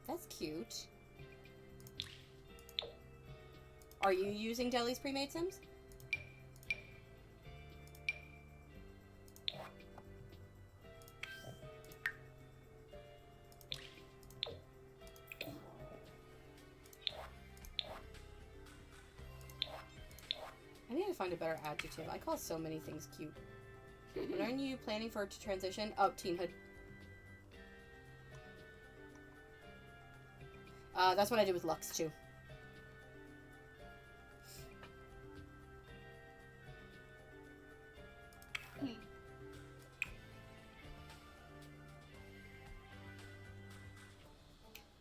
That's cute. Are you using Deli's pre-made Sims? I need to find a better adjective. I call so many things cute. When are you planning for it to transition? Oh, teenhood. That's what I did with Lux, too.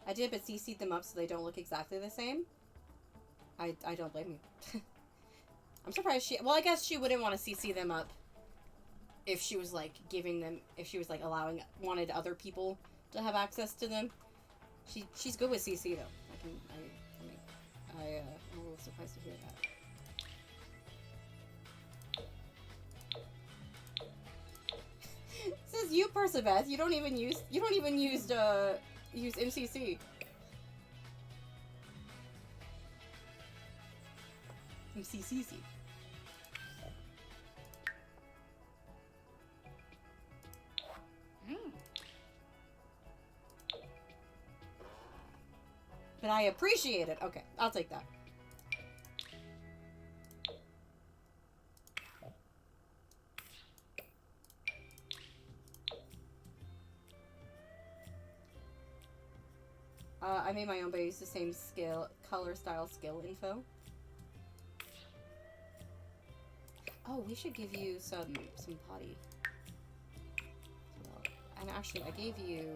I did, but CC'd them up so they don't look exactly the same. I don't blame you. I'm surprised she... Well, I guess she wouldn't want to CC them up if she was, like, giving them... If she was, like, wanted other people to have access to them. She's good with CC, though. I'm a little surprised to hear that. It says you, Persebeth. You don't even use MCC. MCCC. But I appreciate it. Okay, I'll take that. I made my own, but I used the same color, style, skill info. Oh, we should give you some potty. And actually, I gave you...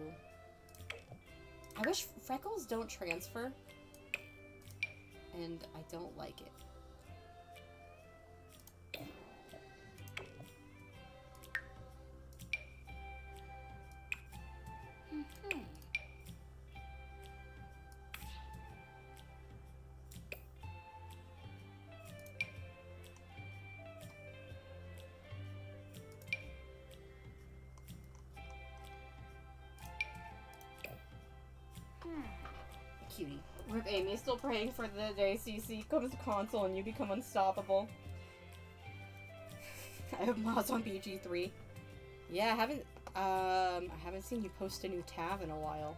I wish freckles don't transfer. And I don't like it. Cutie. Rip Amy still praying for the day CC comes to console and you become unstoppable. I have mods on BG3. Yeah, I haven't seen you post a new tab in a while.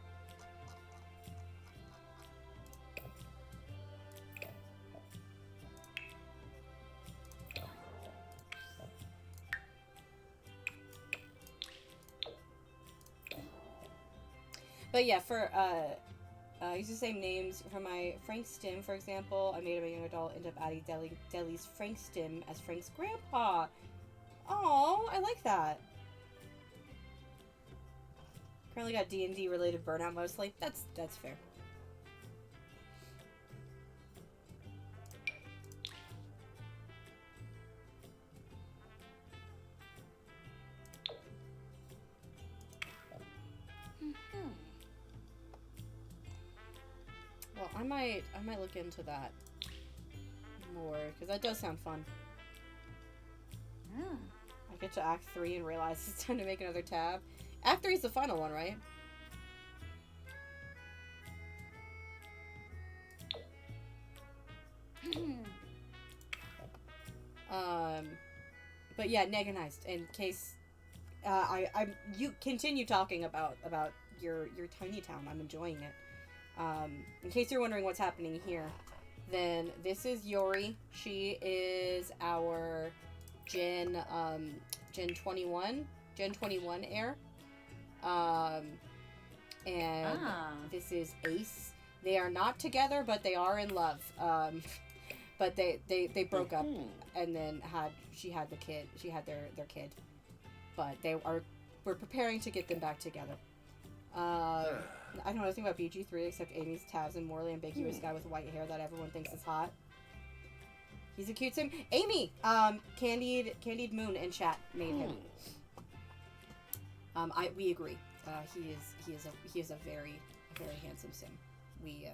But yeah, for I use the same names for my Frank Stim, for example. I made him a young adult, ended up adding Deli's Frank Stim as Frank's grandpa. Oh, I like that. Currently got D&D related burnout mostly. That's fair. Well, I might look into that more, because that does sound fun. I get to Act 3 and realize it's time to make another tab. Act 3 is the final one, right? But yeah, Neganized, in case you continue talking about your tiny town. I'm enjoying it. In case you're wondering what's happening here, then this is Yori. She is our Gen 21 heir. And this is Ace. They are not together, but they are in love. But they broke up, and then she had their kid. But we're preparing to get them back together. I don't know anything about BG3 except Amy's tabs and morally ambiguous guy with white hair that everyone thinks is hot. He's a cute sim. Amy! Candied Moon in chat made him. We agree. He is a very handsome sim. We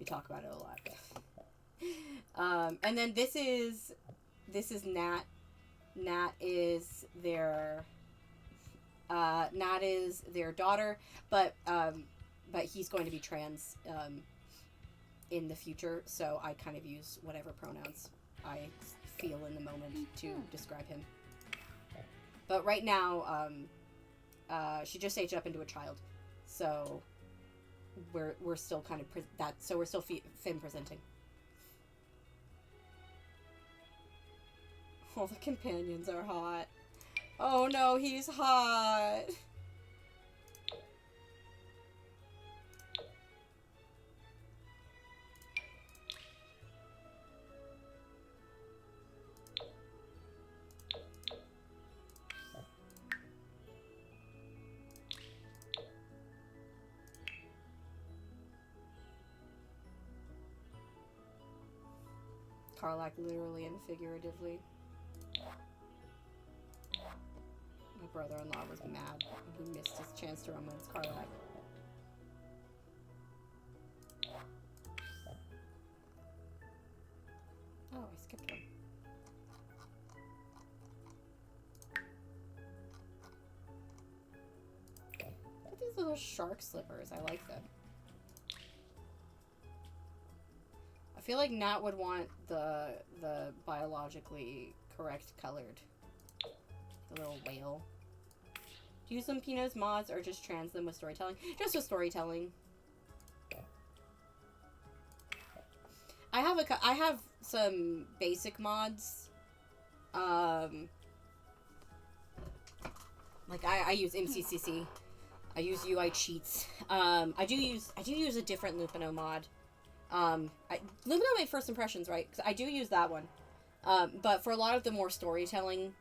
talk about it a lot. And then this is Nat. Nat is their daughter, but he's going to be trans in the future, so I kind of use whatever pronouns I feel in the moment to describe him. But right now, she just aged up into a child, so we're still kind of we're still femme presenting. All the companions are hot. Oh no, he's hot. Karlak literally and figuratively. My brother-in-law was mad when he missed his chance to romance Karlak. Oh, I skipped one. Look at these little shark slippers. I like them. I feel like Nat would want the biologically correct colored. The little whale. Do you use some Pinot's mods or just trans them with storytelling? Just with storytelling. I have some basic mods. Like I use MCCC I use UI cheats. I do use a different Lupino mod. Lupino made First Impressions, right? 'Cause I do use that one. But for a lot of the more storytelling,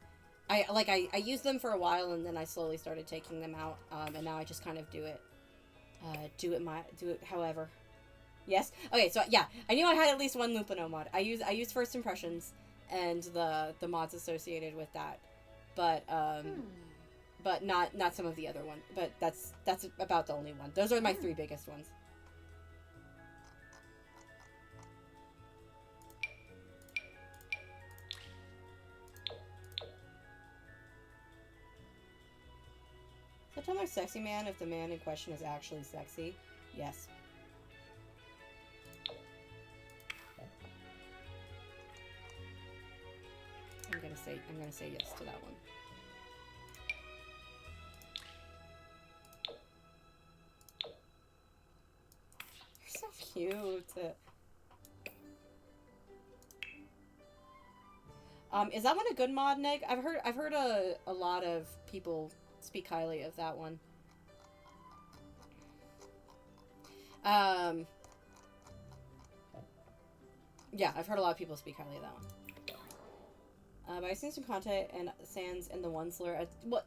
I used them for a while, and then I slowly started taking them out. And now I just kind of do it however. Yes. Okay. So yeah, I knew I had at least one Lupino mod. I use First Impressions and the mods associated with that, but not some of the other ones. But that's about the only one. Those are my 3 biggest ones. So tell me, sexy man, if the man in question is actually sexy. Yes. I'm gonna say yes to that one. You're so cute. Is that one a good mod, Nick? I've heard a lot of people speak highly of that one. Yeah, I've heard a lot of people speak highly of that one. But I've seen some content and Sans and the One Slur. What?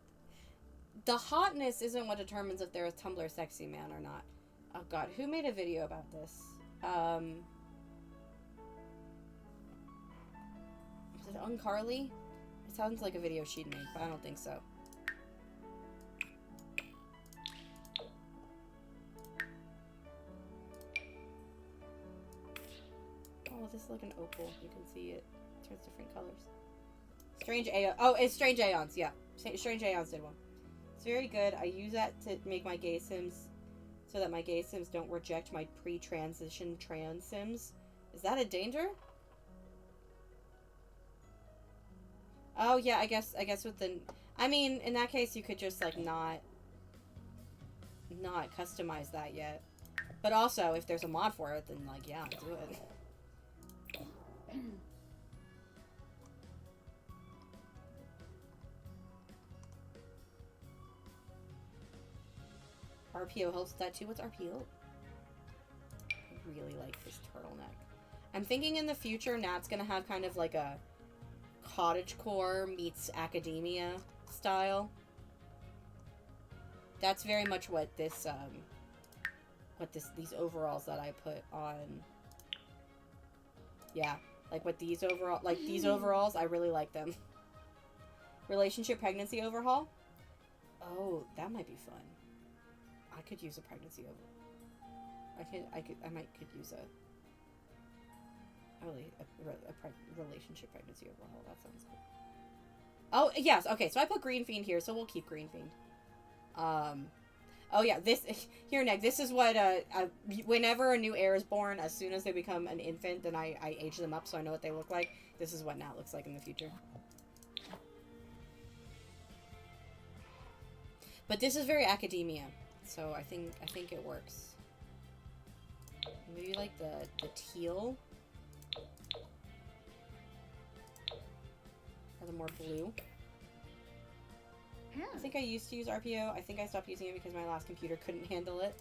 The hotness isn't what determines if they're a Tumblr sexy man or not. Oh god, who made a video about this? Was it Uncarly? It sounds like a video she'd make, but I don't think so. Oh, this is like an opal. You can see it turns different colors. Strange Aeons. Oh, it's Strange Aeons, yeah. Strange Aeons did one. It's very good. I use that to make my gay sims so that my gay sims don't reject my pre-transition trans sims. Is that a danger? Oh, yeah, I guess with the... I mean, in that case, you could just, like, not customize that yet. But also, if there's a mod for it, then, like, yeah, do it. RPO helps with that too. What's RPO? I really like this turtleneck. I'm thinking in the future, Nat's gonna have kind of like a cottagecore meets academia style. That's very much what this, these overalls that I put on. Yeah, like what these these overalls, I really like them. Relationship pregnancy overhaul? Oh, that might be fun. I could use a pregnancy overhaul. I might use a relationship pregnancy overhaul. That sounds cool. Oh, yes, okay, so I put Green Fiend here, so we'll keep Green Fiend. Oh yeah, here, Nick, this is what, whenever a new heir is born, as soon as they become an infant, then I age them up so I know what they look like. This is what Nat looks like in the future. But this is very academia, so I think it works. Maybe like the teal. Or the more blue. I think I used to use RPO. I think I stopped using it because my last computer couldn't handle it.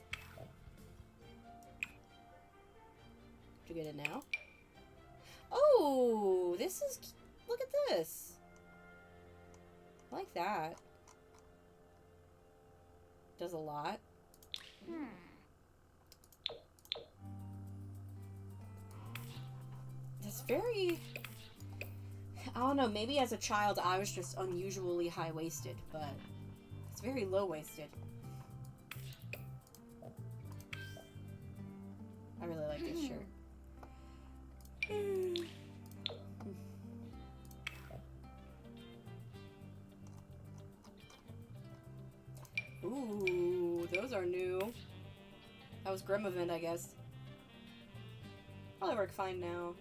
Did you get it now? Oh, this is... Look at this. I like that. Does a lot. That's very... I don't know, maybe as a child I was just unusually high-waisted, but it's very low-waisted. I really like this shirt. Ooh, those are new. That was Grim Event, I guess. Probably work fine now.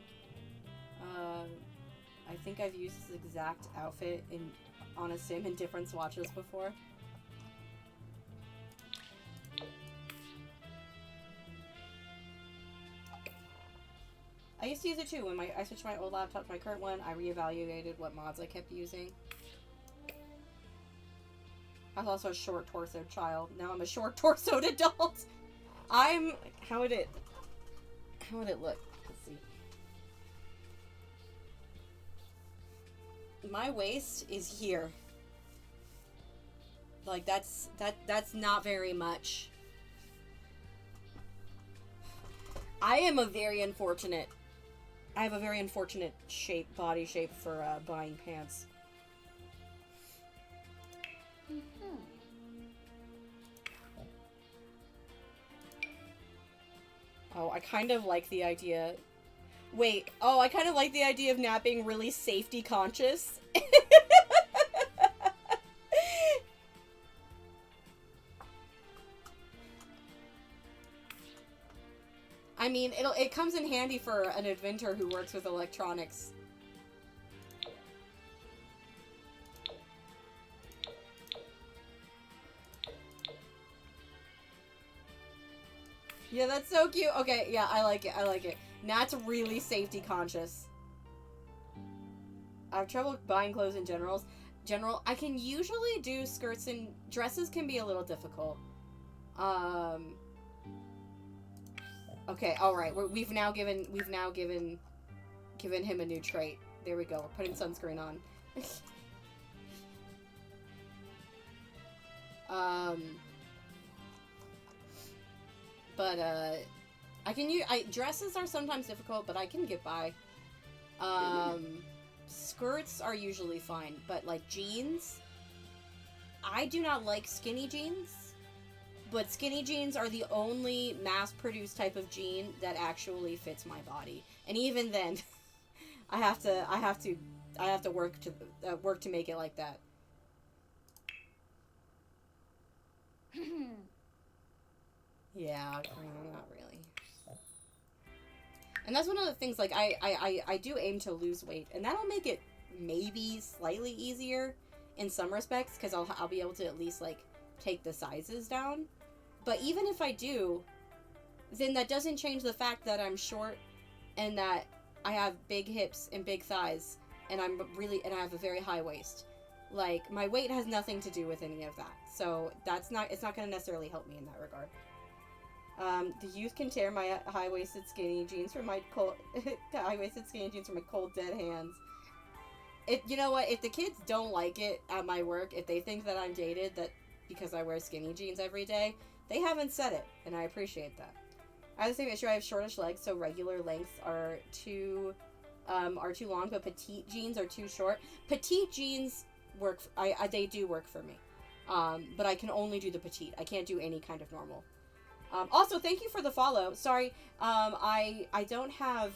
I think I've used this exact outfit on a sim in different swatches before. I used to use it too. When I switched my old laptop to my current one, I reevaluated what mods I kept using. I was also a short-torsoed child. Now I'm a short-torsoed adult. How would it look? Let's see. My waist is here. Like, that's not very much. I have a very unfortunate body shape for buying pants. Oh, I kind of like the idea. Wait, I kind of like the idea of Nat being really safety conscious. I mean, it comes in handy for an inventor who works with electronics. Yeah, that's so cute. Okay, yeah, I like it. I like it. Nat's really safety conscious. I have trouble buying clothes in general. I can usually do skirts and dresses can be a little difficult. Okay, all right. We've now given him a new trait. There we go. We're putting sunscreen on. I can use dresses are sometimes difficult, but I can get by. Skirts are usually fine, but like jeans, I do not like skinny jeans. But skinny jeans are the only mass-produced type of jean that actually fits my body, and even then, I have to work to make it like that. Yeah, not really. And that's one of the things. Like I do aim to lose weight, and that'll make it maybe slightly easier in some respects because I'll be able to at least like take the sizes down. But even if I do, then that doesn't change the fact that I'm short and that I have big hips and big thighs and I have a very high waist. Like, my weight has nothing to do with any of that. So it's not going to necessarily help me in that regard. The youth can tear my high-waisted skinny jeans from my cold dead hands. You know what? If the kids don't like it at my work, if they think that I'm dated because I wear skinny jeans every day, they haven't said it, and I appreciate that. I have the same issue. I have shortish legs, so regular lengths are too long, but petite jeans are too short. Petite jeans work. They do work for me, but I can only do the petite. I can't do any kind of normal. Also, thank you for the follow. Sorry, I don't have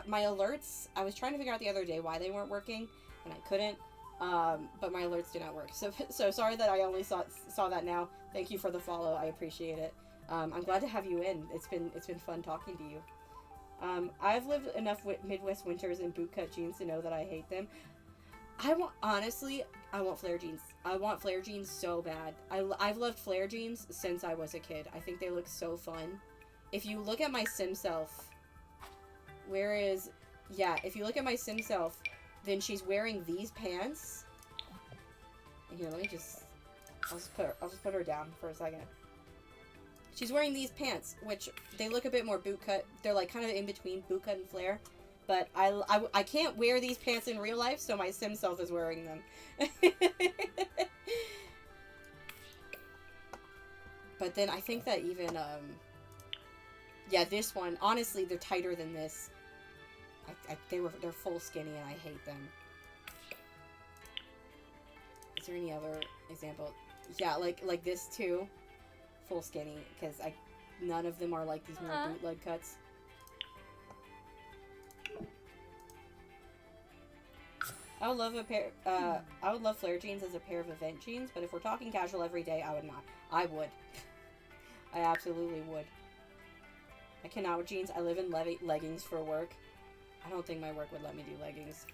my alerts. I was trying to figure out the other day why they weren't working, and I couldn't. But my alerts do not work. So sorry that I only saw that now. Thank you for the follow. I appreciate it. I'm glad to have you in. It's been fun talking to you. I've lived enough Midwest winters in bootcut jeans to know that I hate them. I want flare jeans. I want flare jeans so bad. I've loved flare jeans since I was a kid. I think they look so fun. If you look at my sim self, if you look at my sim self, then she's wearing these pants. Here, I'll just put her down for a second. She's wearing these pants, which they look a bit more bootcut. They're like kind of in between bootcut and flare. But I can't wear these pants in real life, so my sim self is wearing them. But then I think that even, this one, honestly, they're tighter than this. They're full skinny and I hate them. Is there any other example? Yeah, like this too. Full skinny, because none of them are like these more bootleg cuts. I would love flare jeans as a pair of event jeans, but if we're talking casual every day, I would not. I would. I absolutely would. I cannot with jeans. I live in leggings for work. I don't think my work would let me do leggings.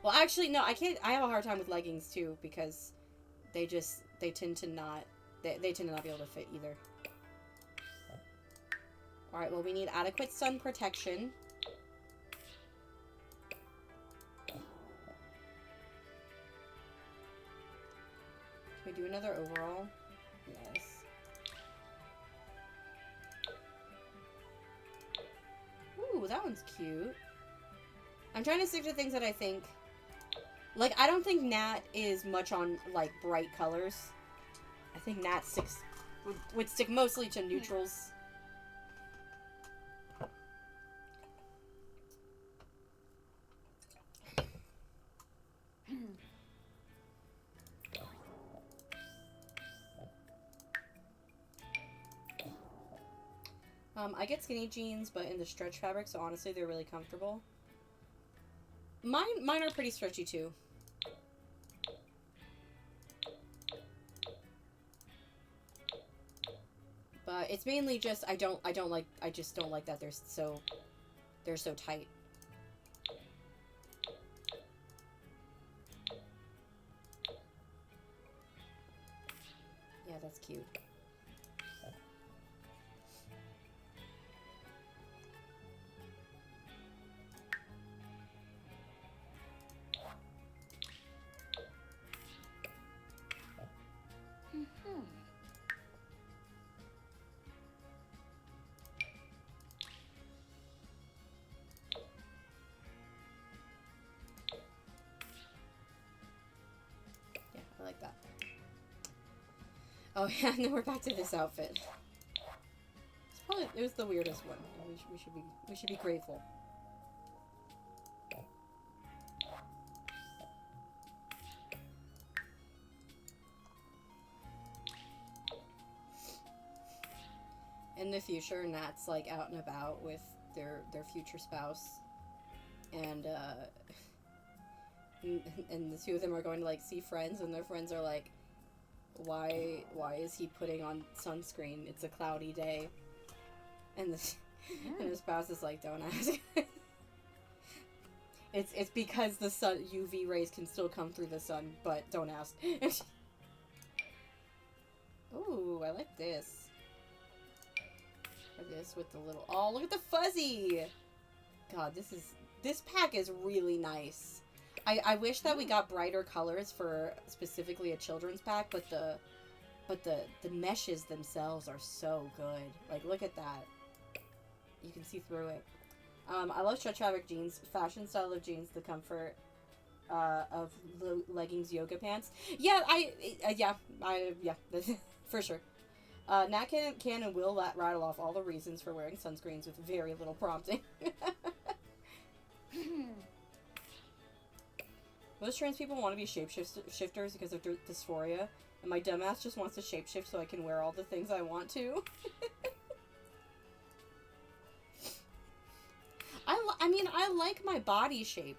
Well, actually, no, I can't. I have a hard time with leggings too because they tend to not be able to fit either. All right. Well, we need adequate sun protection. Can we do another overall? Yes. Ooh, that one's cute. I'm trying to stick to things that I think... Like, I don't think Nat is much on, like, bright colors. I think Nat would stick mostly to neutrals. I get skinny jeans, but in the stretch fabric, so honestly, they're really comfortable. Mine are pretty stretchy too. But it's mainly just I just don't like that they're so tight. Yeah, that's cute. I like that. Oh yeah, and then we're back to this outfit. It was the weirdest one. We should be grateful. In the future, Nat's like out and about with their future spouse, and the two of them are going to like see friends, and their friends are like, why is he putting on sunscreen? It's a cloudy day. And and his spouse is like, don't ask. It's because the sun UV rays can still come through the sun, but don't ask. Ooh, I like this. Or this with the little, oh, look at the fuzzy. God, this pack is really nice. I wish that we got brighter colors for specifically a children's pack, but the meshes themselves are so good. Like, look at that. You can see through it. I love stretch fabric jeans, fashion style of jeans, the comfort of leggings, yoga pants. Yeah, yeah, for sure. Nat can and will rattle off all the reasons for wearing sunscreens with very little prompting. Most trans people want to be shapeshifters because of dysphoria, and my dumbass just wants to shapeshift so I can wear all the things I want to. I mean, I like my body shape.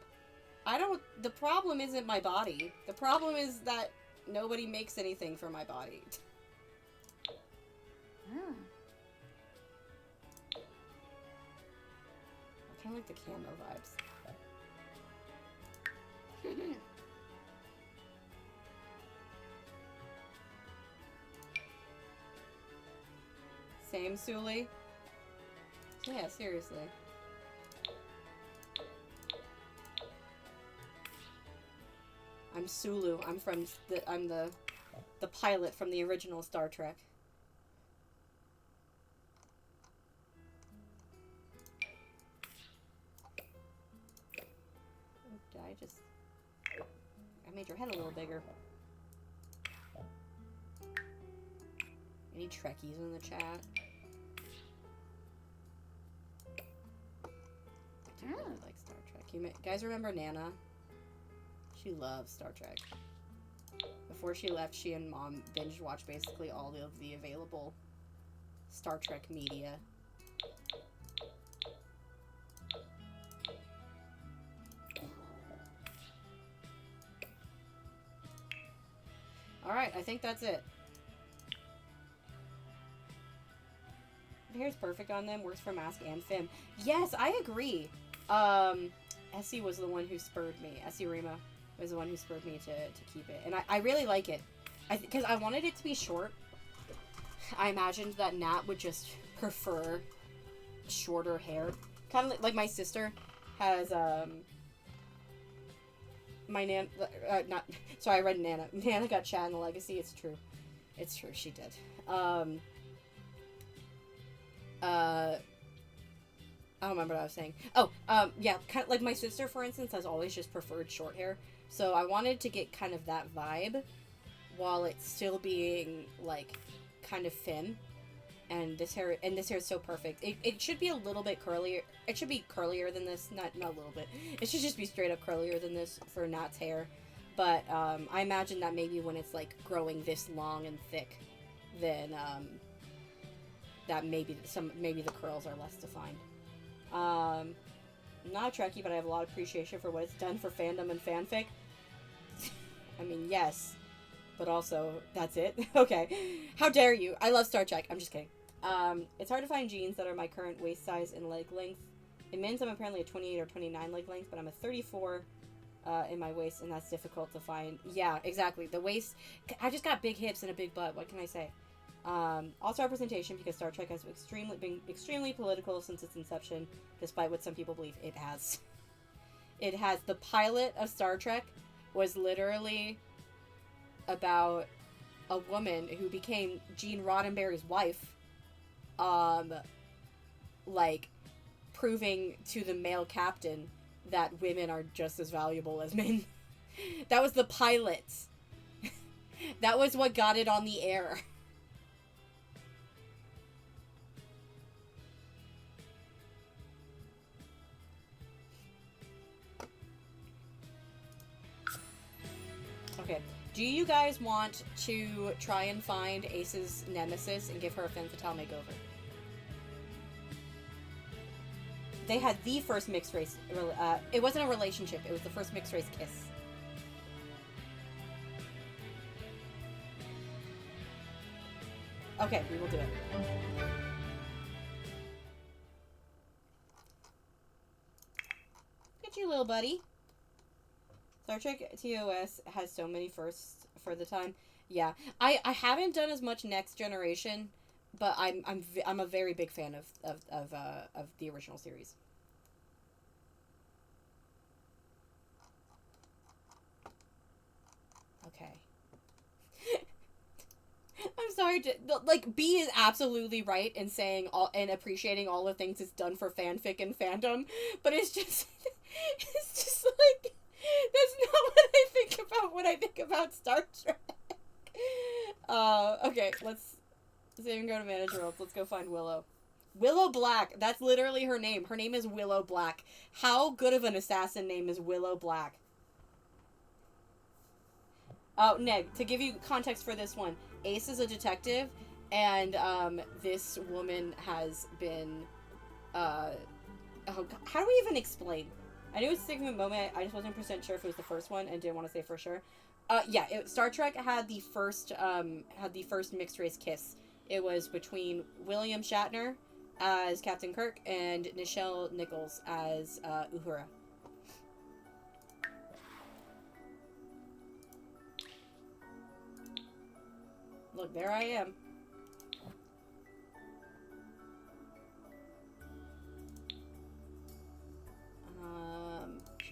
The problem isn't my body. The problem is that nobody makes anything for my body. I kind of like the camo vibes. Same, Suli? Yeah, seriously. I'm Sulu. I'm the pilot from the original Star Trek. I made your head a little bigger. Any Trekkies in the chat? I do really like Star Trek. You guys remember Nana? She loves Star Trek. Before she left, she and Mom binge watched basically all of the available Star Trek media. Alright, I think that's it. The hair's perfect on them, works for mask and femme. Yes, I agree. Essie was the one who spurred me. Essie Rima was the one who spurred me to keep it. And I really like it. Because I wanted it to be short. I imagined that Nat would just prefer shorter hair. Kind of like my sister has, my not sorry, I read Nana. Nana got shot in the Legacy. It's true. It's true. She did. I don't remember what I was saying. Oh, yeah, kind of like my sister, for instance, has always just preferred short hair. So I wanted to get kind of that vibe while it's still being, like, kind of thin. And this hair is so perfect. It should be a little bit curlier. It should be curlier than this. Not a little bit. It should just be straight up curlier than this for Nat's hair. But, I imagine that maybe when it's, like, growing this long and thick, then, that maybe the curls are less defined. I'm not a Trekkie, but I have a lot of appreciation for what it's done for fandom and fanfic. I mean, yes. But also, that's it? Okay. How dare you? I love Star Trek. I'm just kidding. It's hard to find jeans that are my current waist size and leg length. In men's, I'm apparently a 28 or 29 leg length, but I'm a 34 in my waist, and that's difficult to find. Yeah, exactly. The waist... I just got big hips and a big butt. What can I say? Also representation, because Star Trek has been extremely political since its inception, despite what some people believe it has. It has. The pilot of Star Trek was literally about a woman who became Gene Roddenberry's wife, like, proving to the male captain that women are just as valuable as men. That was the pilot. That was what got it on the air. Okay, do you guys want to try and find Ace's nemesis and give her a femme fatale makeover? They had the first mixed race, it wasn't a relationship, it was the first mixed race kiss. Okay, we will do it. Look at you, little buddy. Star Trek TOS has so many firsts for the time. Yeah, I haven't done as much Next Generation, but I'm a very big fan of the original series. Okay. I'm sorry to, like, B is absolutely right in saying all and appreciating all the things it's done for fanfic and fandom, but it's just like, that's not what I think about when I think about Star Trek. Okay, let's even go to manager roles. Let's go find Willow. Willow Black. That's literally her name. Her name is Willow Black. How good of an assassin name is Willow Black? Oh, Neg, to give you context for this one, Ace is a detective, and, this woman has been, how do we even explain? I knew it was a significant moment, I just wasn't % sure if it was the first one, and didn't want to say for sure. Yeah, Star Trek had the first mixed race kiss. It was between William Shatner as Captain Kirk and Nichelle Nichols as, Uhura. Look, there I am.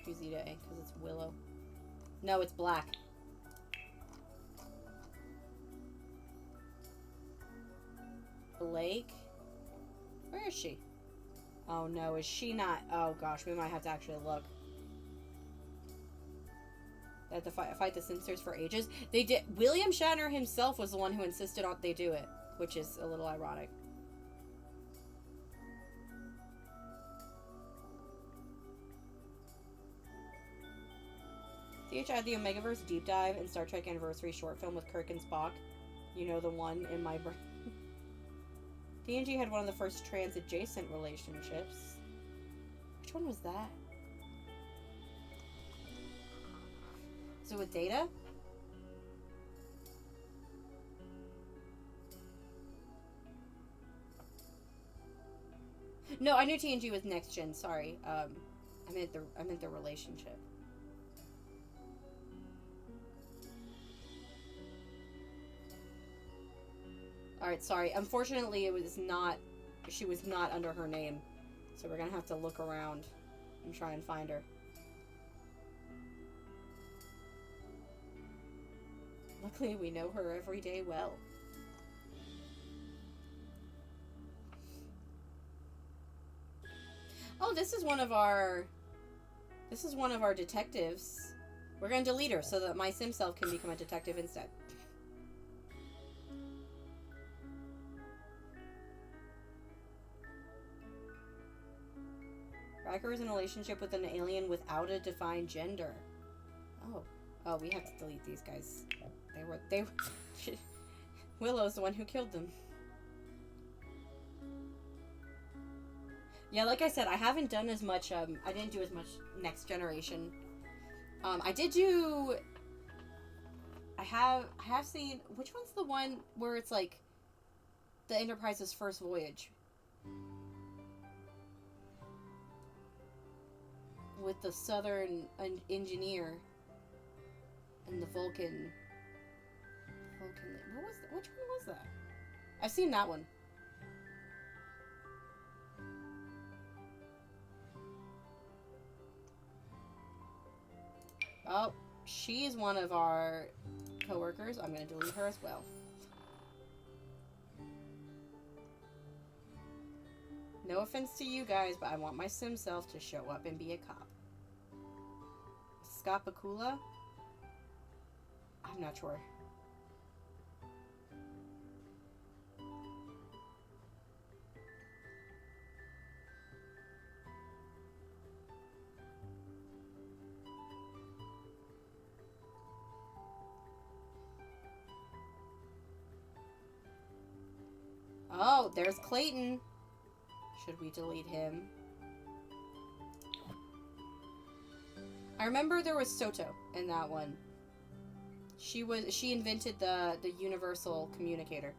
Choose Zeta A, because it's Willow. No, it's Black. Blake? Where is she? Oh no, is she not? Oh gosh, we might have to actually look. They had to fight the censors for ages. They did. William Shatner himself was the one who insisted on they do it, which is a little ironic. THI the Omegaverse deep dive in Star Trek Anniversary short film with Kirk and Spock. You know, the one in my brain. TNG had one of the first trans-adjacent relationships. Which one was that? Is it with Data? No, I knew TNG was Next Gen. Sorry, I meant the relationship. All right, sorry. Unfortunately, she was not under her name, so we're gonna have to look around and try and find her. Luckily, we know her every day well. Oh, this is one of our detectives. We're gonna delete her so that my sim self can become a detective instead. Riker is in a relationship with an alien without a defined gender. Oh, we have to delete these guys. They were Willow's the one who killed them. Yeah, like I said, I haven't done as much, I didn't do as much Next Generation. I have seen, which one's the one where it's like the Enterprise's first voyage? With the Southern engineer and the Vulcan. What was that? Which one was that? I've seen that one. Oh, she's one of our co-workers. I'm going to delete her as well. No offense to you guys, but I want my sim self to show up and be a cop. Scott Bakula? I'm not sure. Oh, there's Clayton. Should we delete him? I remember there was Soto in that one. She invented the universal communicator.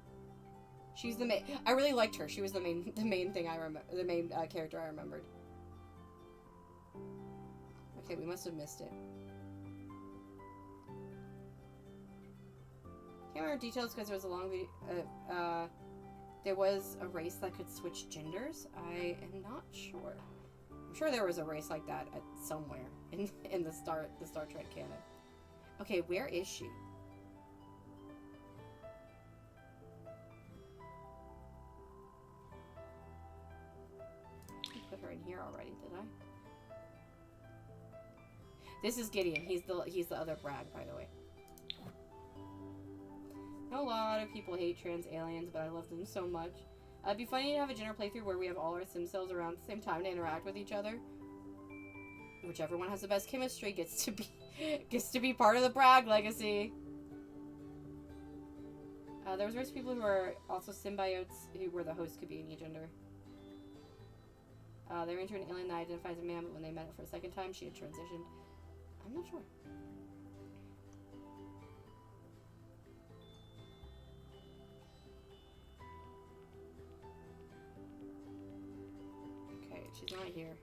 She's the main. I really liked her. She was the main thing I remember. The main character I remembered. Okay, we must have missed it. Can't remember details because there was a long video. There was a race that could switch genders. I am not sure. I'm sure there was a race like that at somewhere in the Star Trek canon. Okay, where is she? I put her in here already, did I? This is Gideon. He's the other Bragg, by the way. I know a lot of people hate trans aliens, but I love them so much. It'd be funny to have a gender playthrough where we have all our sim cells around at the same time to interact with each other. Whichever one has the best chemistry gets to be part of the Bragg legacy. There was various people who were also symbiotes where the host could be any gender. They were into an alien that identified as a man, but when they met her for a second time, she had transitioned. I'm not sure. She's not here.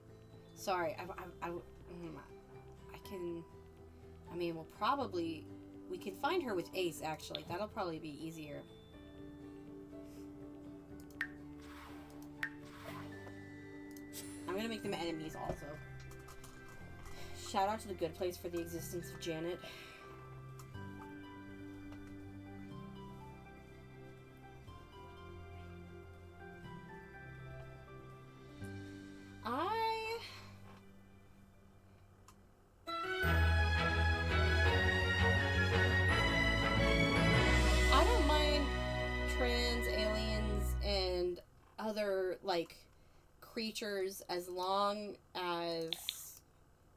Sorry, I mean, we can find her with Ace, actually. That'll probably be easier. I'm gonna make them enemies also. Shout out to The Good Place for the existence of Janet. I don't mind trans aliens and other, like, creatures as long as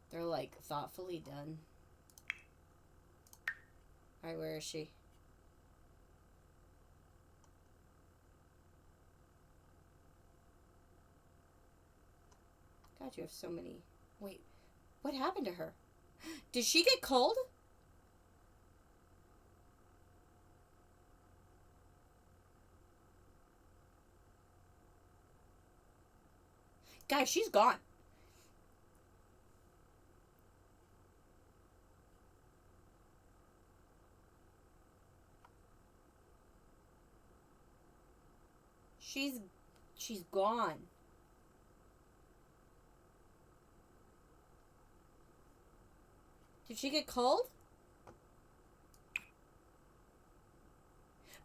they're, like, thoughtfully done. Alright, where is she? God, you have so many. Wait, what happened to her? Did she get cold? Guys, she's gone. She's gone. Did she get cold?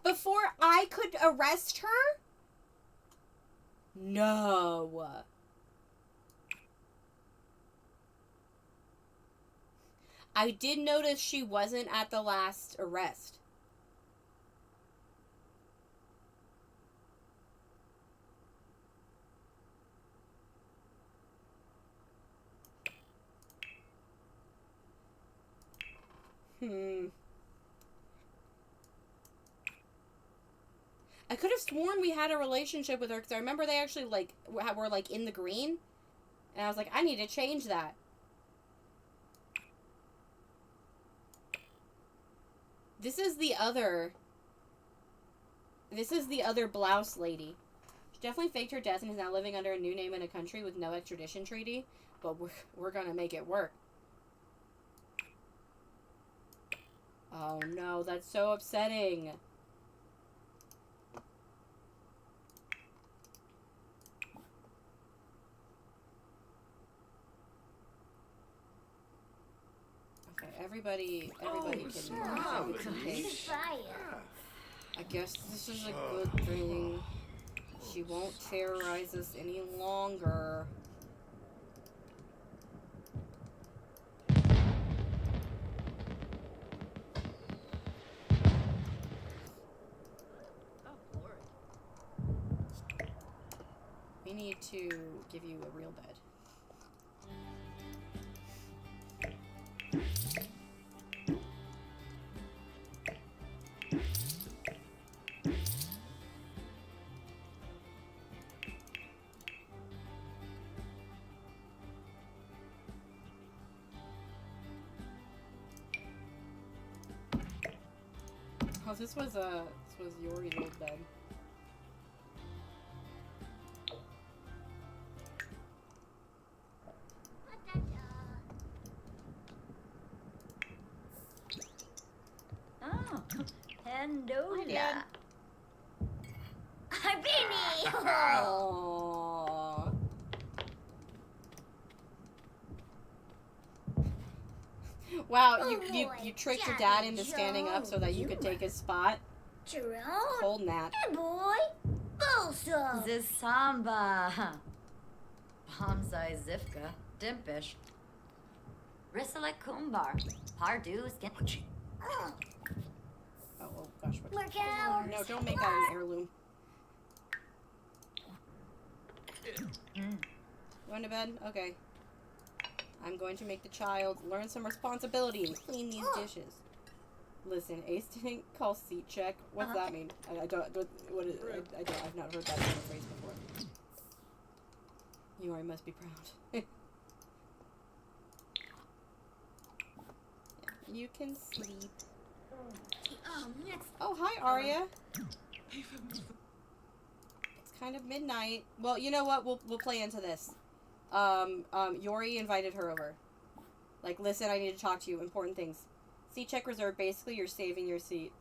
Before I could arrest her? No. I did notice she wasn't at the last arrest. I could have sworn we had a relationship with her because I remember they actually like were like in the green, and I was like, I need to change that. This is the other blouse lady. She definitely faked her death and is now living under a new name in a country with no extradition treaty, but we're gonna make it work. Oh no, that's so upsetting. Okay, everybody can take. I guess this is a good thing. She won't terrorize us any longer. We need to give you a real bed. Oh, this was Yori's old bed. Oh, Pandola. Hi, Dad. Hi, Beanie. Aww. Wow, you tricked your dad into standing up so that you could take his spot. Jerome. Holding that. Hey, boy. Bolso. Zisamba. Bonsai Zifka. Dimpish. Risalek Kumbar. Pardu Skin. Oh, Oh gosh. What? look out. No, don't make that an heirloom. Going to bed? Okay. I'm going to make the child learn some responsibility and clean these dishes. Listen, Ace didn't call seat check. What's that mean? I've not heard that phrase before. Yori must be proud. You can sleep. Oh, hi, Arya. It's kind of midnight. Well, you know what? We'll play into this. Yori invited her over. Like, listen, I need to talk to you. Important things. Seat check reserved. Basically, you're saving your seat.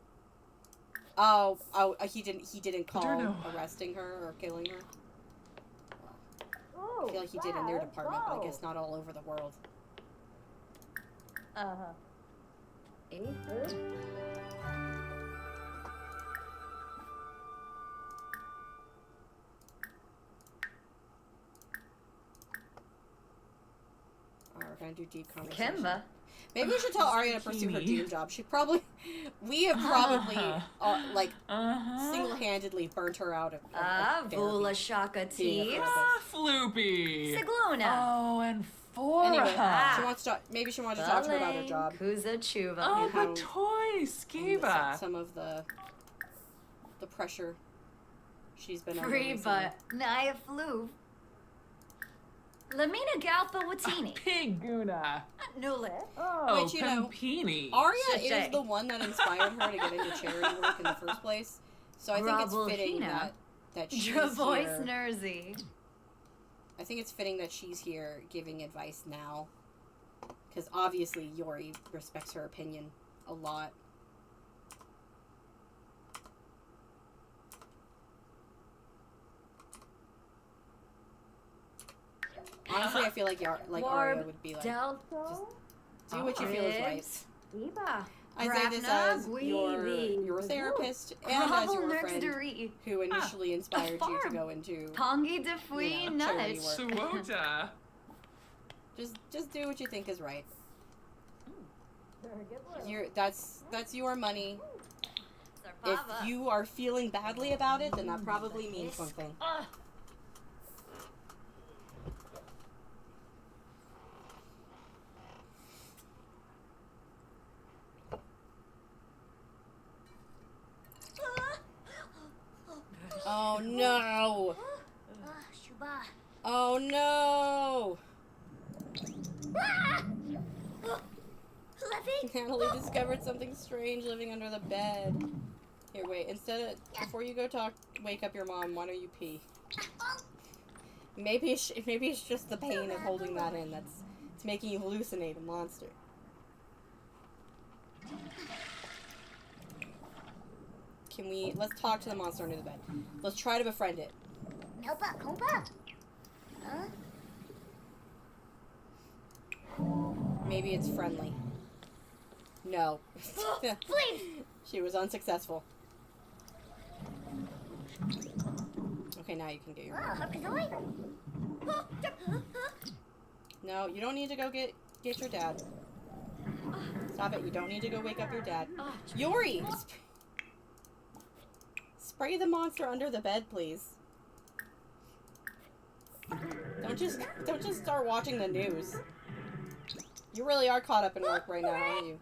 Oh, he didn't call arresting her or killing her. I feel like he did in their department, but I guess not all over the world. Aces? We're gonna do deep conversation. Kimba. Maybe we should tell Arya to pursue her dream job. We have probably, single-handedly burnt her out of Vula Shaka Tea. Floopy. Sigluna. Oh, and Fora. Anyway, maybe she wanted to talk to her about her job. Kuza Chuva. Oh, and how- but toy Skiba. Some of the pressure she's been under Free recently. but Naya Floof. Lamina Galpa Watini. Piguna. Nule. Oh, Which, you know, Pampini. Arya Shit. is the one that inspired her to get into charity work in the first place. So I think it's fitting that she's Voice here. Nersy. I think it's fitting that she's here giving advice now. Because obviously Yori respects her opinion a lot. Honestly, I feel like Arya would be like, just do what you feel is right. Eba. I say this as your therapist and as your friend who initially inspired you to go into Pongi de Fui charity Nuts. work. Suota. Just do what you think is right. That's your money. If you are feeling badly about it, then that probably means something. Oh no! Oh no! Natalie discovered something strange living under the bed. Here, wait. Before you go wake up your mom. Why don't you pee? Maybe it's just the pain of holding that in it's making you hallucinate a monster. Let's talk to the monster under the bed. Let's try to befriend it. Maybe it's friendly. No. She was unsuccessful. Okay, now you can get your... No, you don't need to go get your dad. Stop it, you don't need to go wake up your dad. Yori! Spray the monster under the bed, please. Don't just start watching the news. You really are caught up in work right now, aren't you?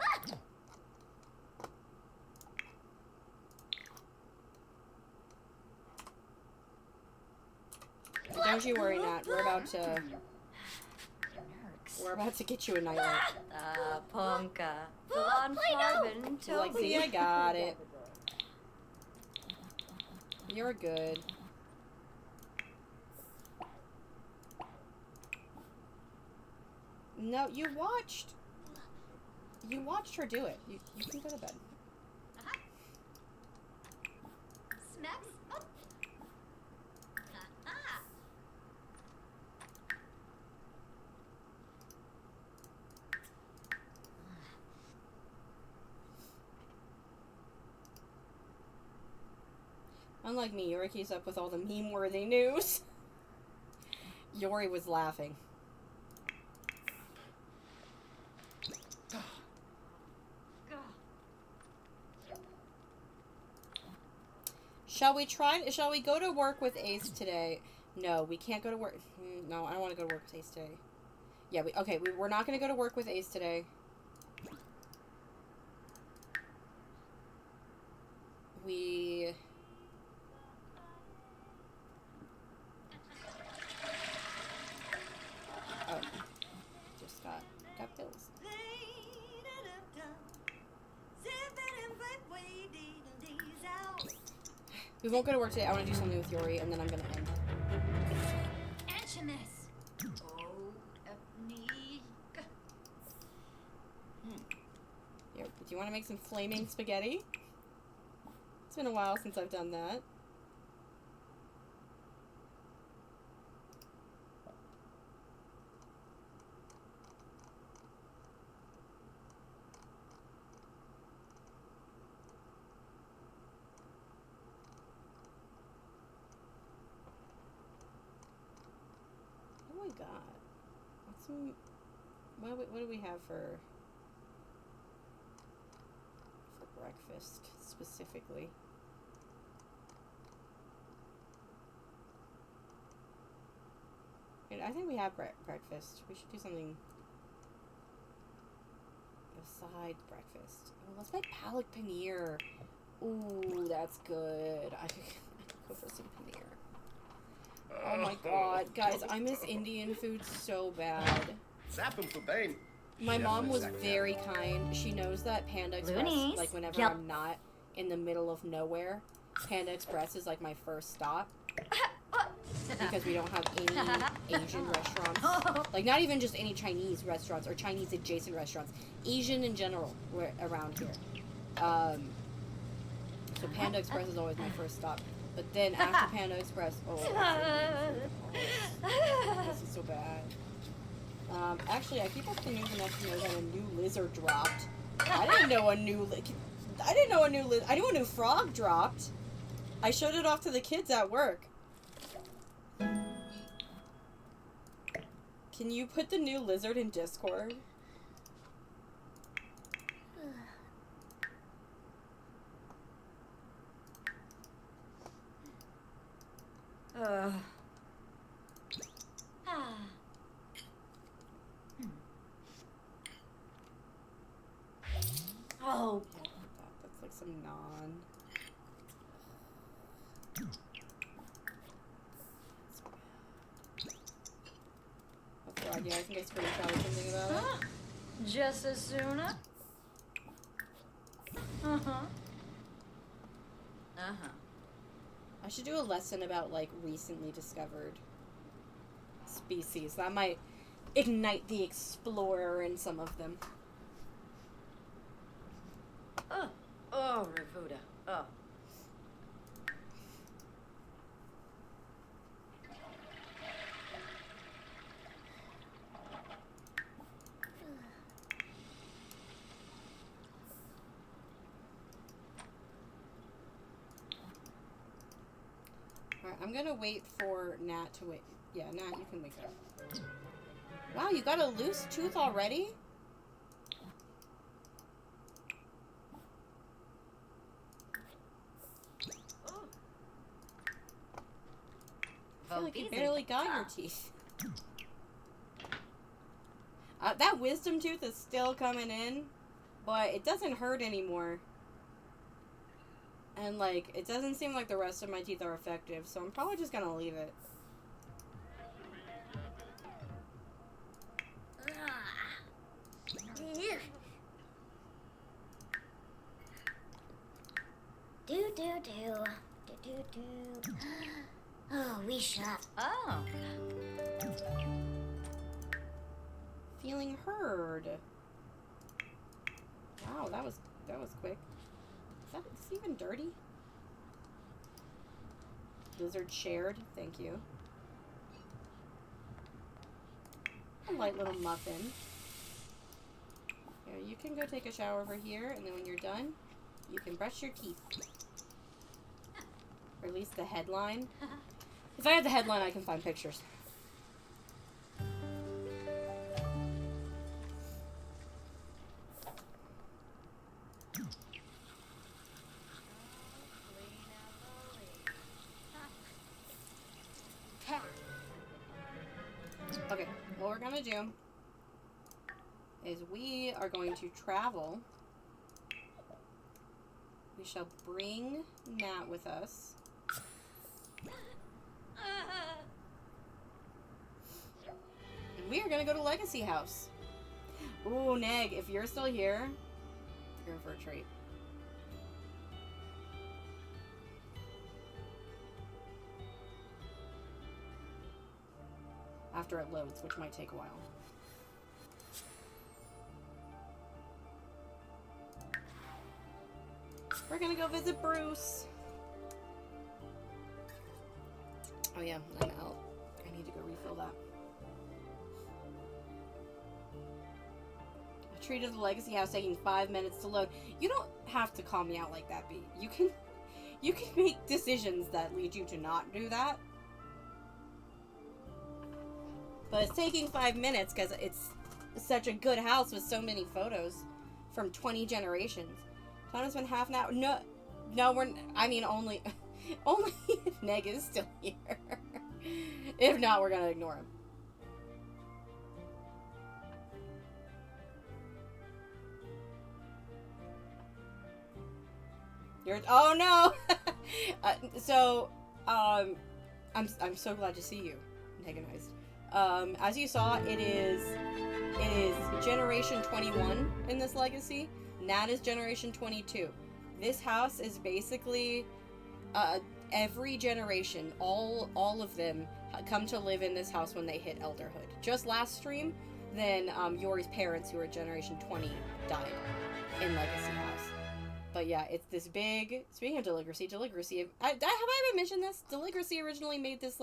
Don't you worry, Nat. We're about to get you a nightlight. Ponka. Blonde carbon. Like, see, I got it. You're good. No, you watched her do it. You can go to bed. Smacks up. Unlike me, Yori keeps up with all the meme-worthy news. Yori was laughing. Shall we go to work with Ace today? No, we can't go to work. No, I don't want to go to work with Ace today. Yeah, we're not going to go to work with Ace today. Oh, just got pills. We won't go to work today. I want to do something with Yori, and then I'm going to end. Here, do you want to make some flaming spaghetti? It's been a while since I've done that. Oh my god. What do we have for breakfast specifically? I think we have breakfast. We should do something besides breakfast. Oh, let's make palak paneer. Ooh, that's good. I could go for some paneer. Oh my god, guys, I miss Indian food so bad. Zap him for Bane. My mom was very kind. She knows that Panda Express, Loonies. like whenever I'm not in the middle of nowhere, Panda Express is like my first stop. Because we don't have any Asian restaurants. Like, not even just any Chinese restaurants or Chinese adjacent restaurants. Asian in general around here. So Panda Express is always my first stop. But then after Panda Express, this is so bad. Actually, I keep up the news enough to know that a new lizard dropped. I didn't know a new I knew a new frog dropped. I showed it off to the kids at work. Can you put the new lizard in Discord? Oh. That's like some non. That's right, yeah, I think I screenshotted something about it. Just as soon. I should do a lesson about, like, recently discovered species. That might ignite the explorer in some of them. Oh, Ravuda. Oh. Alright, I'm gonna wait for Nat to wait. Yeah, Nat, you can wake up. Wow, you got a loose tooth already? I feel like you barely got your teeth. That wisdom tooth is still coming in, but it doesn't hurt anymore. And, like, it doesn't seem like the rest of my teeth are effective, so I'm probably just gonna leave it. Do. Oh, we shot. Oh. Feeling heard. Wow, that was quick. Is this even dirty? Lizard shared, thank you. A light little muffin. Here, you can go take a shower over here, and then when you're done, you can brush your teeth. Or at least the headline. If I have the headline, I can find pictures. Okay, what we're gonna do is we are going to travel. We shall bring Nat with us. And we are gonna go to Legacy House. Ooh, Neg, if you're still here, you're in for a treat. After it loads, which might take a while. We're gonna go visit Bruce. Oh yeah, I'm out. I need to go refill that. I treated the Legacy House taking 5 minutes to load. You don't have to call me out like that, B. You can make decisions that lead you to not do that. But it's taking 5 minutes because it's such a good house with so many photos from 20 generations. Time to spend half an hour. No, I mean, only if Neg is still here. If not, we're gonna ignore him. Oh no! I'm so glad to see you, Neganized. As you saw, it is Generation 21 in this legacy. Nat is Generation 22. This house is basically every generation, all of them come to live in this house when they hit elderhood. Just last stream, then Yori's parents, who are Generation 20, died in Legacy House. But yeah, it's this big. Speaking of Deligracy, have I ever mentioned this? Deligracy originally made this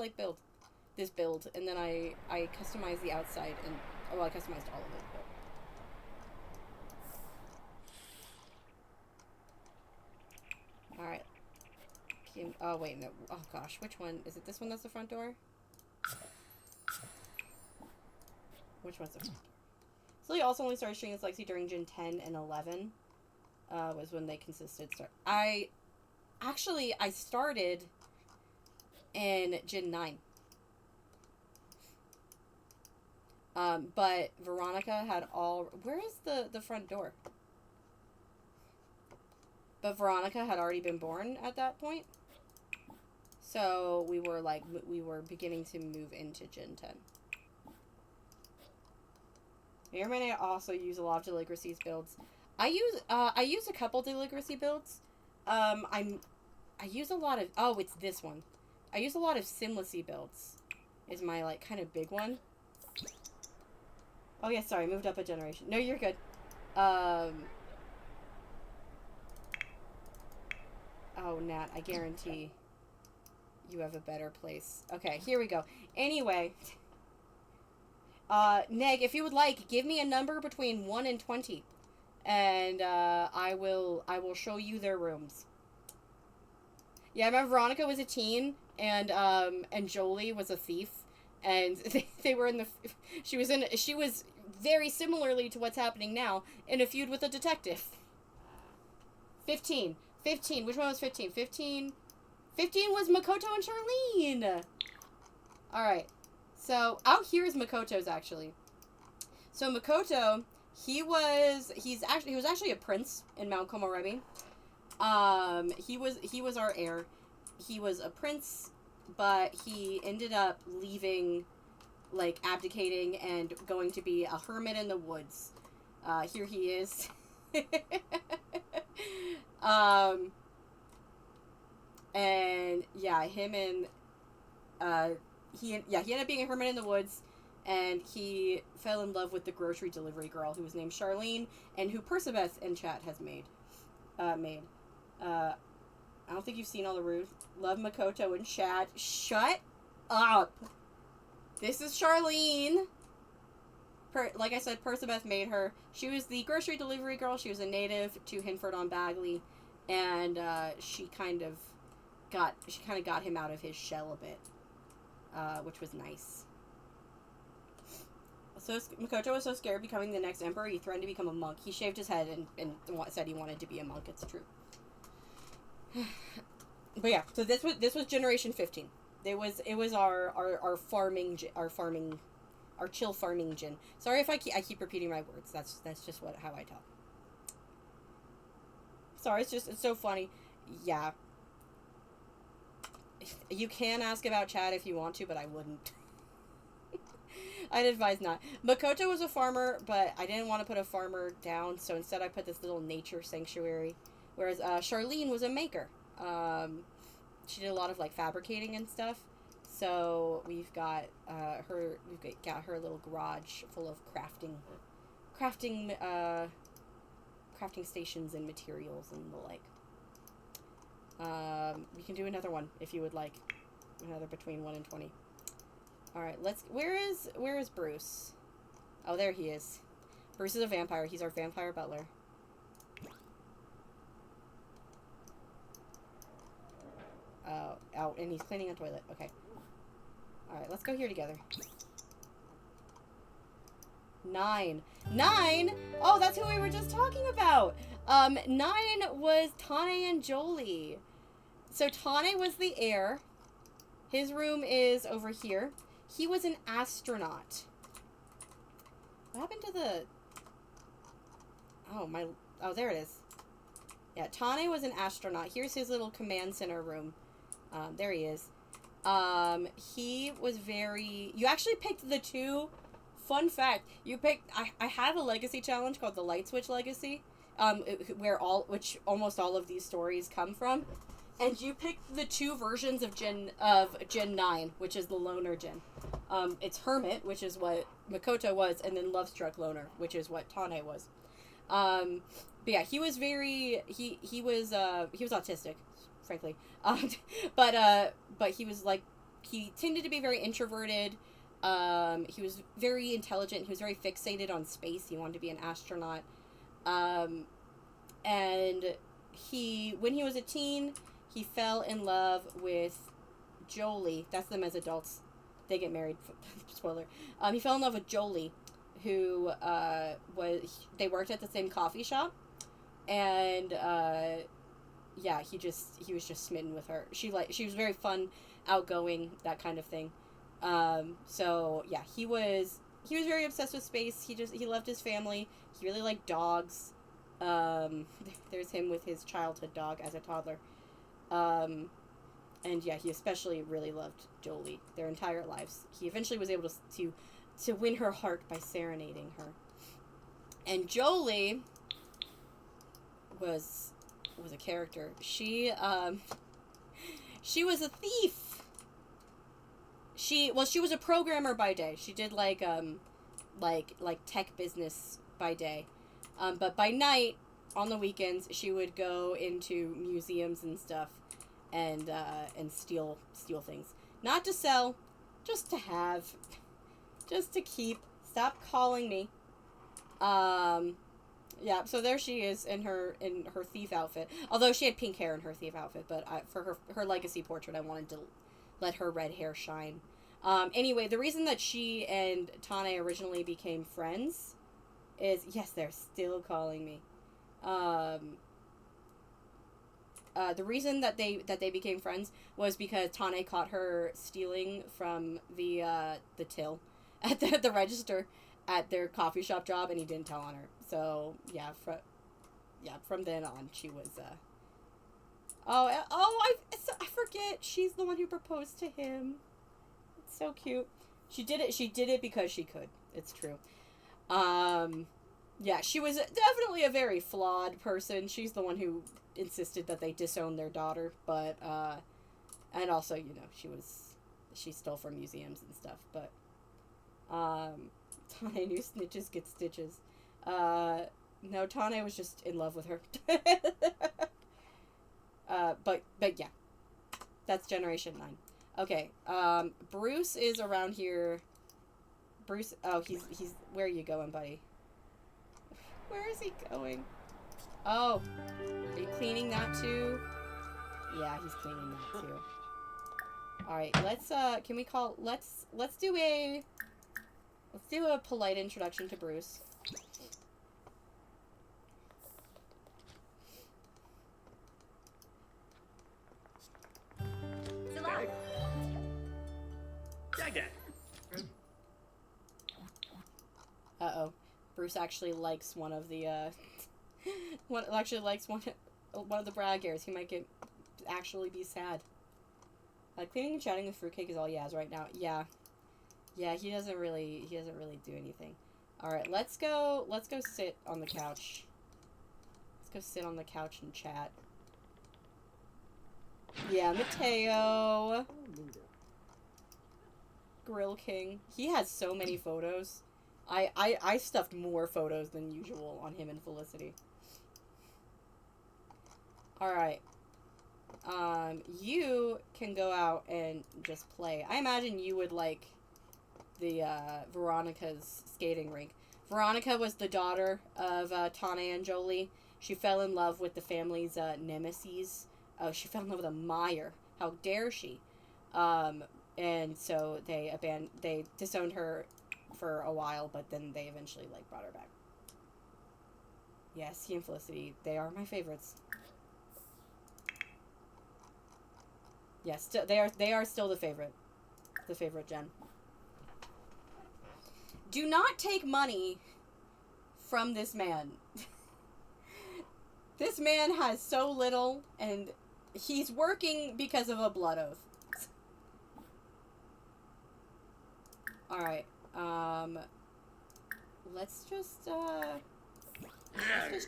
build, and then I customized the outside, and I customized all of it. Oh, wait, no. Oh, gosh. Which one? Is it this one that's the front door? Which one's the front door? So he also only started shooting as Lexi during Gen 10 and 11. Was when they consisted. I started in Gen 9. But Veronica had all... Where is the front door? But Veronica had already been born at that point. So we were beginning to move into Gen 10. May or may not also use a lot of Deligracies builds. I use a couple Deligracy builds. I use a lot of... Oh, it's this one. I use a lot of Simlicy builds. Is my, like, kind of big one. Oh, yeah, sorry. I moved up a generation. No, you're good. Oh, Nat, I guarantee you have a better place. Okay, here we go. Anyway. Neg, if you would like, give me a number between 1 and 20. And, I will show you their rooms. Yeah, I remember Veronica was a teen, and Jolie was a thief. And they were in the... She was very similarly to what's happening now, in a feud with a detective. 15. Which one was 15? 15 was Makoto and Charlene! Alright. So, out here is Makoto's, actually. So, Makoto, he was actually a prince in Mount Komorebi. He was our heir. He was a prince, but he ended up leaving, like, abdicating and going to be a hermit in the woods. Here he is. And, yeah, him and, he ended up being a hermit in the woods, and he fell in love with the grocery delivery girl, who was named Charlene, and who Persebeth in chat has made. I don't think you've seen all the roots. Love Makoto in chat. Shut up! This is Charlene! Like I said, Persebeth made her. She was the grocery delivery girl. She was a native to Hinford on Bagley, and she kind of got him out of his shell a bit, which was nice. So Makoto was so scared of becoming the next emperor, he threatened to become a monk. He shaved his head and said he wanted to be a monk. It's true. But yeah, so this was Generation 15. It was our chill farming gen. Sorry if I keep repeating my words. That's just how I talk. Sorry, it's so funny. Yeah. You can ask about chat if you want to, but I wouldn't. I'd advise not. Makoto was a farmer, but I didn't want to put a farmer down, so instead I put this little nature sanctuary. Whereas Charlene was a maker. She did a lot of, like, fabricating and stuff. So we've got her little garage full of crafting stations and materials and the like. We can do another one if you would like. Another between 1 and 20. Alright, where is Bruce? Oh, there he is. Bruce is a vampire. He's our vampire butler. Oh, and he's cleaning a toilet. Okay. Alright, let's go here together. 9. 9? Oh, that's who we were just talking about! 9 was Tane and Jolie. So Tane was the heir. His room is over here. He was an astronaut. What happened to the... Oh, there it is. Yeah, Tane was an astronaut. Here's his little command center room. There he is. He was very... You actually picked the two... Fun fact, you picked... I have a legacy challenge called the Light Switch Legacy, which almost all of these stories come from. And you picked the two versions of Gen 9, which is the Loner Gen. It's Hermit, which is what Makoto was, and then Lovestruck Loner, which is what Tane was. But yeah, he was very... He was autistic, frankly. But he was like... He tended to be very introverted. He was very intelligent. He was very fixated on space. He wanted to be an astronaut. And when he was a teen, he fell in love with Jolie. That's them as adults. They get married. Spoiler. He fell in love with Jolie, who they worked at the same coffee shop, and yeah, he was just smitten with her. She was very fun, outgoing, that kind of thing. So yeah, he was very obsessed with space. He loved his family. He really liked dogs. There's him with his childhood dog as a toddler. And yeah, he especially really loved Jolie their entire lives. He eventually was able to win her heart by serenading her. And Jolie was a character. She was a thief. She was a programmer by day. She did like tech business by day. But by night, on the weekends, she would go into museums and stuff and steal things. Not to sell, just to have. Just to keep. Stop calling me. Yeah, so there she is in her thief outfit. Although she had pink hair in her thief outfit, but for her legacy portrait, I wanted to let her red hair shine. Anyway, the reason that she and Tane originally became friends is, yes, they're still calling me. The reason that they became friends was because Tane caught her stealing from the till at the register at their coffee shop job, and he didn't tell on her. So yeah, from then on, she was. I forget. She's the one who proposed to him. It's so cute. She did it because she could. It's true. Yeah, she was definitely a very flawed person. She's the one who insisted that they disown their daughter, but and also, you know, she stole from museums and stuff, but Tane knew snitches get stitches. No, Tane was just in love with her. But yeah, that's Generation 9. Okay, Bruce is around here. Bruce, oh, he's, where are you going, buddy? Where is he going? Oh, are you cleaning that too? Yeah, he's cleaning that too. Alright, let's do a polite introduction to Bruce. Uh-oh. Bruce actually likes one of the, one of the Bragg Heirs. He might actually be sad. Cleaning and chatting with fruitcake is all he has right now. Yeah. Yeah, he doesn't really do anything. Alright, let's go sit on the couch. Let's go sit on the couch and chat. Yeah, Mateo. Grill King. He has so many photos. I stuffed more photos than usual on him and Felicity. Alright. You can go out and just play. I imagine you would like the, Veronica's skating rink. Veronica was the daughter of, Tane and Jolie. She fell in love with the family's, nemesis. Oh, she fell in love with a Meyer. How dare she? And so they disowned her for a while, but then they eventually, like, brought her back. Yes, he and Felicity, they are my favorites. Yes, they are still the favorite gen. Do not take money from this man. This man has so little, and he's working because of a blood oath. Alright, let's just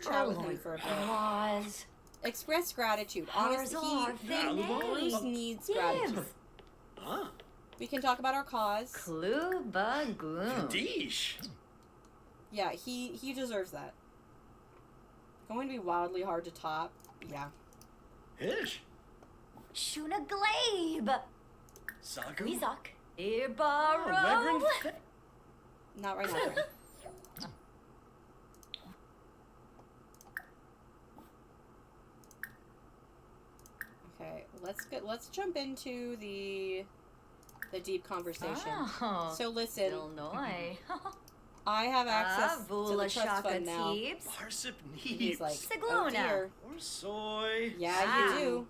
chat with him for a bit. Pause. Express gratitude. Here's our Bruce needs gratitude. We can talk about our cause. Clue bagoon. Deesh. Yeah, he deserves that. Going to be wildly hard to top. Yeah. Ish. Shuna Glabe. Saku. Weezok. Ibaro. Not right now. Okay, Let's jump into the deep conversation. Oh, So listen, Illinois. I have access to the Vula trust fund now. Teebs. Marsip And he's Neebs. like, oh Siglona. dear. Or soy. Yeah, you do.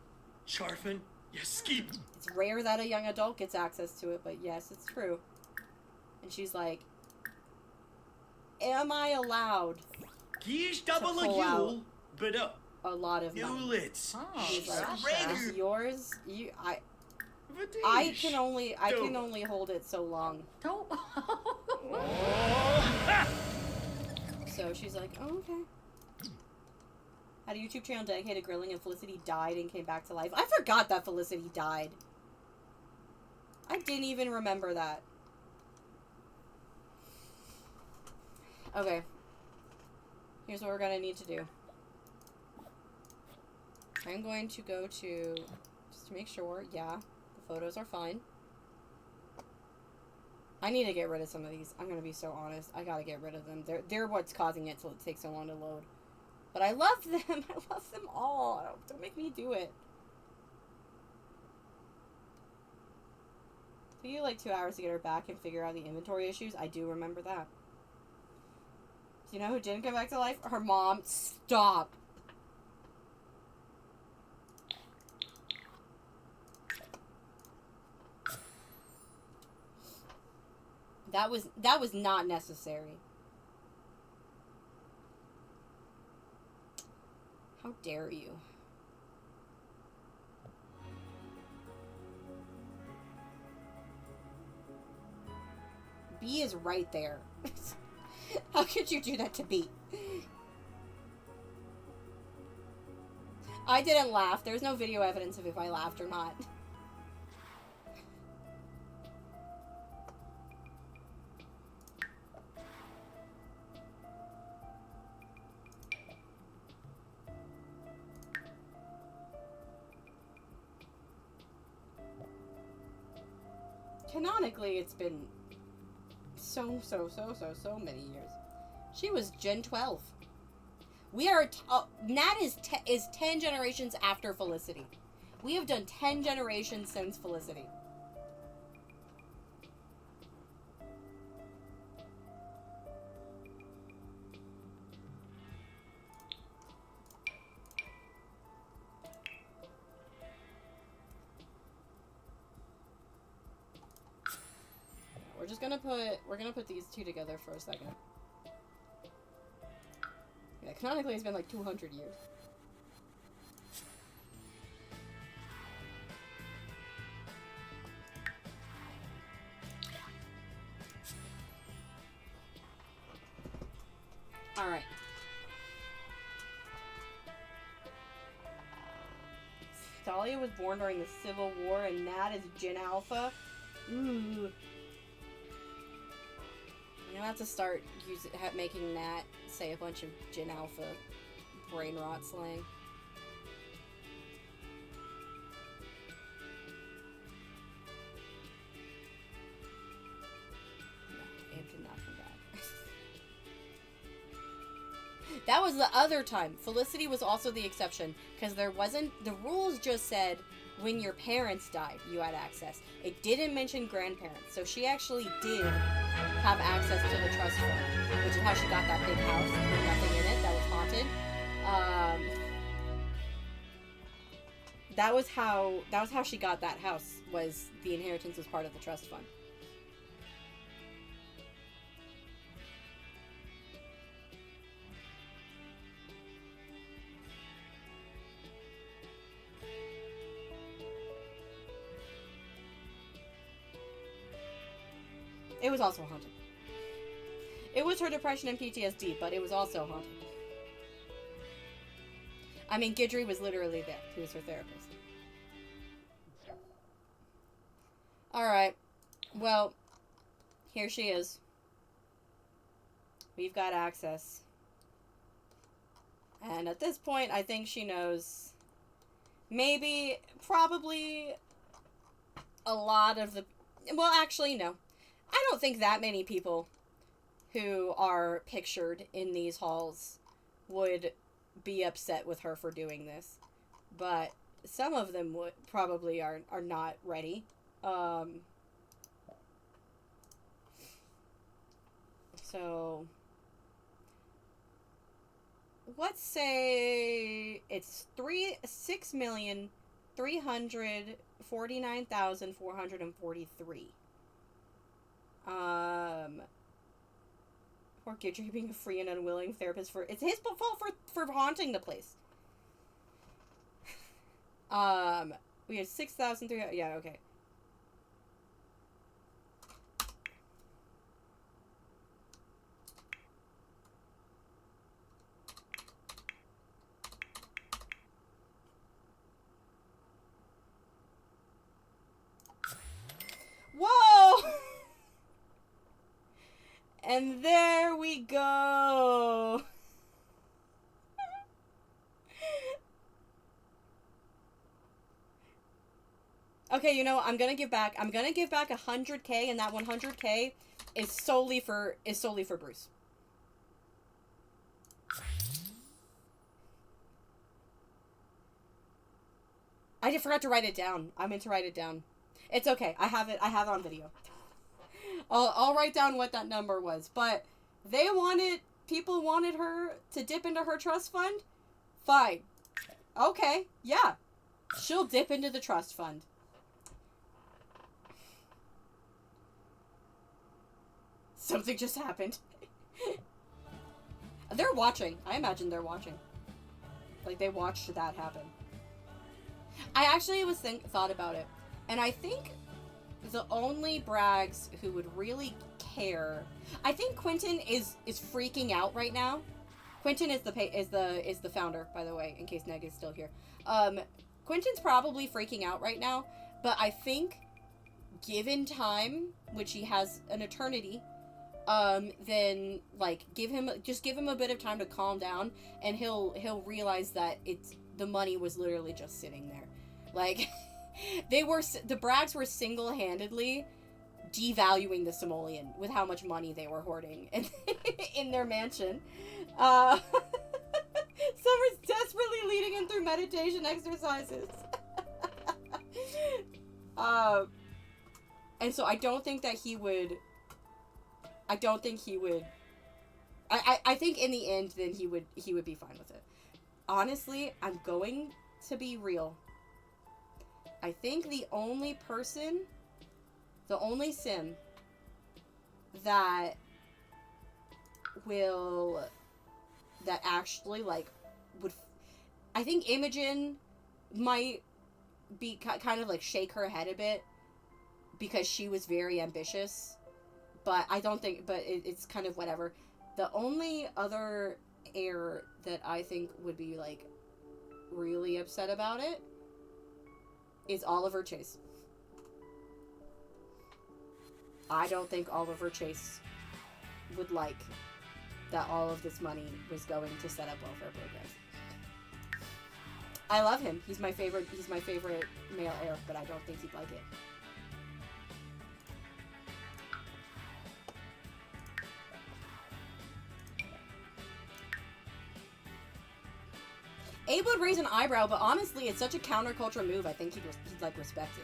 Charfin. Yaskeep. It's rare that a young adult gets access to it, but yes, it's true. And she's like, am I allowed Gish double pull a out yule. But a lot of money? Newlits. Oh, He's like, Russia. it's yours. I can only hold it so long. Don't. So she's like, oh, okay. Had a YouTube channel dedicated to grilling, and Felicity died and came back to life. I forgot that Felicity died. I didn't even remember that. Okay. Here's what we're gonna need to do. I'm going to go to, just to make sure, yeah, the photos are fine. I need to get rid of some of these. I'm gonna be so honest. I gotta get rid of them. They're what's causing it to take so long to load. But I love them. I love them all. Don't make me do it. It took you like 2 hours to get her back and figure out the inventory issues. I do remember that. Do you know who didn't come back to life? Her mom. Stop. That was not necessary. How dare you? B is right there. How could you do that to B? I didn't laugh. There's no video evidence of if I laughed or not. Canonically, it's been so many years. She was Gen 12. We are, Nat is 10 generations after Felicity. We have done 10 generations since Felicity. We're gonna put these two together for a second. Yeah, canonically it's been like 200 years. Alright. Dahlia was born during the Civil War and Nat is Gen Alpha. Ooh. I'm gonna have to start making Nat say a bunch of Gen Alpha brain rot slang. No, Abe did not come back. That was the other time. Felicity was also the exception, because there wasn't, the rules just said when your parents died, you had access. It didn't mention grandparents, so she actually did have access to the trust fund, which is how she got that big house with nothing in it that was haunted. That was how she got that house. Was the inheritance was part of the trust fund. It was also haunted. It was her depression and PTSD, but it was also haunted. I mean, Guidry was literally there. He was her therapist. Alright. Well, here she is. We've got access. And at this point, I think she knows maybe, probably a lot of the... Well, actually, no. I don't think that many people who are pictured in these halls would be upset with her for doing this. But some of them would probably are not ready. So let's say it's 6,349,443. Poor Gidry being a free and unwilling therapist for it's his fault for haunting the place. We had 6,300. Yeah, okay. Whoa! And there we go. Okay, you know, I'm gonna give back 100K, and that 100K is solely for Bruce. I just forgot to write it down. I meant to write it down. It's okay. I have it on video. I'll write down what that number was. But people wanted her to dip into her trust fund. Fine. Okay. Yeah. She'll dip into the trust fund. Something just happened. They're watching. I imagine they're watching. Like, they watched that happen. I actually thought about it. And I think the only Braggs who would really care... I think Quentin is freaking out right now. Quentin is the founder, by the way, in case Neg is still here. Quentin's probably freaking out right now, but I think given time, which he has an eternity, then like give him a bit of time to calm down, and he'll realize that the money was literally just sitting there. Like, the Braggs were single-handedly devaluing the Simoleon with how much money they were hoarding in their mansion. Summer's desperately leading him through meditation exercises. And so I think in the end, then he would be fine with it. Honestly, I'm going to be real. I think the only sim that actually, like, I think Imogen might be kind of, like, shake her head a bit, because she was very ambitious, but I don't think, but it's kind of whatever. The only other heir that I think would be, like, really upset about it is Oliver Chase. I don't think Oliver Chase would like that all of this money was going to set up welfare programs. I love him. He's my favorite male heir, but I don't think he'd like it. Abe would raise an eyebrow, but honestly, it's such a counterculture move. I think he'd like respect it.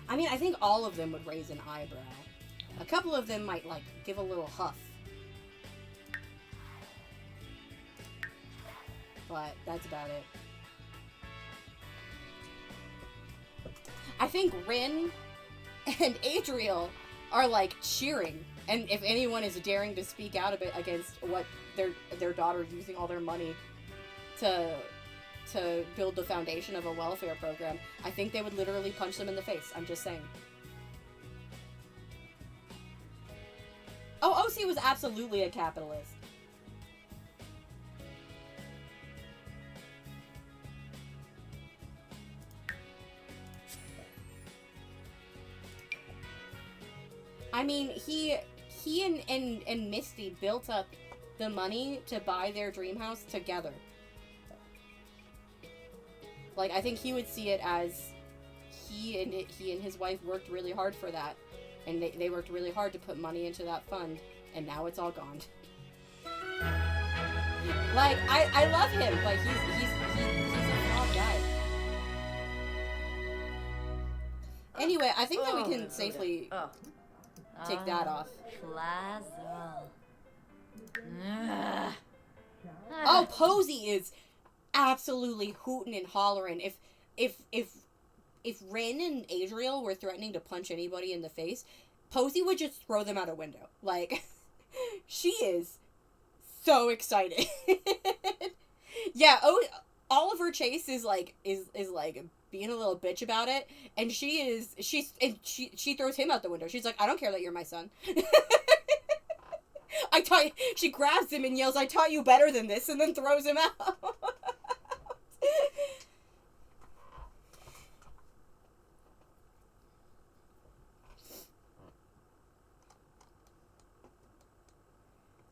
I mean, I think all of them would raise an eyebrow. A couple of them might, like, give a little huff. But that's about it. I think Rin and Adriel are, like, cheering. And if anyone is daring to speak out a bit against what their daughter using all their money to build the foundation of a welfare program, I think they would literally punch them in the face. I'm just saying. Oh, OC was absolutely a capitalist. I mean, he and Misty built up the money to buy their dream house together. Like, I think he would see it as he and his wife worked really hard for that, And they worked really hard to put money into that fund, and now it's all gone. Like, I love him, but he's a flawed guy. Anyway, I think that we can safely take that off. Oh, Posey is absolutely hooting and hollering. If Rin and Adriel were threatening to punch anybody in the face, Posey would just throw them out a window. Like, she is so excited. Yeah, Oliver Chase is like being a little bitch about it, and she throws him out the window. She's like, I don't care that you're my son. She grabs him and yells, I taught you better than this, and then throws him out.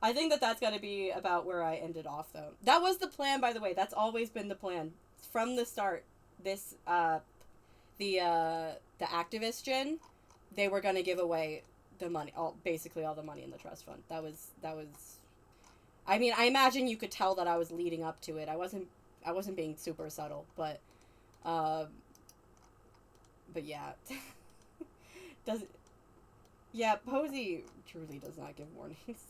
I think that that's got to be about where I ended off, though. That was the plan, by the way. That's always been the plan. From the start, this, the activist gen, they were going to give away the money, basically all the money in the trust fund. That was, I mean, I imagine you could tell that I was leading up to it. I wasn't being super subtle, but yeah. Posey truly does not give warnings.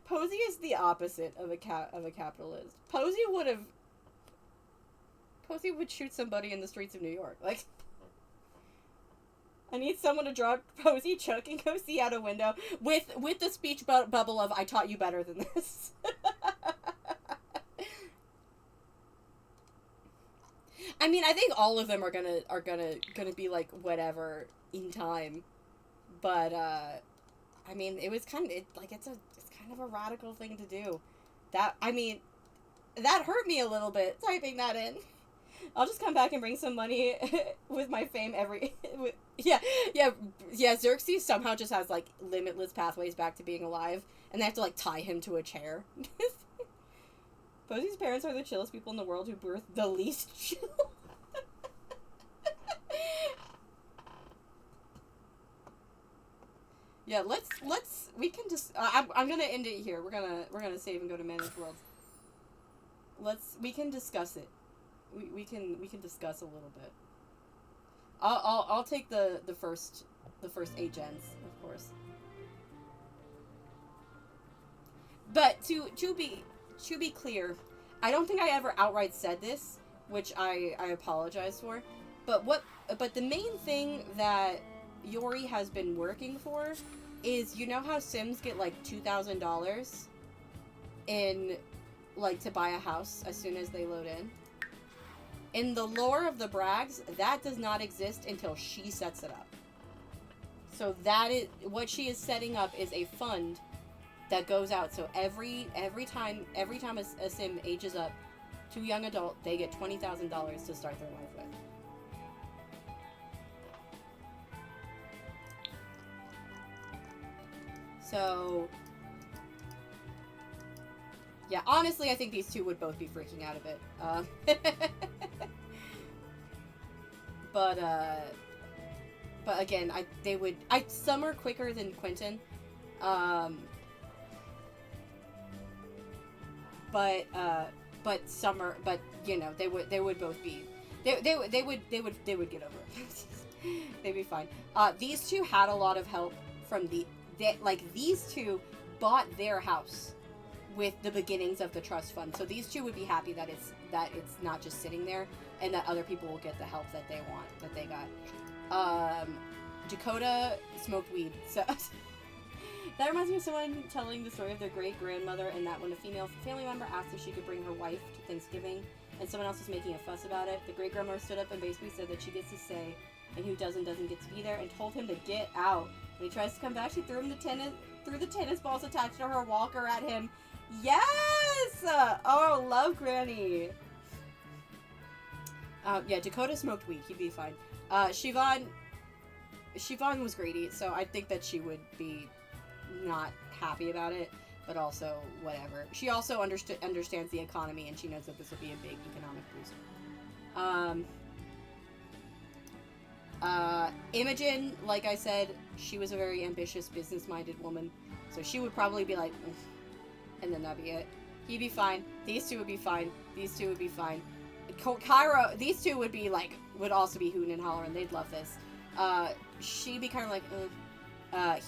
Posey is the opposite of a capitalist. Posey would shoot somebody in the streets of New York. Like, I need someone to draw Posey choking Posey out a window with the speech bubble of I taught you better than this. I mean, I think all of them are gonna be like whatever in time, but I mean, it was kind of it's kind of a radical thing to do. That hurt me a little bit typing that in. I'll just come back and bring some money with my fame Xerxes somehow just has like limitless pathways back to being alive, and they have to like tie him to a chair. Posey's parents are the chillest people in the world who birthed the least chill. Yeah, we can just, I'm gonna end it here. We're gonna save and go to Managed Worlds. We can discuss it. We can discuss a little bit. I'll take the first 8 gens, of course. But to be clear, I don't think I ever outright said this, which I apologize for. But the main thing that Yori has been working for is, you know how Sims get like $2,000 in like to buy a house as soon as they load in? In the lore of the Braggs, that does not exist until she sets it up. So that is what she is setting up, is a fund that goes out. So every time a Sim ages up to young adult, they get $20,000 to start their life with. So, yeah, honestly, I think these two would both be freaking out a bit. But again, some are quicker than Quentin. But some are, but you know, they would both be, they would get over it. They'd be fine. These two had a lot of help from these two bought their house with the beginnings of the trust fund. So these two would be happy that it's not just sitting there, and that other people will get the help that they want, that they got. Dakota smoked weed. So that reminds me of someone telling the story of their great-grandmother, and that when a female family member asked if she could bring her wife to Thanksgiving, and someone else was making a fuss about it, the great-grandmother stood up and basically said that she gets to say, and who doesn't get to be there, and told him to get out. When he tries to come back, she threw the tennis balls attached to her walker at him. Yes! Oh, love Granny. Yeah, Dakota smoked weed. He'd be fine. Siobhan was greedy, so I think that she would be not happy about it, but also whatever. She also understands the economy, and she knows that this will be a big economic boost. Imogen, like I said, she was a very ambitious, business-minded woman, so she would probably be like, ugh, and then that'd be it. He'd be fine. These two would be fine. These two would be fine. Kyra, these two would be like, would also be hootin' and hollering. They'd love this. She'd be kind of like,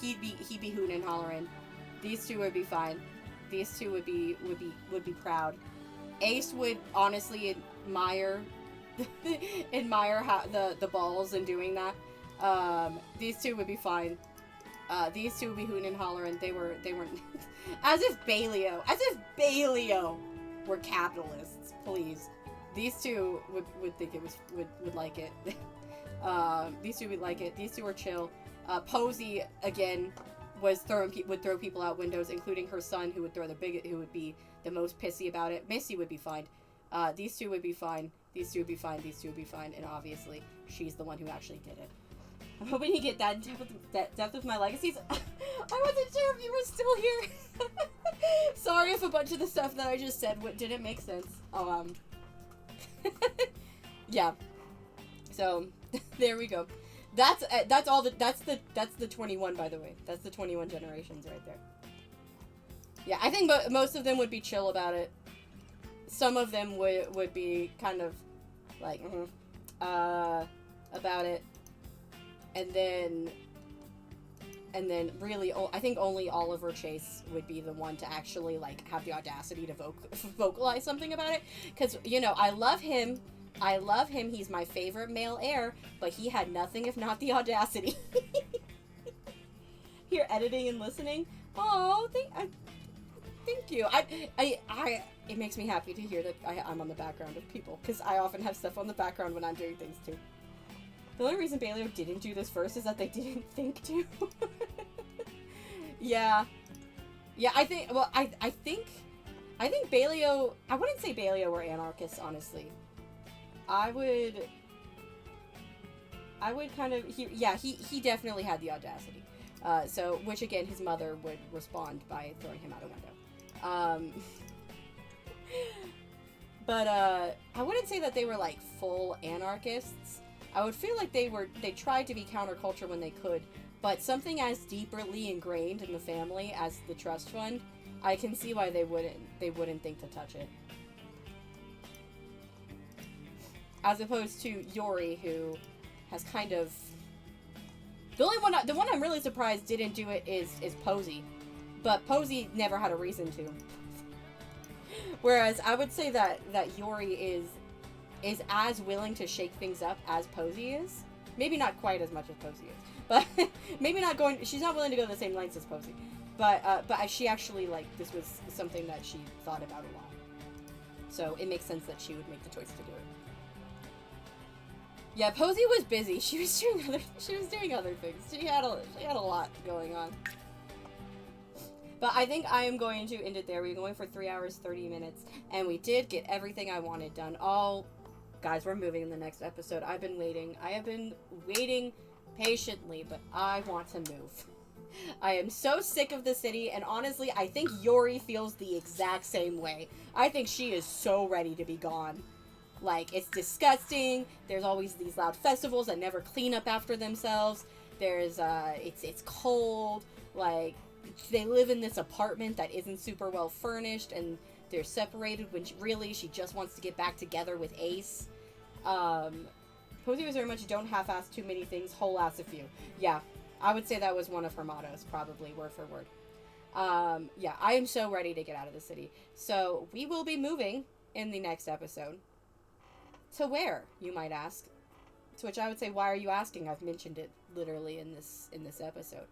he'd be hootin' and hollering. These two would be fine. These two would be proud. Ace would honestly admire how the balls in doing that. These two would be fine. These two would be hootin' and hollering. They weren't as if Baleo were capitalists, please. These two would think it was would like it. These two would like it. These two are chill. Posey again would throw people out windows, including her son, who would be the most pissy about it. Missy would be fine. These two would be fine. These two would be fine. These two would be fine. And obviously, she's the one who actually did it. I'm hoping you get that depth with my legacies. I wasn't sure if you were still here. Sorry if a bunch of the stuff that I just said didn't make sense. Yeah. So there we go. That's the 21, by the way. That's the 21 generations right there. Yeah, I think most of them would be chill about it. Some of them would be kind of like about it, and then really, I think only Oliver Chase would be the one to actually like have the audacity to vocalize something about it. Because I love him. He's my favorite male heir, but he had nothing if not the audacity. Here, editing and listening. Oh, thank you. It makes me happy to hear that I'm on the background of people, because I often have stuff on the background when I'm doing things too. The only reason Baleo didn't do this first is that they didn't think to. Yeah, I think Baleo, I wouldn't say Baleo were anarchists, honestly. I would kind of, he definitely had the audacity. So, which again, his mother would respond by throwing him out a window. But, I wouldn't say that they were, like, full anarchists. I would feel like they tried to be counterculture when they could, but something as deeply ingrained in the family as the trust fund, I can see why they wouldn't think to touch it. As opposed to Yori, who has kind of... The one I'm really surprised didn't do it is Posey. But Posey never had a reason to. Whereas I would say that Yori is as willing to shake things up as Posey is. Maybe not quite as much as Posey is. But maybe not going... She's not willing to go to the same lengths as Posey. But she actually, like, this was something that she thought about a lot. So it makes sense that she would make the choice to do it. Yeah, Posey was busy. She was doing other things. She had a lot going on. But I think I am going to end it there. We're going for 3 hours, 30 minutes. And we did get everything I wanted done. Guys, we're moving in the next episode. I have been waiting patiently, but I want to move. I am so sick of the city, and honestly, I think Yori feels the exact same way. I think she is so ready to be gone. Like, it's disgusting. There's always these loud festivals that never clean up after themselves. There's, it's cold. Like, they live in this apartment that isn't super well furnished, and they're separated when she just wants to get back together with Ace. Posey was very much don't half-ass too many things, whole-ass a few. Yeah, I would say that was one of her mottos, probably, word for word. Yeah, I am so ready to get out of the city. So, we will be moving in the next episode. To where, you might ask? To which I would say, why are you asking? I've mentioned it literally in this episode.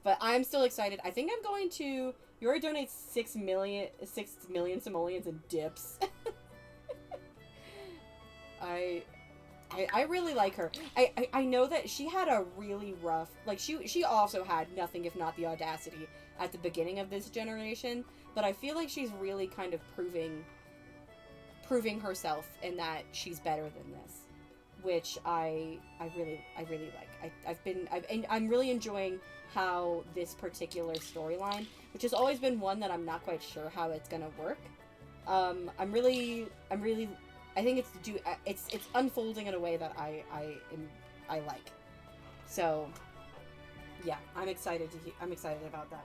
But I'm still excited. I think I'm going to... Yori donates 6 million simoleons in dips. I really like her. I know that she had a really rough... Like, she also had nothing if not the audacity at the beginning of this generation. But I feel like she's really kind of proving herself in that she's better than this, which I really like. I'm really enjoying how this particular storyline, which has always been one that I'm not quite sure how it's gonna work. I'm really I think it's unfolding in a way that I like. So yeah, I'm excited about that.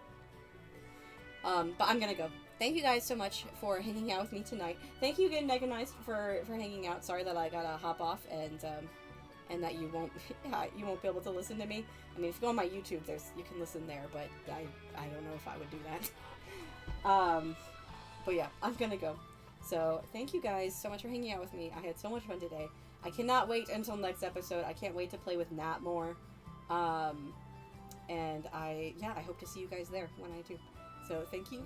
But I'm gonna go. Thank you guys so much for hanging out with me tonight. Thank you again, Meganized, for hanging out. Sorry that I gotta hop off and that you won't be able to listen to me. I mean, if you go on my YouTube, you can listen there, but I don't know if I would do that. But yeah, I'm gonna go. So thank you guys so much for hanging out with me. I had so much fun today. I cannot wait until next episode. I can't wait to play with Nat more. And I hope to see you guys there when I do. So thank you.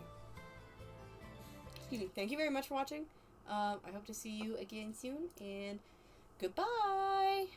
Excuse me. Thank you very much for watching. I hope to see you again soon, and goodbye!